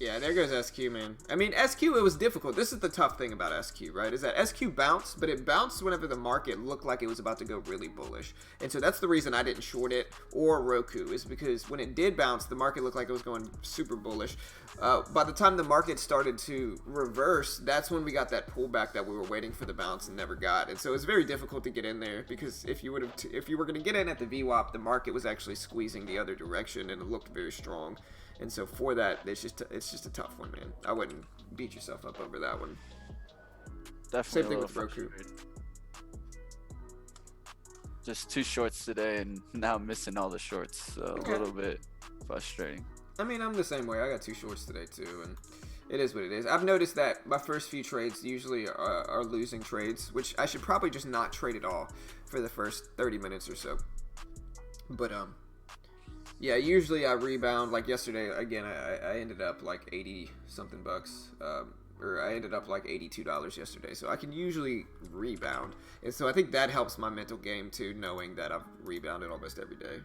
Yeah, there goes SQ, man. I mean, SQ, it was difficult. This is the tough thing about SQ, right? Is that SQ bounced, but it bounced whenever the market looked like it was about to go really bullish. And so that's the reason I didn't short it, or Roku, is because when it did bounce, the market looked like it was going super bullish. By the time the market started to reverse, that's when we got that pullback that we were waiting for the bounce and never got. And so it's very difficult to get in there because if you were going to get in at the VWAP, the market was actually squeezing the other direction and it looked very strong. And so for that, it's just a tough one, man. I wouldn't beat yourself up over that one. Definitely. Same thing with Roku. Just 2 shorts today, and now I'm missing all the shorts. So Okay. A little bit frustrating. I mean, I'm the same way. I got 2 shorts today too, and it is what it is. I've noticed that my first few trades usually are losing trades, which I should probably just not trade at all for the first 30 minutes or so. But yeah, usually I rebound. Like yesterday, again, I ended up like 80 something bucks, or I ended up like $82 yesterday. So I can usually rebound, and so I think that helps my mental game too, knowing that I've rebounded almost every day.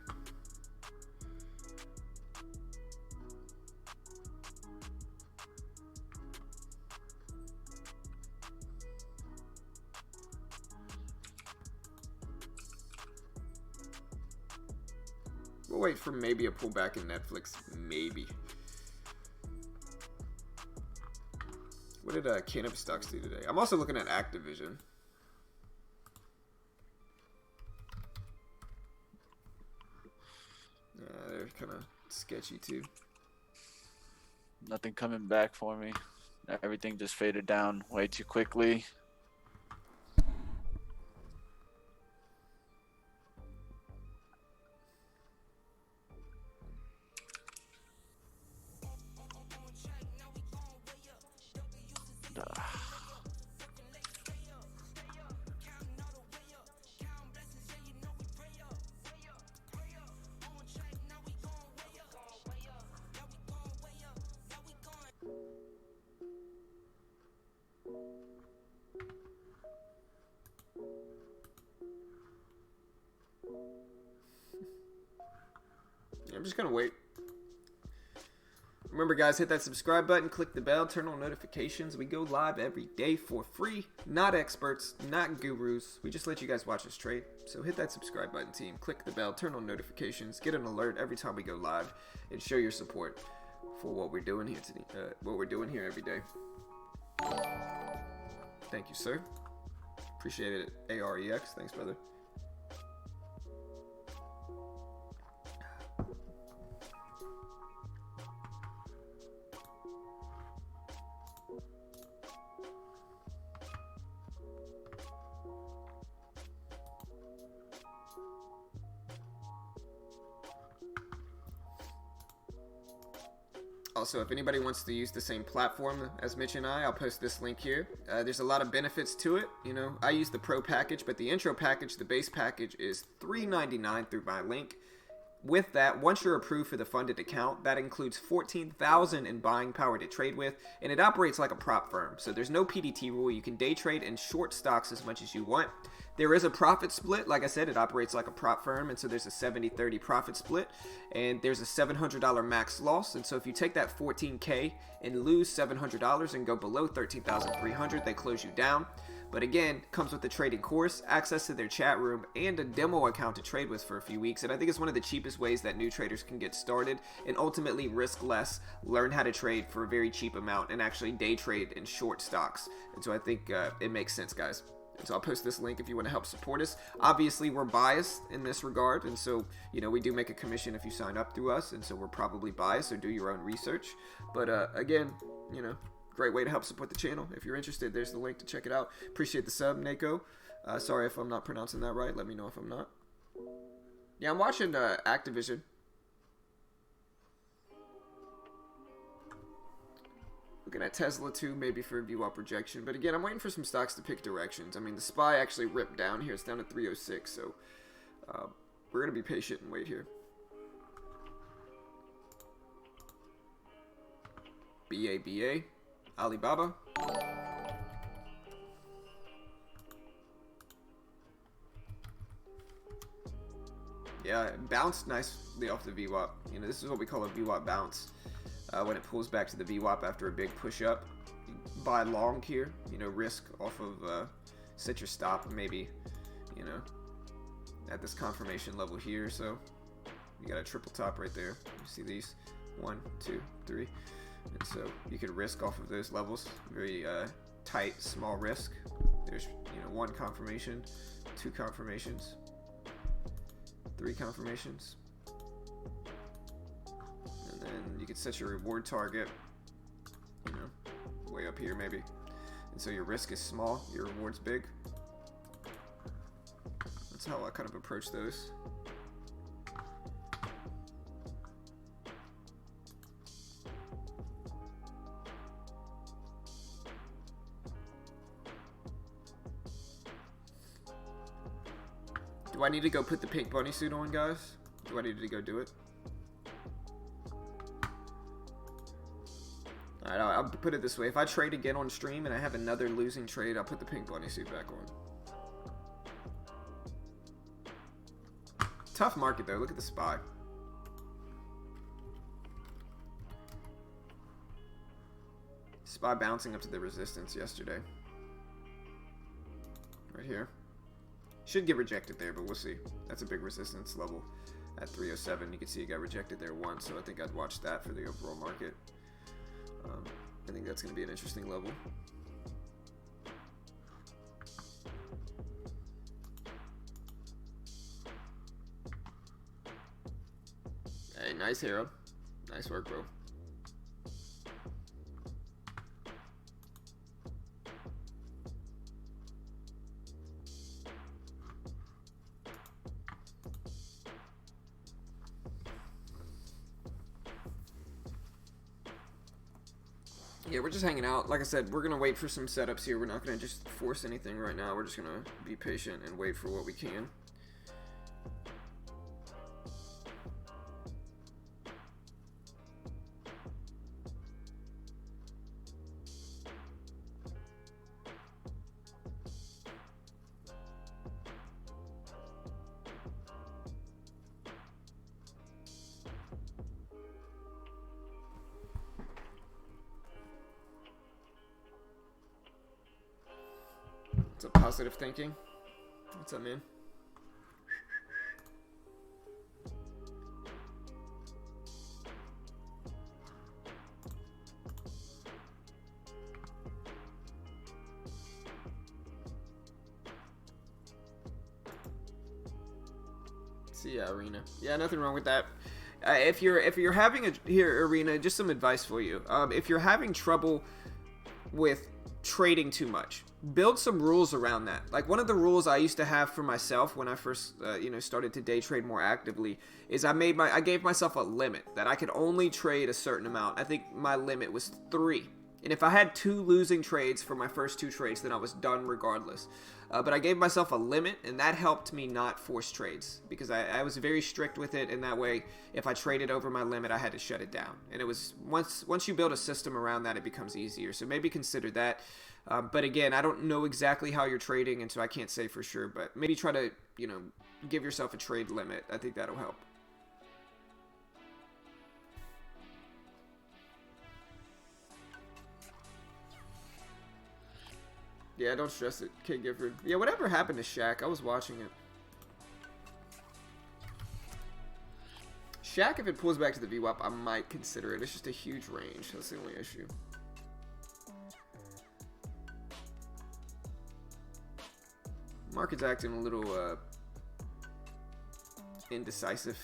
We'll wait for maybe a pullback in Netflix, maybe. What did Cannabis stocks do today? I'm also looking at Activision. Yeah, they're kind of sketchy too. Nothing coming back for me. Everything just faded down way too quickly. Yeah, I'm just gonna wait. I'm Remember, guys, hit that subscribe button, click the bell, turn on notifications. We go live every day for free. Not experts, not gurus. We just let you guys watch us trade. So hit that subscribe button, team. Click the bell, turn on notifications, get an alert every time we go live, and show your support for what we're doing here today. What we're doing here every day. Thank you, sir. Appreciate it, AREX. Thanks, brother. Also, if anybody wants to use the same platform as Mitch and I'll post this link here. There's a lot of benefits to it. You know, I use the Pro package, but the intro package, the base package, is $3.99 through my link. With that, once you're approved for the funded account, that includes $14,000 in buying power to trade with, and it operates like a prop firm. So there's no PDT rule. You can day trade and short stocks as much as you want. There is a profit split. Like I said, it operates like a prop firm, and so there's a 70-30 profit split, and there's a $700 max loss. And so if you take that $14K and lose $700 and go below $13,300, they close you down. But again, comes with the trading course, access to their chat room, and a demo account to trade with for a few weeks. And I think it's one of the cheapest ways that new traders can get started and ultimately risk less, learn how to trade for a very cheap amount, and actually day trade in short stocks. And so I think it makes sense, guys. And so I'll post this link if you want to help support us. Obviously, we're biased in this regard, and so, you know, we do make a commission if you sign up through us, and so we're probably biased, so do your own research. But again, you know, great way to help support the channel. If you're interested, there's the link to check it out. Appreciate the sub, Nako. Sorry if I'm not pronouncing that right. Let me know if I'm not. Yeah, I'm watching Activision. Looking at Tesla too, maybe for a VWAP rejection. But again, I'm waiting for some stocks to pick directions. I mean, the SPY actually ripped down here. It's down to 306, so we're going to be patient and wait here. BABA. Alibaba. Yeah, it bounced nicely off the VWAP. You know, this is what we call a VWAP bounce. When it pulls back to the VWAP after a big push up, you buy long here. You know, risk off of set your stop maybe. You know, at this confirmation level here. So you got a triple top right there. You see these 1, 2, 3. And so you could risk off of those levels. Very tight, small risk. There's, you know, 1 confirmation, 2 confirmations, 3 confirmations. And then you could set your reward target, you know, way up here maybe. And so your risk is small, your reward's big. That's how I kind of approach those. Do I need to go put the pink bunny suit on, guys? Do I need to go do it? Alright, I'll put it this way. If I trade again on stream and I have another losing trade, I'll put the pink bunny suit back on. Tough market, though. Look at the SPY. SPY bouncing up to the resistance yesterday. Right here. Should get rejected there, but we'll see. That's a big resistance level at 307. You can see it got rejected there once, so I think I'd watch that for the overall market. I think that's going to be an interesting level. Hey, nice, Harold. Nice work, bro. Yeah, we're just hanging out. Like I said, we're going to wait for some setups here. We're not going to just force anything right now. We're just going to be patient and wait for what we can. What's up, Positive Thinking? What's up, man? See, yeah, Arena. Yeah, nothing wrong with that. If you're having Arena, just some advice for you. If you're having trouble with trading too much, build some rules around that. Like, one of the rules I used to have for myself when I first started to day trade more actively is I gave myself a limit that I could only trade a certain amount. I think my limit was 3. And if I had 2 losing trades for my first 2 trades, then I was done regardless. But I gave myself a limit, and that helped me not force trades because I was very strict with it. And that way, if I traded over my limit, I had to shut it down. And it was once you build a system around that, it becomes easier. So maybe consider that. But again, I don't know exactly how you're trading, and so I can't say for sure. But maybe try to give yourself a trade limit. I think that'll help. Yeah, don't stress it, Kid Gifford. Yeah, whatever happened to Shaq? I was watching it. Shaq, if it pulls back to the VWAP, I might consider it. It's just a huge range. That's the only issue. Market's acting a little indecisive.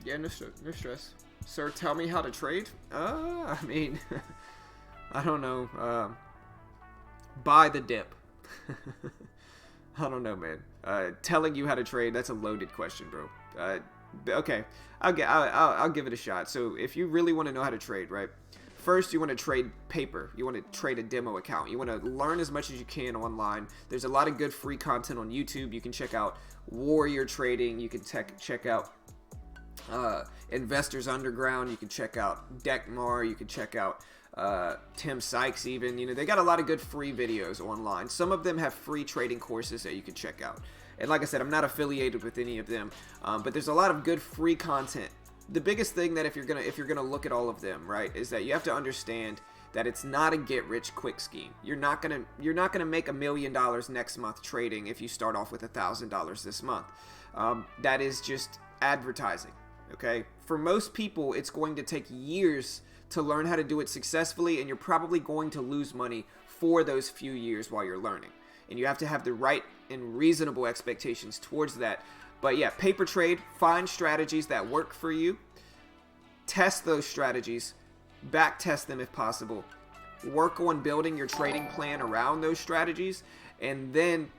Yeah, no stress. Sir, tell me how to trade? I mean, I don't know. Buy the dip. I don't know, man. Telling you how to trade, that's a loaded question, bro. Okay, I'll give it a shot. So if you really want to know how to trade, right? First, you want to trade paper. You want to trade a demo account. You want to learn as much as you can online. There's a lot of good free content on YouTube. You can check out Warrior Trading. You can check out Investors Underground. You can check out Deckmar. You can check out Tim Sykes even. They got a lot of good free videos online. Some of them have free trading courses that you can check out. And like I said, I'm not affiliated with any of them, but there's a lot of good free content. The biggest thing that if you're gonna look at all of them, right, is that you have to understand that it's not a get-rich-quick scheme. You're not gonna make $1 million next month trading if you start off with $1,000 this month. That is just advertising. Okay, for most people, it's going to take years to learn how to do it successfully, and you're probably going to lose money for those few years while you're learning. And you have to have the right and reasonable expectations towards that. But yeah, paper trade, find strategies that work for you, test those strategies, back test them if possible, work on building your trading plan around those strategies, and then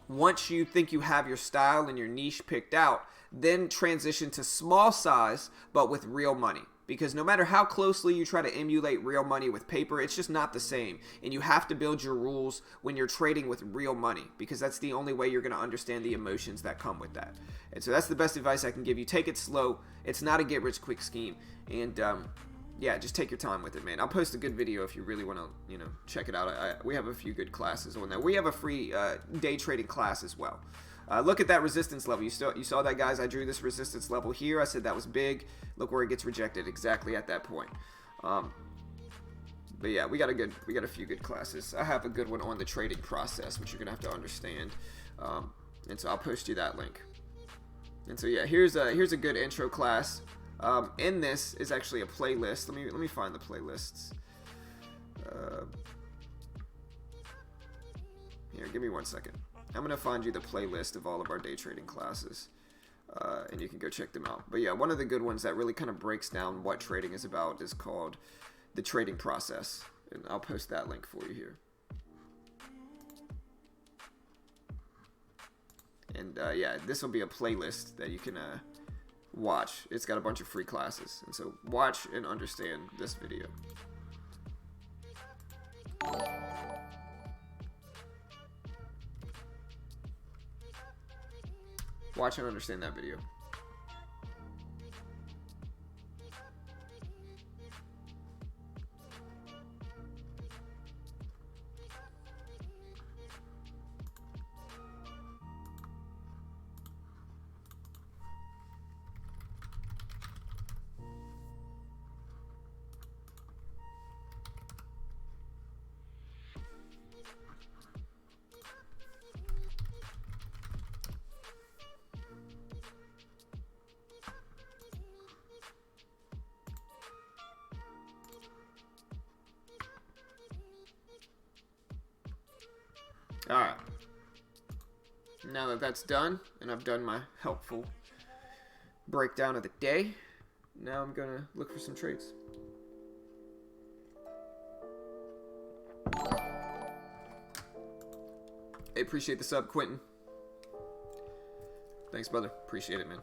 once you think you have your style and your niche picked out, then transition to small size but with real money. Because no matter how closely you try to emulate real money with paper, it's just not the same. And you have to build your rules when you're trading with real money, because that's the only way you're going to understand the emotions that come with that. And so that's the best advice I can give you. Take it slow. It's not a get-rich-quick scheme. And yeah, just take your time with it, man. I'll post a good video if you really want to, check it out. We have a few good classes on there. We have a free day trading class as well. Look at that resistance level. You saw that, guys. I drew this resistance level here. I said that was big. Look where it gets rejected exactly at that point. But yeah, we got a few good classes. I have a good one on the trading process, which you're gonna have to understand. And so I'll post you that link. And so yeah, here's a good intro class. In this is actually a playlist. Let me find the playlists. Here, give me 1 second. I'm going to find you the playlist of all of our day trading classes, and you can go check them out. But yeah, one of the good ones that really kind of breaks down what trading is about is called The Trading Process, and I'll post that link for you here. And yeah, this will be a playlist that you can watch. It's got a bunch of free classes, and so watch and understand this video. Watch and understand that video. All right. Now that that's done, and I've done my helpful breakdown of the day, now I'm gonna look for some trades. Hey, appreciate the sub, Quentin. Thanks, brother. Appreciate it, man.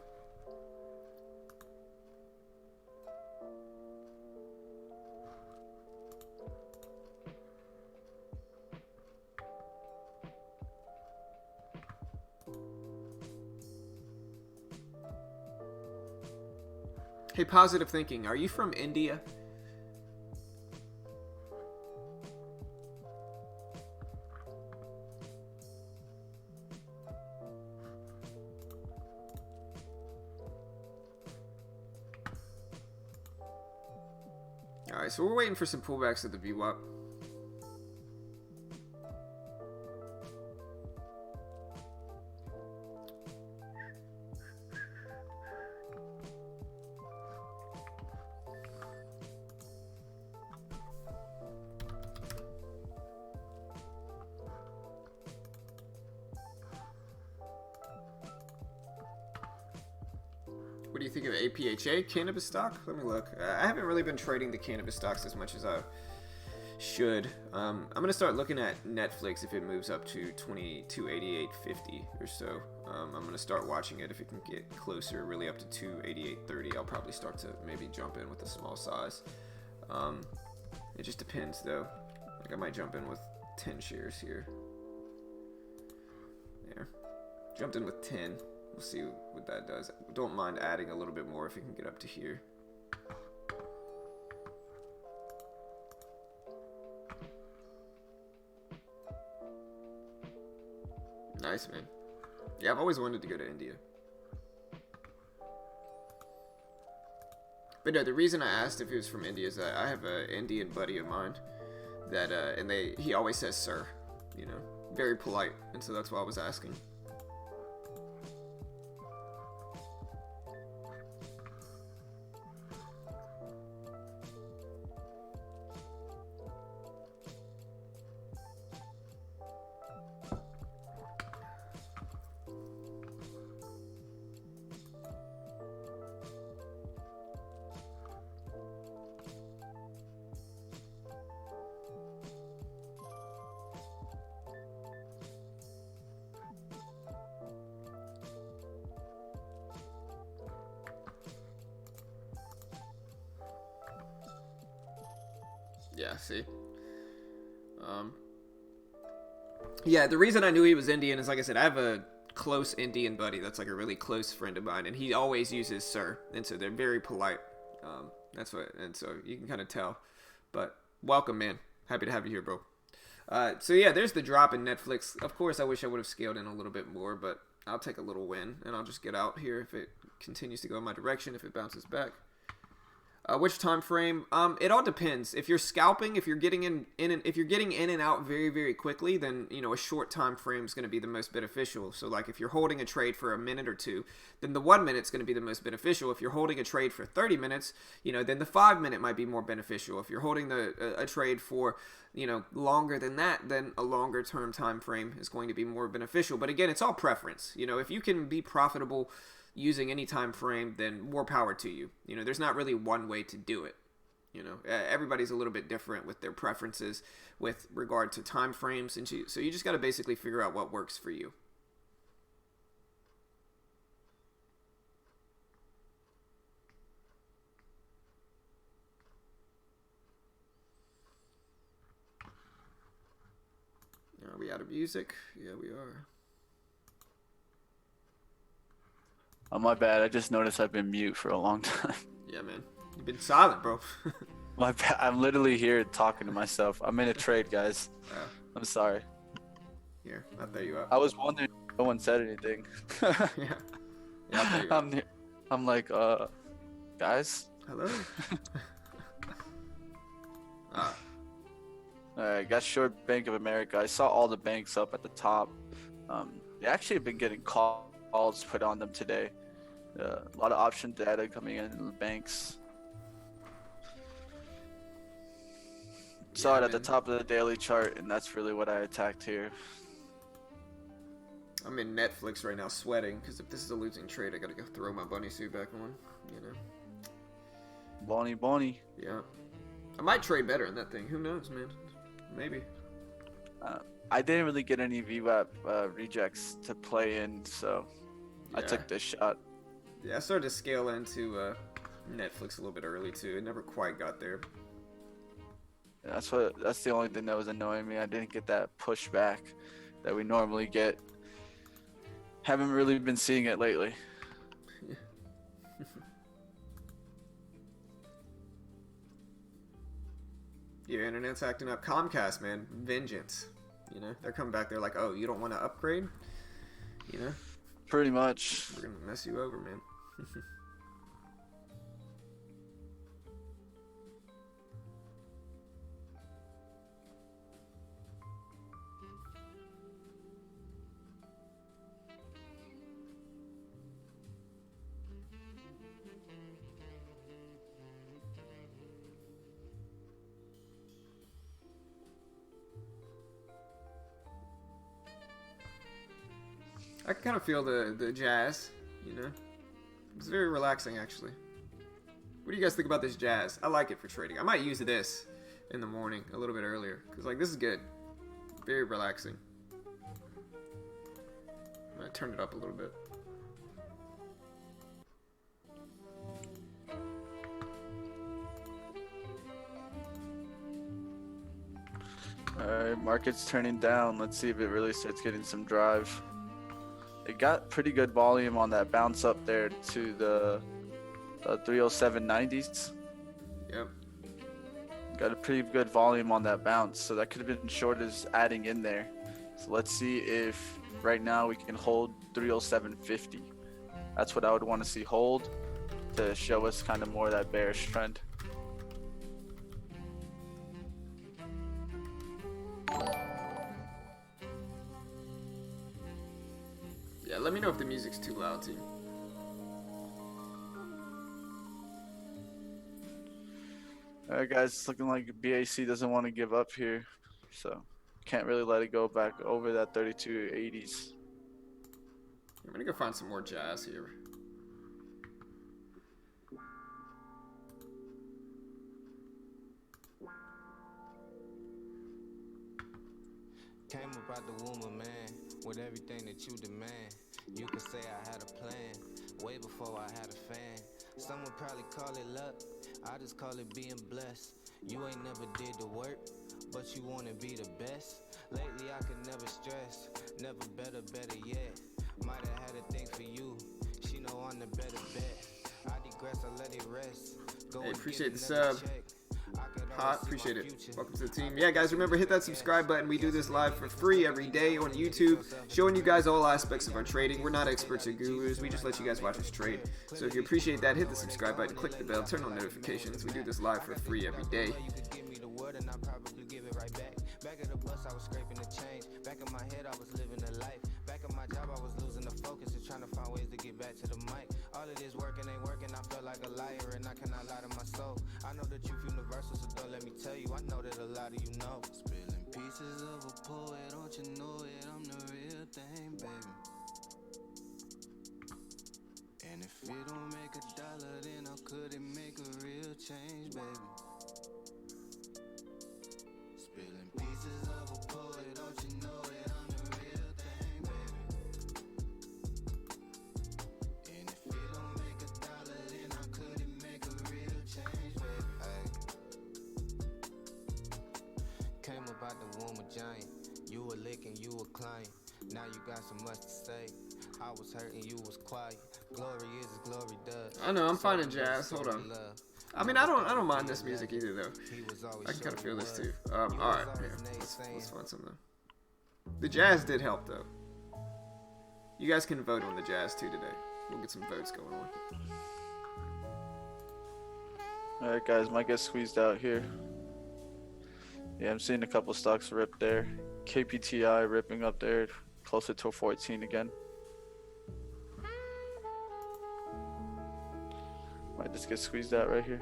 Hey, Positive Thinking, are you from India? Alright, so we're waiting for some pullbacks at the VWAP. What do you think of APHA cannabis stock? Let me look. I haven't really been trading the cannabis stocks as much as I should. I'm gonna start looking at Netflix if it moves up to 2288.50 or so. I'm gonna start watching it if it can get closer, really up to 288.30. I'll probably start to maybe jump in with a small size. It just depends though. Like I might jump in with 10 shares here. There. Jumped in with 10. We'll see what that does. Don't mind adding a little bit more if it can get up to here. Nice, man. Yeah, I've always wanted to go to India. But no, the reason I asked if he was from India is that I have an Indian buddy of mine that, and he always says sir, you know, very polite, and so that's why I was asking. Yeah, see? Yeah, the reason I knew he was Indian is, like I said, I have a close Indian buddy that's like a really close friend of mine, and he always uses sir, and so they're very polite. That's what, and so you can kind of tell. But welcome, man. Happy to have you here, bro. So yeah, there's the drop in Netflix. Of course, I wish I would have scaled in a little bit more, but I'll take a little win, and I'll just get out here if it continues to go in my direction, if it bounces back. Which time frame? It all depends. If you're scalping, if you're getting if you're getting in and out very, very quickly, then you know a short time frame is going to be the most beneficial. So like if you're holding a trade for a minute or two, then the 1 minute is going to be the most beneficial. If you're holding a trade for 30 minutes, you know, then the 5 minute might be more beneficial. If you're holding a trade for, you know, longer than that, then a longer term time frame is going to be more beneficial. But again, it's all preference. You know, if you can be profitable using any time frame, then more power to you. You know, there's not really one way to do it. You know, everybody's a little bit different with their preferences with regard to time frames, and so you just got to basically figure out what works for you. Are we out of music? Yeah, we are. Oh, my bad. I just noticed I've been mute for a long time. Yeah, man. You've been silent, bro. My bad. I'm literally here talking to myself. I'm in a trade, guys. I'm sorry. Here, I'll throw you up. I was wondering if no one said anything. Yeah. Yeah, I'll throw you up. I'm like, guys? Hello? Alright, got short Bank of America. I saw all the banks up at the top. They actually have been getting calls put on them today. A lot of option data coming in the banks. Saw it at the top of the daily chart, and that's really what I attacked here. I'm in Netflix right now sweating because if this is a losing trade, I gotta go throw my bunny suit back on. You know. Bonnie. Yeah. I might trade better in that thing. Who knows, man? Maybe. I didn't really get any VWAP rejects to play in, so I Yeah. took this shot. Yeah, I started to scale into Netflix a little bit early too. It never quite got there. That's the only thing that was annoying me. I didn't get that pushback that we normally get. Haven't really been seeing it lately. Your internet's acting up. Comcast, man, vengeance. You know, they're coming back. They're like, oh, you don't want to upgrade? You know, Pretty much. we're gonna mess you over, man. I can kind of feel the jazz, you know? It's very relaxing, actually. What do you guys think about this jazz? I like it for trading. I might use this in the morning a little bit earlier, because, like, this is good. Very relaxing. I'm going to turn it up a little bit. Alright, market's turning down. Let's see if it really starts getting some drive. It got pretty good volume on that bounce up there to the 307.90s. Yep. Got a pretty good volume on that bounce, so that could have been short as adding in there. So let's see if right now we can hold 307.50. That's what I would want to see hold to show us kind of more of that bearish trend. Yeah, let me know if the music's too loud, team. Alright guys, it's looking like BAC doesn't want to give up here, so can't really let it go back over that 32.80s. I'm gonna go find some more jazz here. Came up out the womb of man with everything that you demand. You could say I had a plan way before I had a fan. Some would probably call it luck, I just call it being blessed. You ain't never did the work, but you wanna be the best. Lately I could never stress, never better yet. Might have had a thing for you, she know I'm the better bet. I digress, I let it rest. Go Hey, and appreciate get the another sub. check. Hot, appreciate it. Welcome to the team. Yeah, guys, remember, hit that subscribe button. We do this live for free every day on YouTube, showing you guys all aspects of our trading. We're not experts or gurus. We just let you guys watch us trade. So if you appreciate that, hit the subscribe button, click the bell, turn on notifications. We do this live for free every day. You could give me the word and I probably give it right back. Back at the bus, I was scraping the change. Back in my head, I was living a life. Back at my job, I was losing the focus and trying to find ways to get back to the mic. All of this working ain't working, I felt like a liar and I cannot lie to my soul. I know the truth universal, so don't let me tell you, I know that a lot of you know. Spilling pieces of a poet, don't you know it, I'm the real thing, baby. And if it don't make a dollar, then how could it make a real change, baby? Spilling pieces of a poet, don't you know it, I'm the real thing, baby. And if it don't make a dollar, then how could it make a real change, baby? Ay. Came up out the womb a giant. You were licking, you were client. Now you got so much to say. I was hurting, you was quiet. Glory is as glory does. I know, I'm finding jazz. Hold on. I mean, I don't mind this music either, though. I can kind of feel this too. All right, yeah, let's find some though. The jazz did help though. You guys can vote on the jazz too today. We'll get some votes going on. Alright guys, might get squeezed out here. Yeah, I'm seeing a couple stocks rip there. KPTI ripping up there, closer to 14 again. Might just get squeezed out right here.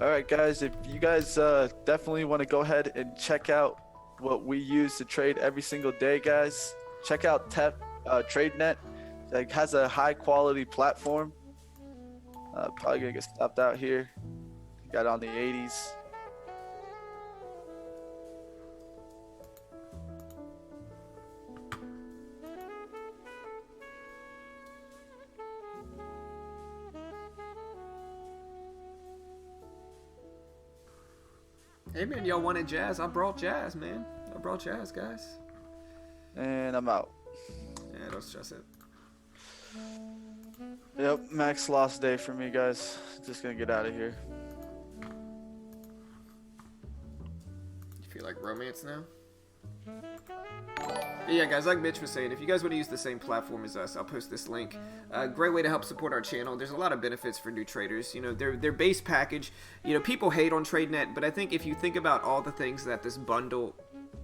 All right, guys. If you guys definitely want to go ahead and check out what we use to trade every single day, guys, check out TradeNet. It has a high quality platform. Probably gonna get stopped out here. Got it on the 80s. Hey man, y'all wanted Jazz? I brought Jazz, man. I brought Jazz, guys. And I'm out. Yeah, don't stress it. Yep, max loss day for me, guys. Just gonna get out of here. You feel like romance now? But yeah, guys, like Mitch was saying, if you guys want to use the same platform as us, I'll post this link. Great way to help support our channel. There's a lot of benefits for new traders. You know, their base package, you know, people hate on TradeNet, but I think if you think about all the things that this bundle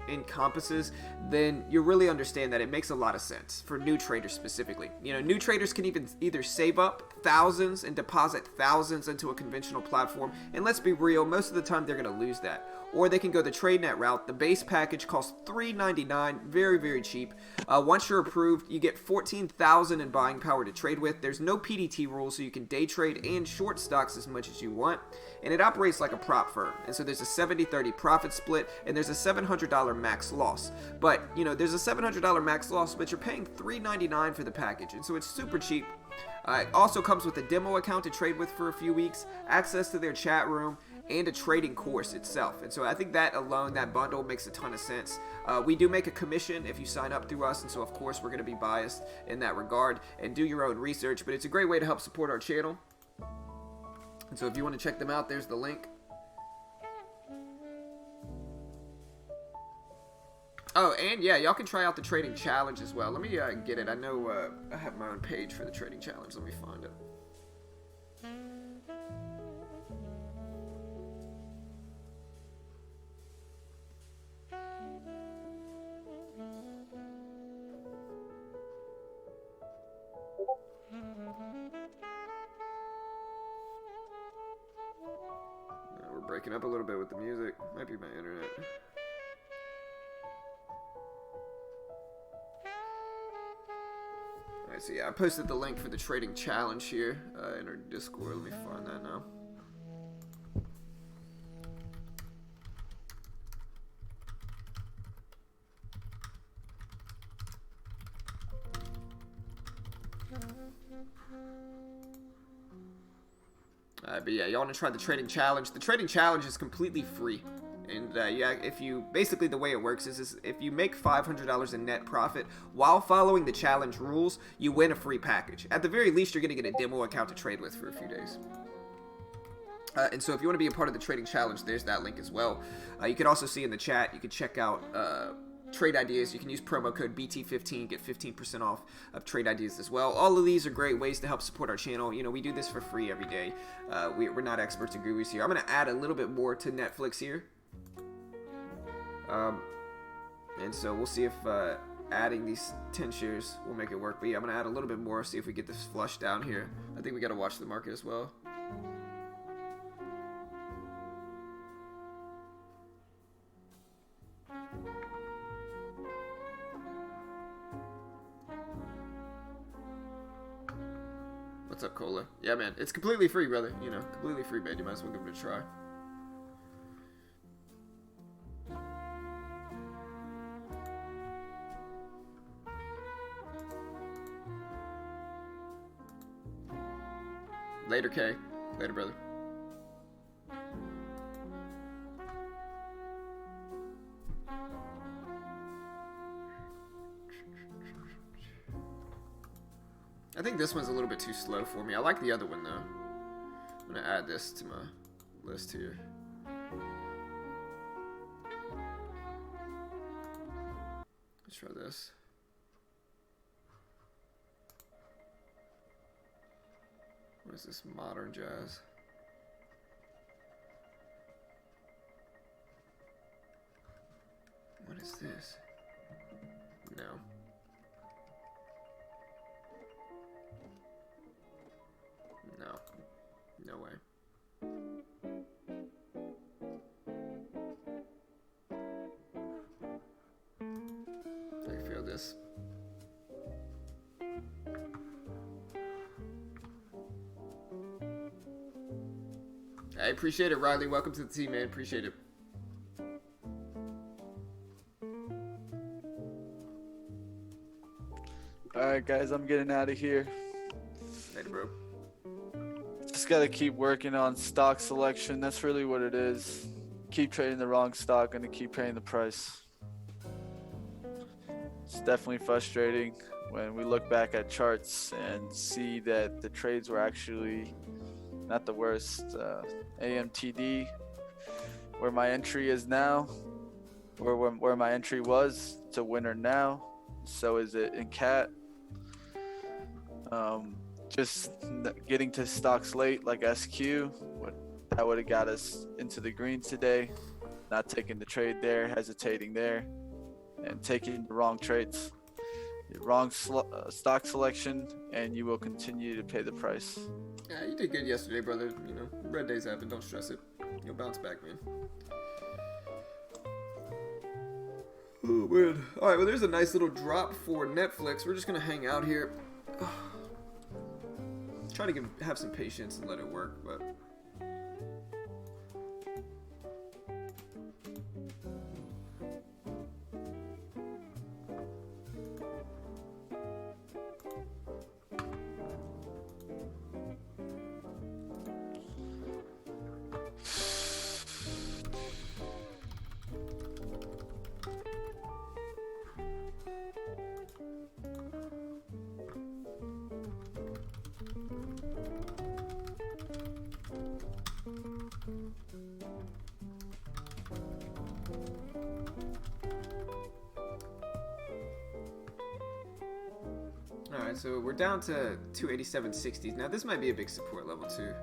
encompasses, then you really understand that it makes a lot of sense for new traders specifically. You know, new traders can even either save up thousands and deposit thousands into a conventional platform, and let's be real, most of the time they're going to lose that. Or they can go the TradeNet route. The base package costs $3.99, very, very cheap. Once you're approved, you get 14,000 in buying power to trade with. There's no PDT rules, so you can day trade and short stocks as much as you want. And it operates like a prop firm. And so there's a 70-30 profit split, and there's a $700 max loss. But, you know, there's a $700 max loss, but you're paying $3.99 for the package. And so it's super cheap. It also comes with a demo account to trade with for a few weeks, access to their chat room, and a trading course itself. And so I think that alone, that bundle makes a ton of sense. We do make a commission if you sign up through us, and so of course we're going to be biased in that regard, and do your own research, but it's a great way to help support our channel. And so if you want to check them out, there's the link. Oh, and yeah, y'all can try out the trading challenge as well. Let me get it. I know I have my own page for the trading challenge. Let me find it. We're breaking up a little bit with the music. Might be my internet. Alright, so yeah, I posted the link for the trading challenge here in our Discord. Let me find that now. But yeah, y'all want to try the trading challenge. The trading challenge is completely free. And yeah, if you basically the way it works is if you make $500 in net profit while following the challenge rules, you win a free package. At the very least, you're going to get a demo account to trade with for a few days. And so if you want to be a part of the trading challenge, there's that link as well. You can also see in the chat, you can check out trade ideas. You can use promo code BT15, get 15% off of trade ideas as well. All of these are great ways to help support our channel. You know, we do this for free every day. We're not experts and gurus here. I'm going to add a little bit more to Netflix here. And so we'll see if adding these 10 shares will make it work. But yeah, I'm going to add a little bit more, see if we get this flush down here. I think we got to watch the market as well. What's up, Cola? Yeah, man, it's completely free, brother. You know, completely free, man. You might as well give it a try. Later, Kay. Later, brother. I think this one's a little bit too slow for me. I like the other one, though. I'm going to add this to my list here. Let's try this. What is this? Modern jazz. What is this? No. No. No way. know this. I appreciate it, Riley. Welcome to the team, man. Appreciate it. Alright, guys, I'm getting out of here. Later, bro. Just gotta keep working on stock selection. That's really what it is. Keep trading the wrong stock and to keep paying the price. It's definitely frustrating when we look back at charts and see that the trades were actually not the worst. AMTD, where my entry is now, or where my entry was, it's a winner now. So is it in CAT. Just getting to stocks late like SQ, that would have got us into the green today. Not taking the trade there, hesitating there, and taking the wrong trades. The wrong stock selection, and you will continue to pay the price. Yeah, you did good yesterday, brother. You know, red days happen. Don't stress it. You'll bounce back, man. Oh, man. All right, well, there's a nice little drop for Netflix. We're just going to hang out here. Try to have some patience and let it work, but... Alright, so we're down to 287.60s. Now this might be a big support level too.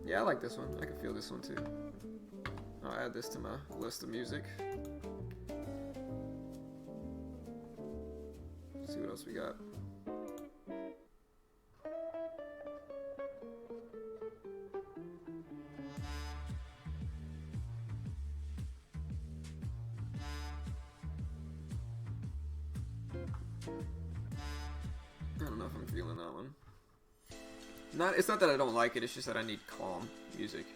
Yeah, I like this one. I can feel this one too. I'll add this to my list of music. Let's see what else we got. I don't know if I'm feeling that one. It's not that I don't like it, it's just that I need calm music.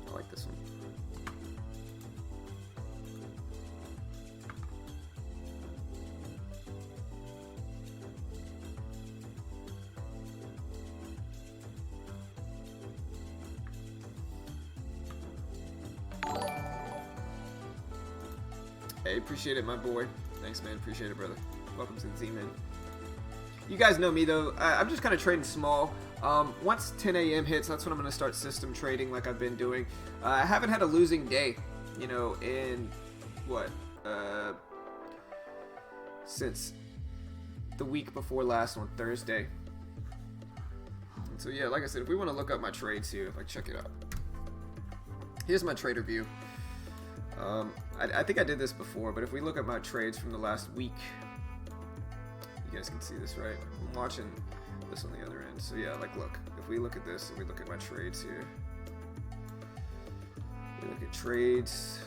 I like this one. Hey, appreciate it, my boy. Thanks, man. Appreciate it, brother. Welcome to the team, man. You guys know me, though. I'm just kind of trading small. Once 10 a.m. hits, that's when I'm going to start system trading like I've been doing. I haven't had a losing day, you know, in, what, since the week before last on Thursday. And so, yeah, like I said, if we want to look up my trades here, like, check it out. Here's my trader view. I think I did this before, but if we look at my trades from the last week, you guys can see this, right? I'm watching this on the other end. So yeah, like look, if we look at this and we look at my trades here, we look at trades.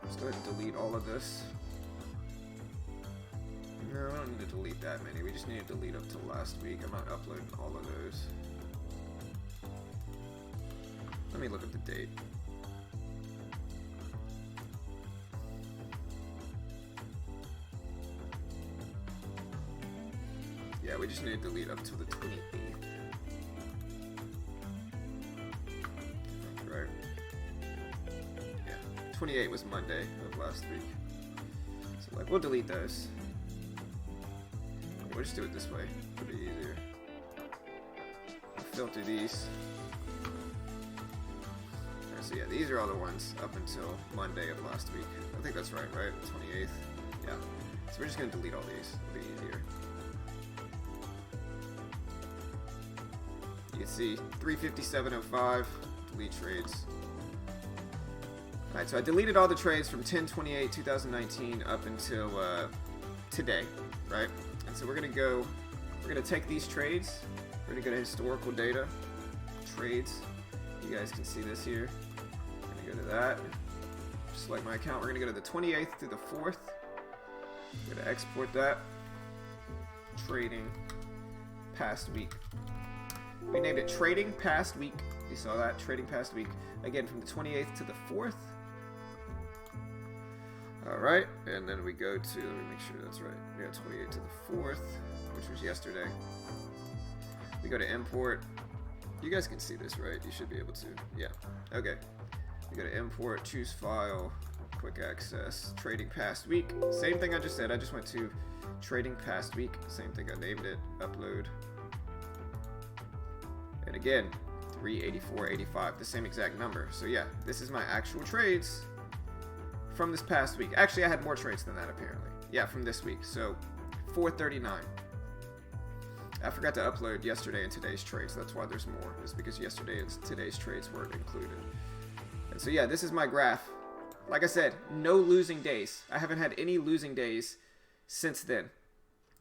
Let's go ahead and delete all of this. No, I don't need to delete that many. We just need to delete up to last week. I'm not uploading all of those. Let me look at the date. Yeah, we just need to delete up till the 28th. Right. Yeah, 28 was Monday of last week. So like, we'll delete those. We'll just do it this way. It'll be easier. We'll filter these. Alright, so yeah, these are all the ones up until Monday of last week. I think that's right, right? 28th. Yeah. So we're just gonna delete all these. It'll be easier. You can see 357.05, delete trades. Alright, so I deleted all the trades from 10/28/2019 up until today, right? And so we're gonna take these trades. We're gonna go to historical data, trades. You guys can see this here. We're gonna go to that. Select my account. We're gonna go to the 28th through the 4th. We're gonna export that. Trading past week. We named it Trading Past Week. You saw that? Trading Past Week. Again, from the 28th to the 4th. Alright, and then we go to, let me make sure that's right. Yeah, 28th to the 4th, which was yesterday. We go to import. You guys can see this, right? You should be able to. Yeah. Okay. We go to import, choose file, quick access, trading past week. Same thing I just said. I just went to trading past week. Same thing. I named it. Upload. And again, 384.85, the same exact number. So yeah, this is my actual trades from this past week. Actually, I had more trades than that apparently. Yeah, from this week. So 439. I forgot to upload yesterday and today's trades. That's why there's more. It's because yesterday and today's trades weren't included. And so yeah, this is my graph. Like I said, no losing days. I haven't had any losing days since then.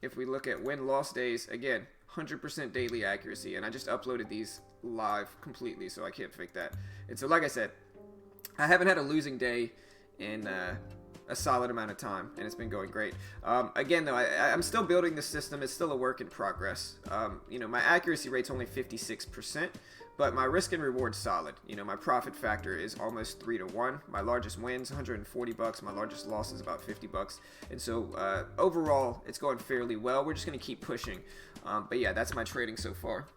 If we look at win-loss days, again, 100% daily accuracy. And I just uploaded these live completely, so I can't fake that. And so like I said, I haven't had a losing day in a solid amount of time, and it's been going great. Again, though, I'm still building the system. It's still a work in progress. You know, my accuracy rate's only 56%, but my risk and reward's solid. You know, my profit factor is almost 3 to 1. My largest win's $140. My largest loss is about $50. And so overall, it's going fairly well. We're just going to keep pushing. But yeah, that's my trading so far.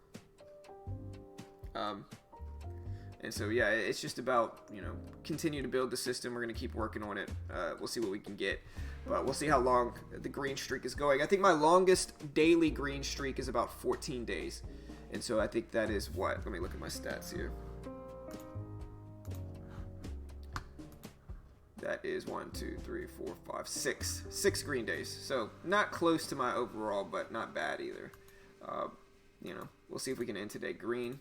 And so yeah, it's just about, you know, continue to build the system. We're going to keep working on it. We'll see what we can get. But we'll see how long the green streak is going. I think my longest daily green streak is about 14 days. And so I think that is what? Let me look at my stats here. That is 1, 2, 3, 4, 5, 6. 6 green days. So not close to my overall, but not bad either. You know, we'll see if we can end today green.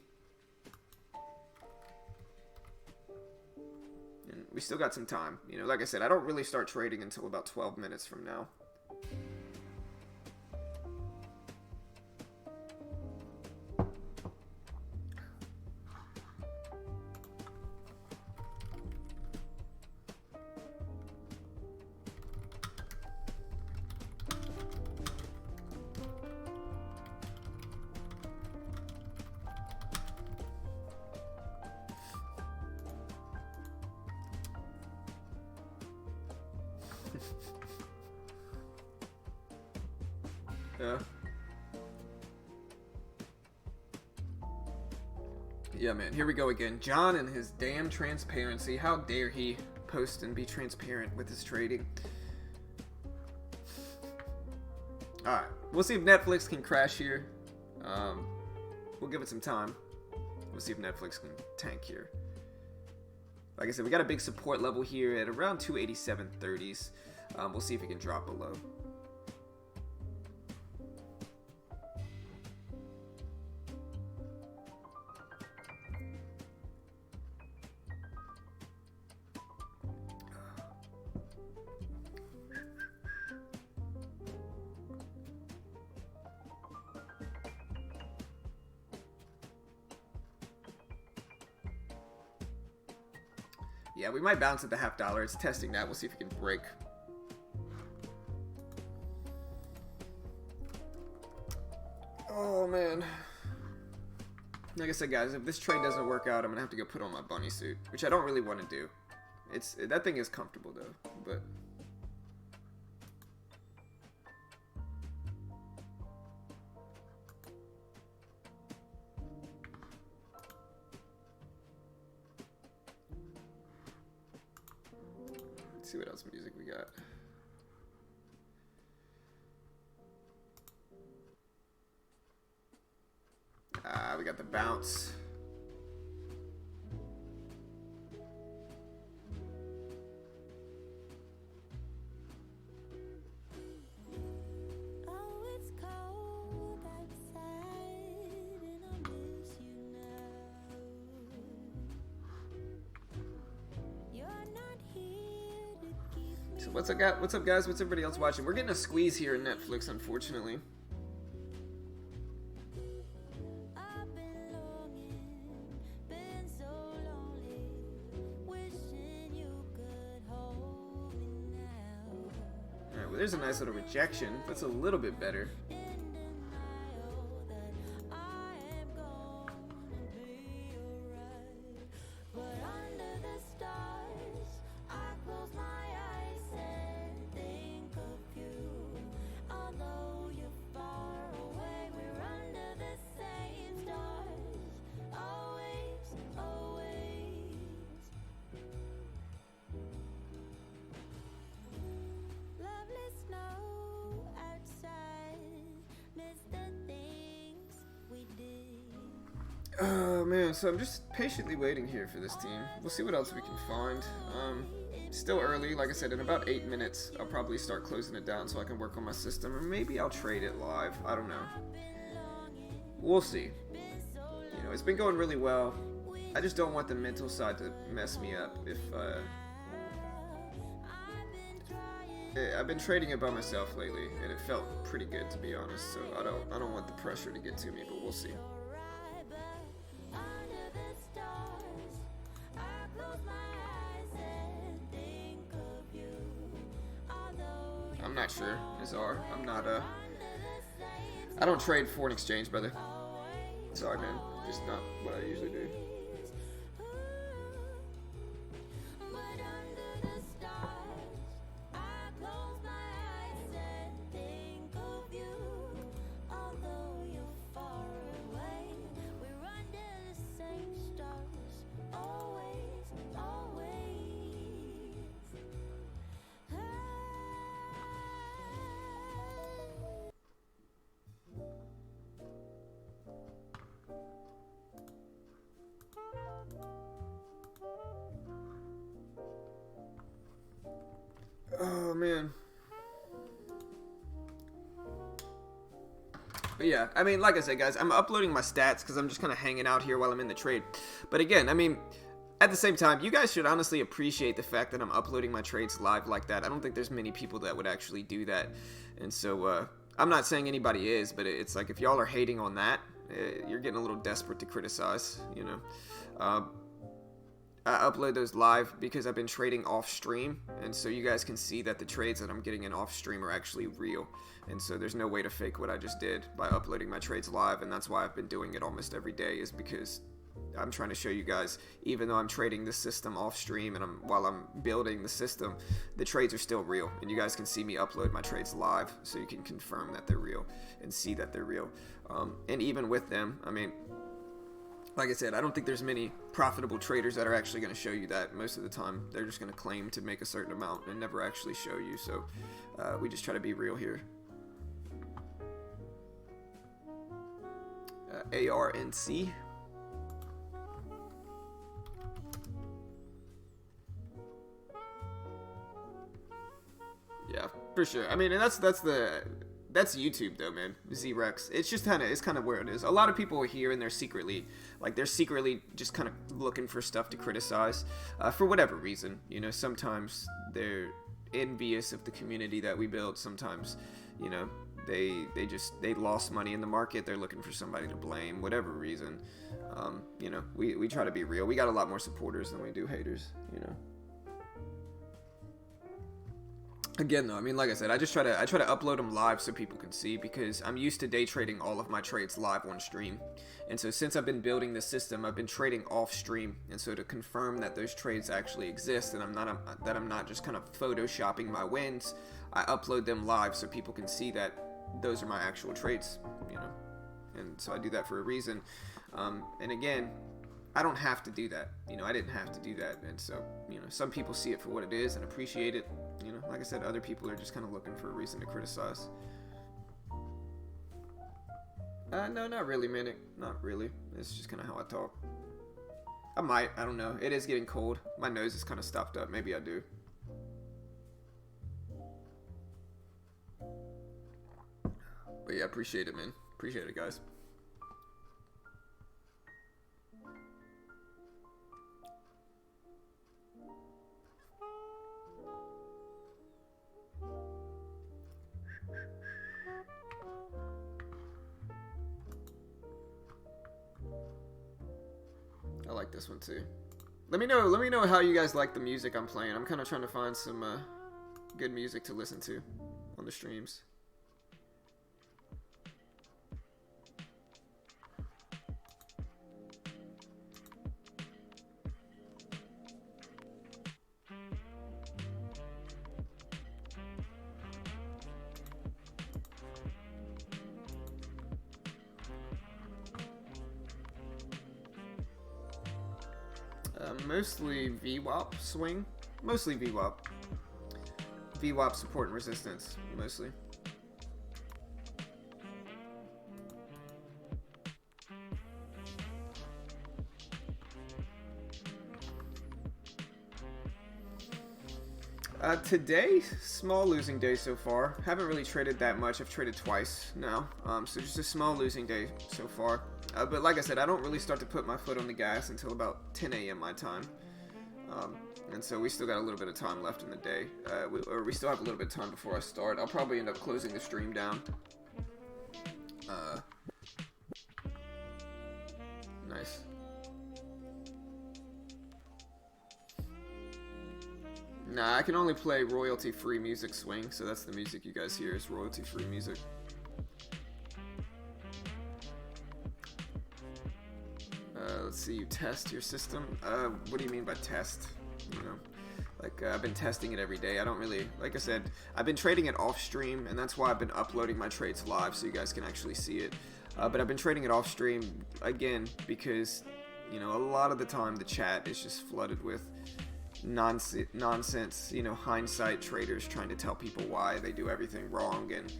And we still got some time. You know, like I said, I don't really start trading until about 12 minutes from now. Yeah, man, here we go again. John and his damn transparency. How dare he post and be transparent with his trading. Alright, we'll see if Netflix can crash here. We'll give it some time. We'll see if Netflix can tank here. Like I said, we got a big support level here at around 287.30s. We'll see if it can drop below. Yeah, we might bounce at the $0.50. It's testing that. We'll see if we can break. Oh, man. Like I said, guys, if this trade doesn't work out, I'm going to have to go put on my bunny suit, which I don't really want to do. That thing is comfortable, though, but... see what else music we got. We got the bounce. You're not What's up, guys? What's everybody else watching? We're getting a squeeze here in Netflix, unfortunately. Alright, well, there's a nice little rejection. That's a little bit better. Oh man, so I'm just patiently waiting here for this team. We'll see what else we can find. Still early, like I said, in about 8 minutes I'll probably start closing it down so I can work on my system, or maybe I'll trade it live. I don't know. We'll see. You know, it's been going really well. I just don't want the mental side to mess me up if I've been trading it by myself lately, and it felt pretty good, to be honest. So I don't want the pressure to get to me, but we'll see. I'm not sure, Azar. I'm not, I don't trade foreign exchange, brother. Sorry, man. Just not what I usually do. Oh man. But yeah, I mean, like I said, guys, I'm uploading my stats because I'm just kind of hanging out here while I'm in the trade. But again, I mean, at the same time, you guys should honestly appreciate the fact that I'm uploading my trades live like that. I don't think there's many people that would actually do that. And so, I'm not saying anybody is, but it's like if y'all are hating on that, you're getting a little desperate to criticize, you know. I upload those live because I've been trading off stream, and so you guys can see that the trades that I'm getting in off stream are actually real, and so there's no way to fake what I just did by uploading my trades live. And that's why I've been doing it almost every day, is because I'm trying to show you guys, even though I'm trading the system off stream and while I'm building the system, the trades are still real, and you guys can see me upload my trades live, so you can confirm that they're real and see that they're real. And even with them, I mean, like I said, I don't think there's many profitable traders that are actually going to show you that. Most of the time, they're just going to claim to make a certain amount and never actually show you. So we just try to be real here. ARNC. Yeah, for sure. I mean, and that's YouTube though, man. Z-Rex. It's just kind of where it is. A lot of people are here and they're secretly just kind of looking for stuff to criticize for whatever reason. You know, sometimes they're envious of the community that we build. Sometimes, you know, they lost money in the market. They're looking for somebody to blame, whatever reason. You know, we try to be real. We got a lot more supporters than we do haters, you know. Again, though, I mean, like I said, I try to upload them live so people can see, because I'm used to day trading all of my trades live on stream. And so since I've been building this system, I've been trading off stream. And so to confirm that those trades actually exist and I'm not just kind of photoshopping my wins, I upload them live so people can see that those are my actual trades, you know. And so I do that for a reason. And again, I don't have to do that. You know, I didn't have to do that. And so, you know, some people see it for what it is and appreciate it. You know, like I said, other people are just kind of looking for a reason to criticize. No, not really, Manic. Not really. It's just kind of how I talk. I might. I don't know. It is getting cold. My nose is kind of stuffed up. Maybe I do. But yeah, appreciate it, man. Appreciate it, guys. I like this one too. Let me know how you guys like the music I'm playing. I'm kind of trying to find some good music to listen to on the streams. Mostly VWAP swing. Mostly VWAP. VWAP support and resistance, mostly. Today, small losing day so far. Haven't really traded that much. I've traded twice now. So just a small losing day so far. But like I said, I don't really start to put my foot on the gas until about 10 a.m. my time. And so we still got a little bit of time left in the day. We still have a little bit of time before I start. I'll probably end up closing the stream down. Nice. Nah, I can only play royalty-free music swing, so that's the music you guys hear is royalty-free music. Let's see, you test your system. What do you mean by test? You know, like I've been testing it every day. I don't really, like I said, I've been trading it off stream, and that's why I've been uploading my trades live so you guys can actually see it. But I've been trading it off stream again because, you know, a lot of the time the chat is just flooded with nonsense, you know, hindsight traders trying to tell people why they do everything wrong. And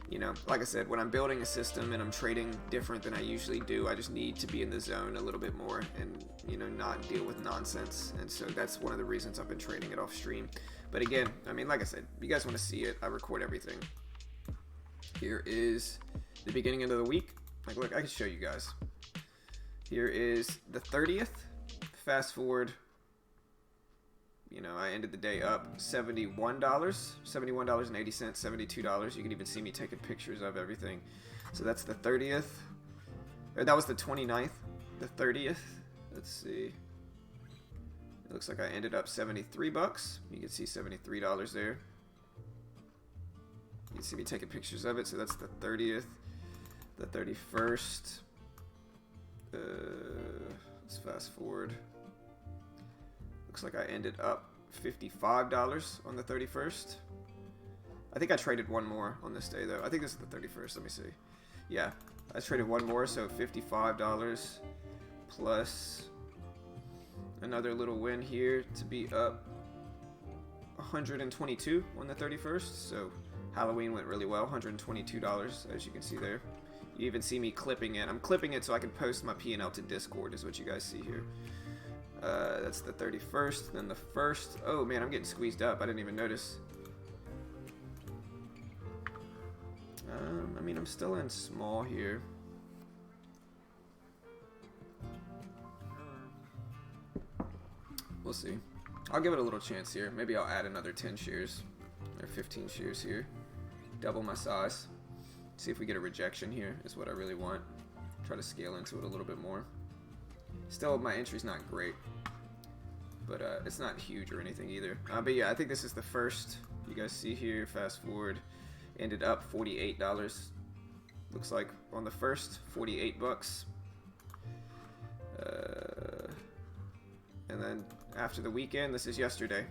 you know, like I said, when I'm building a system and I'm trading different than I usually do, I just need to be in the zone a little bit more and, you know, not deal with nonsense. And so that's one of the reasons I've been trading it off stream. But again, I mean, like I said, if you guys want to see it, I record everything. Here is the beginning of the week. Like, look, I can show you guys. Here is the 30th. Fast forward. You know, I ended the day up $71, $71.80, $72. You can even see me taking pictures of everything. So that's the 30th. Or that was the 29th. The 30th. Let's see. It looks like I ended up 73 bucks. You can see $73 there. You can see me taking pictures of it. So that's the 30th. The 31st. Let's fast forward. Looks like I ended up $55 on the 31st. I think I traded one more on this day though. I think this is the 31st. Let me see. Yeah, I traded one more, so $55 plus another little win here to be up 122 on the 31st. So Halloween went really well, $122 as you can see there. You even see me clipping it. I'm clipping it so I can post my P&L to Discord is what you guys see here. That's the 31st, then the 1st. Oh man, I'm getting squeezed up. I didn't even notice. I mean, I'm still in small here. We'll see. I'll give it a little chance here. Maybe I'll add another 10 shares or 15 shares here. Double my size. See if we get a rejection here is what I really want. Try to scale into it a little bit more. Still, my entry's not great, but it's not huge or anything either. But yeah, I think this is the first. You guys see here, fast forward, ended up $48. Looks like on the first, 48 bucks. And then after the weekend, this is yesterday.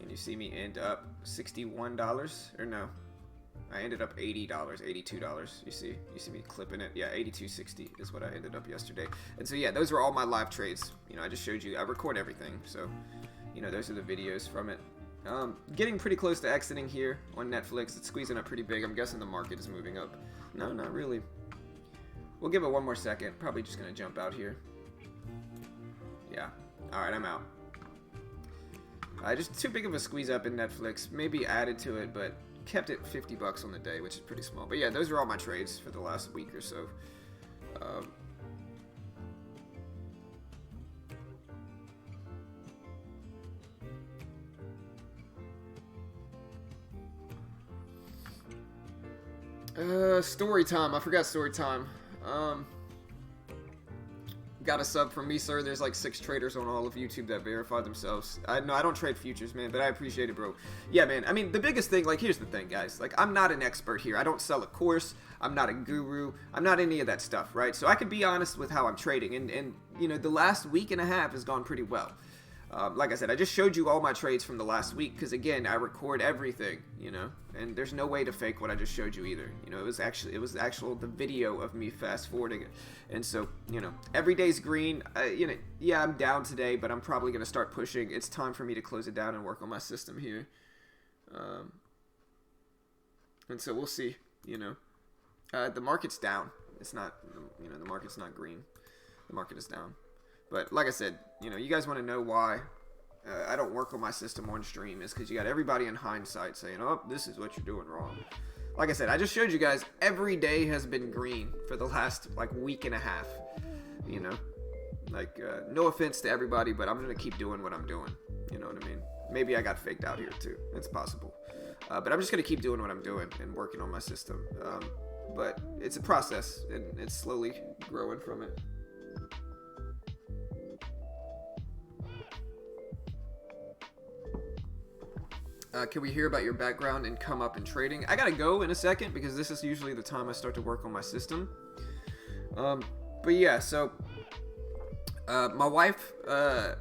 And you see me end up $61, or no. I ended up $80, $82. You see me clipping it. Yeah, $82.60 is what I ended up yesterday. And so yeah, those were all my live trades. You know, I just showed you. I record everything, so you know, those are the videos from it. Getting pretty close to exiting here on Netflix. It's squeezing up pretty big. I'm guessing the market is moving up. No, not really. We'll give it one more second. Probably just gonna jump out here. Yeah. All right, I'm out. Just too big of a squeeze up in Netflix. Maybe added to it, but kept it 50 bucks on the day, which is pretty small. But yeah, those are all my trades for the last week or so. Story time. I forgot story time. Got a sub from me, sir. There's like 6 traders on all of YouTube that verified themselves. I don't trade futures, man, but I appreciate it, bro. Yeah, man. I mean, the biggest thing, like, here's the thing, guys. Like, I'm not an expert here. I don't sell a course. I'm not a guru. I'm not any of that stuff, right? So I can be honest with how I'm trading. And you know, the last week and a half has gone pretty well. Like I said, I just showed you all my trades from the last week because, again, I record everything, you know, and there's no way to fake what I just showed you either. You know, it was the video of me fast forwarding it. And so, you know, every day's green. You know, yeah, I'm down today, but I'm probably going to start pushing. It's time for me to close it down and work on my system here. And so we'll see, you know. The market's down. It's not, you know, the market's not green. The market is down. But like I said, you know, you guys want to know why I don't work on my system on stream is because you got everybody in hindsight saying, oh, this is what you're doing wrong. Like I said, I just showed you guys every day has been green for the last, like, week and a half. You know? Like, no offense to everybody, but I'm going to keep doing what I'm doing. You know what I mean? Maybe I got faked out here, too. It's possible. But I'm just going to keep doing what I'm doing and working on my system. But it's a process, and it's slowly growing from it. Can we hear about your background and come up in trading? I gotta go in a second because this is usually the time I start to work on my system. But yeah, so my wife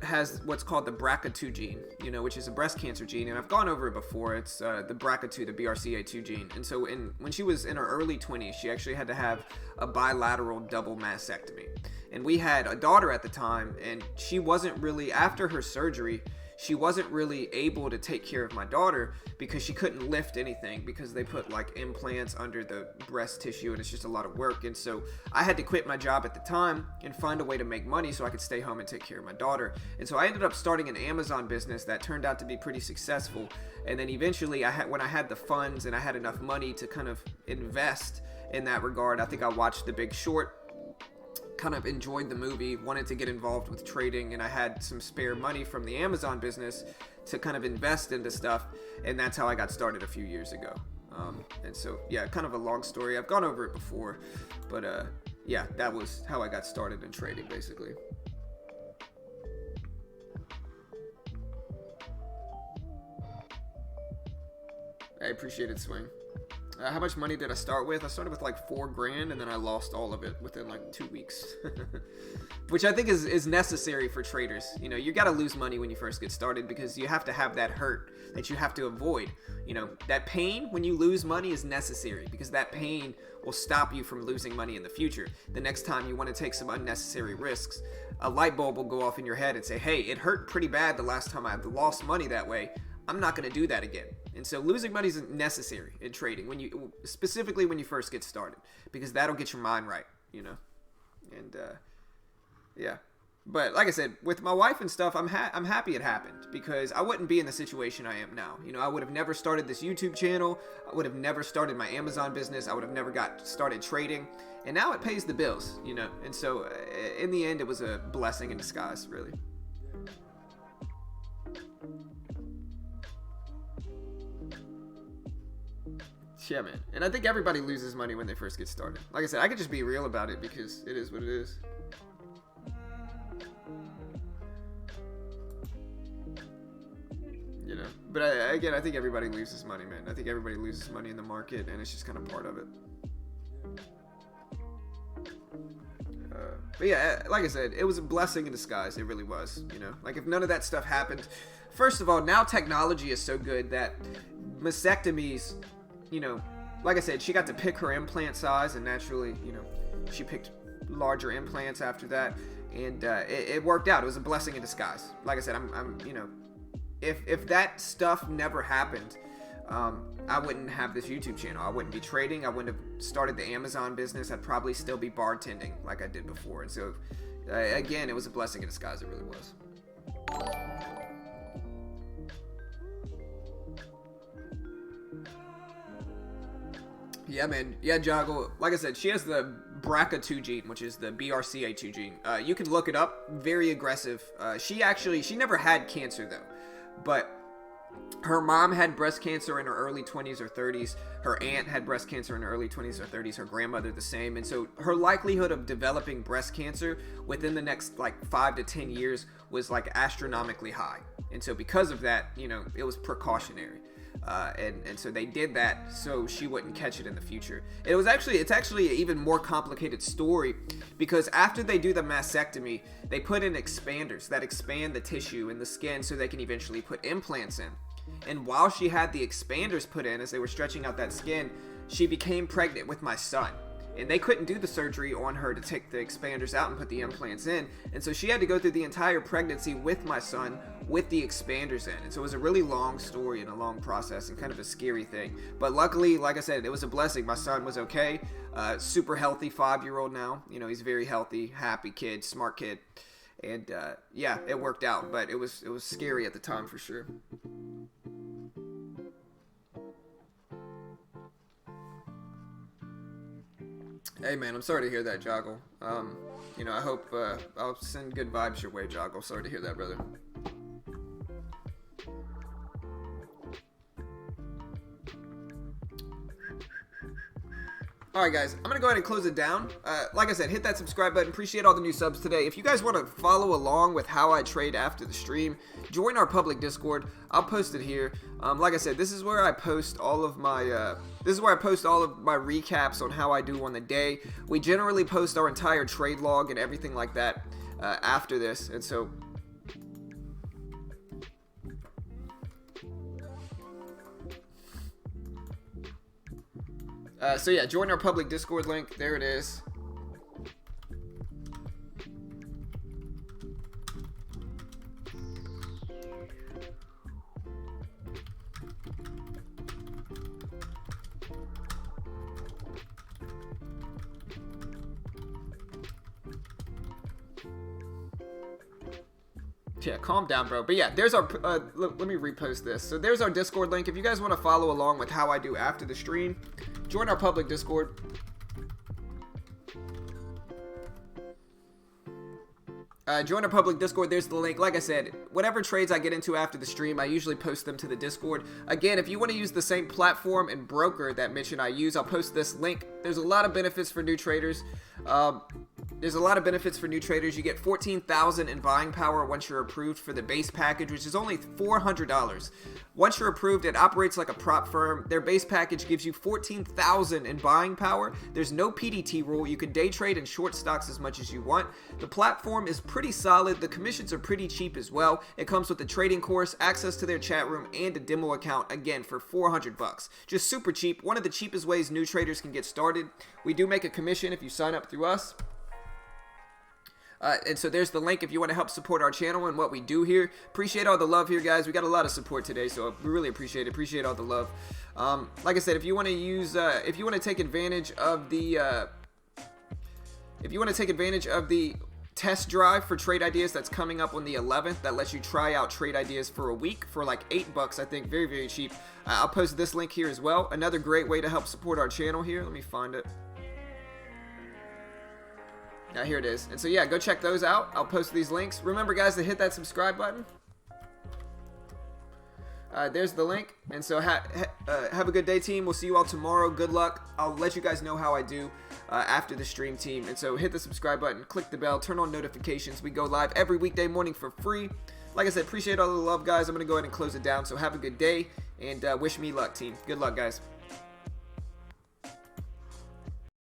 has what's called the BRCA2 gene, you know, which is a breast cancer gene, and I've gone over it before. It's the BRCA2, the BRCA2 gene. And so when she was in her early 20s, she actually had to have a bilateral double mastectomy. And we had a daughter at the time, and she wasn't really, after her surgery, she wasn't really able to take care of my daughter because she couldn't lift anything because they put like implants under the breast tissue and it's just a lot of work. And so I had to quit my job at the time and find a way to make money so I could stay home and take care of my daughter. And so I ended up starting an Amazon business that turned out to be pretty successful. And then eventually when I had the funds and I had enough money to kind of invest in that regard, I think I watched The Big Short, kind of enjoyed the movie, wanted to get involved with trading, and I had some spare money from the Amazon business to kind of invest into stuff, and that's how I got started a few years ago. And so, yeah, kind of a long story. I've gone over it before, but yeah, that was how I got started in trading, basically. I appreciate it, Swing. How much money did I start with? I started with like $4,000 and then I lost all of it within like 2 weeks. Which I think is necessary for traders. You know, you got to lose money when you first get started because you have to have that hurt that you have to avoid. You know, that pain when you lose money is necessary because that pain will stop you from losing money in the future. The next time you want to take some unnecessary risks, a light bulb will go off in your head and say, hey, it hurt pretty bad the last time I lost money that way. I'm not going to do that again. And so losing money is necessary in trading specifically when you first get started, because that'll get your mind right, you know? And, yeah. But like I said, with my wife and stuff, I'm happy it happened because I wouldn't be in the situation I am now. You know, I would have never started this YouTube channel. I would have never started my Amazon business. I would have never got started trading. And now it pays the bills, you know? And so in the end, it was a blessing in disguise, really. Yeah, man. And I think everybody loses money when they first get started. Like I said, I could just be real about it because it is what it is. You know, but again, I think everybody loses money, man. I think everybody loses money in the market, and it's just kind of part of it. But yeah, like I said, it was a blessing in disguise. It really was, you know. Like, if none of that stuff happened, first of all, now technology is so good that mastectomies, you know, like I said, she got to pick her implant size, and naturally, you know, she picked larger implants after that, and it worked out. It was a blessing in disguise. Like I said, I'm you know, if that stuff never happened, I wouldn't have this YouTube channel. I wouldn't be trading. I wouldn't have started the Amazon business. I'd probably still be bartending like I did before. And so, again, it was a blessing in disguise. It really was. Yeah, man. Yeah, Joggle. Like I said, she has the BRCA2 gene, which is the BRCA2 gene. You can look it up. Very aggressive. She never had cancer, though. But her mom had breast cancer in her early 20s or 30s. Her aunt had breast cancer in her early 20s or 30s. Her grandmother the same. And so her likelihood of developing breast cancer within the next like 5 to 10 years was like astronomically high. And so because of that, you know, it was precautionary. And so they did that so she wouldn't catch it in the future. It's actually an even more complicated story, because after they do the mastectomy, they put in expanders that expand the tissue in the skin so they can eventually put implants in. And while she had the expanders put in, as they were stretching out that skin, she became pregnant with my son. And they couldn't do the surgery on her to take the expanders out and put the implants in. And so she had to go through the entire pregnancy with my son with the expanders in. And so it was a really long story and a long process and kind of a scary thing. But luckily, like I said, it was a blessing. My son was okay. Super healthy 5-year-old now. You know, he's very healthy, happy kid, smart kid. And yeah, it worked out. But it was scary at the time for sure. Hey man, I'm sorry to hear that, Joggle. You know, I hope I'll send good vibes your way, Joggle. Sorry to hear that, brother. Alright guys, I'm going to go ahead and close it down. Like I said, hit that subscribe button. Appreciate all the new subs today. If you guys want to follow along with how I trade after the stream, join our public Discord. I'll post it here. Like I said, this is where I post all of my recaps on how I do on the day. We generally post our entire trade log and everything like that after this. And so yeah, join our public Discord link. There it is. Yeah, calm down, bro. But yeah, there's our, let me repost this. So there's our Discord link. If you guys want to follow along with how I do after the stream, join our public Discord. Join our public Discord. There's the link. Like I said, whatever trades I get into after the stream, I usually post them to the Discord. Again, if you want to use the same platform and broker that Mitch and I use, I'll post this link. There's a lot of benefits for new traders. You get 14,000 in buying power once you're approved for the base package, which is only $400. Once you're approved, it operates like a prop firm. Their base package gives you 14,000 in buying power. There's no PDT rule. You can day trade and short stocks as much as you want. The platform is pretty solid. The commissions are pretty cheap as well. It comes with a trading course, access to their chat room, and a demo account, again, for $400. Just super cheap. One of the cheapest ways new traders can get started. We do make a commission if you sign up through us. And so there's the link if you want to help support our channel and what we do here. Appreciate all the love here, guys. We got a lot of support today, so we really appreciate it. Appreciate all the love. Like I said, if you want to use, if you want to take advantage of the, test drive for Trade Ideas that's coming up on the 11th, that lets you try out Trade Ideas for a week for like $8, I think, very, very cheap. I'll post this link here as well. Another great way to help support our channel here. Let me find it. Now here it is. And so yeah, go check those out. I'll post these links. Remember guys to hit that subscribe button. There's the link. And so have a good day, team. We'll see you all tomorrow. Good luck. I'll let you guys know how I do after the stream, team. And so hit the subscribe button, click the bell, turn on notifications. We go live every weekday morning for free. Like I said, appreciate all the love, guys. I'm going to go ahead and close it down. So have a good day and wish me luck, team. Good luck, guys.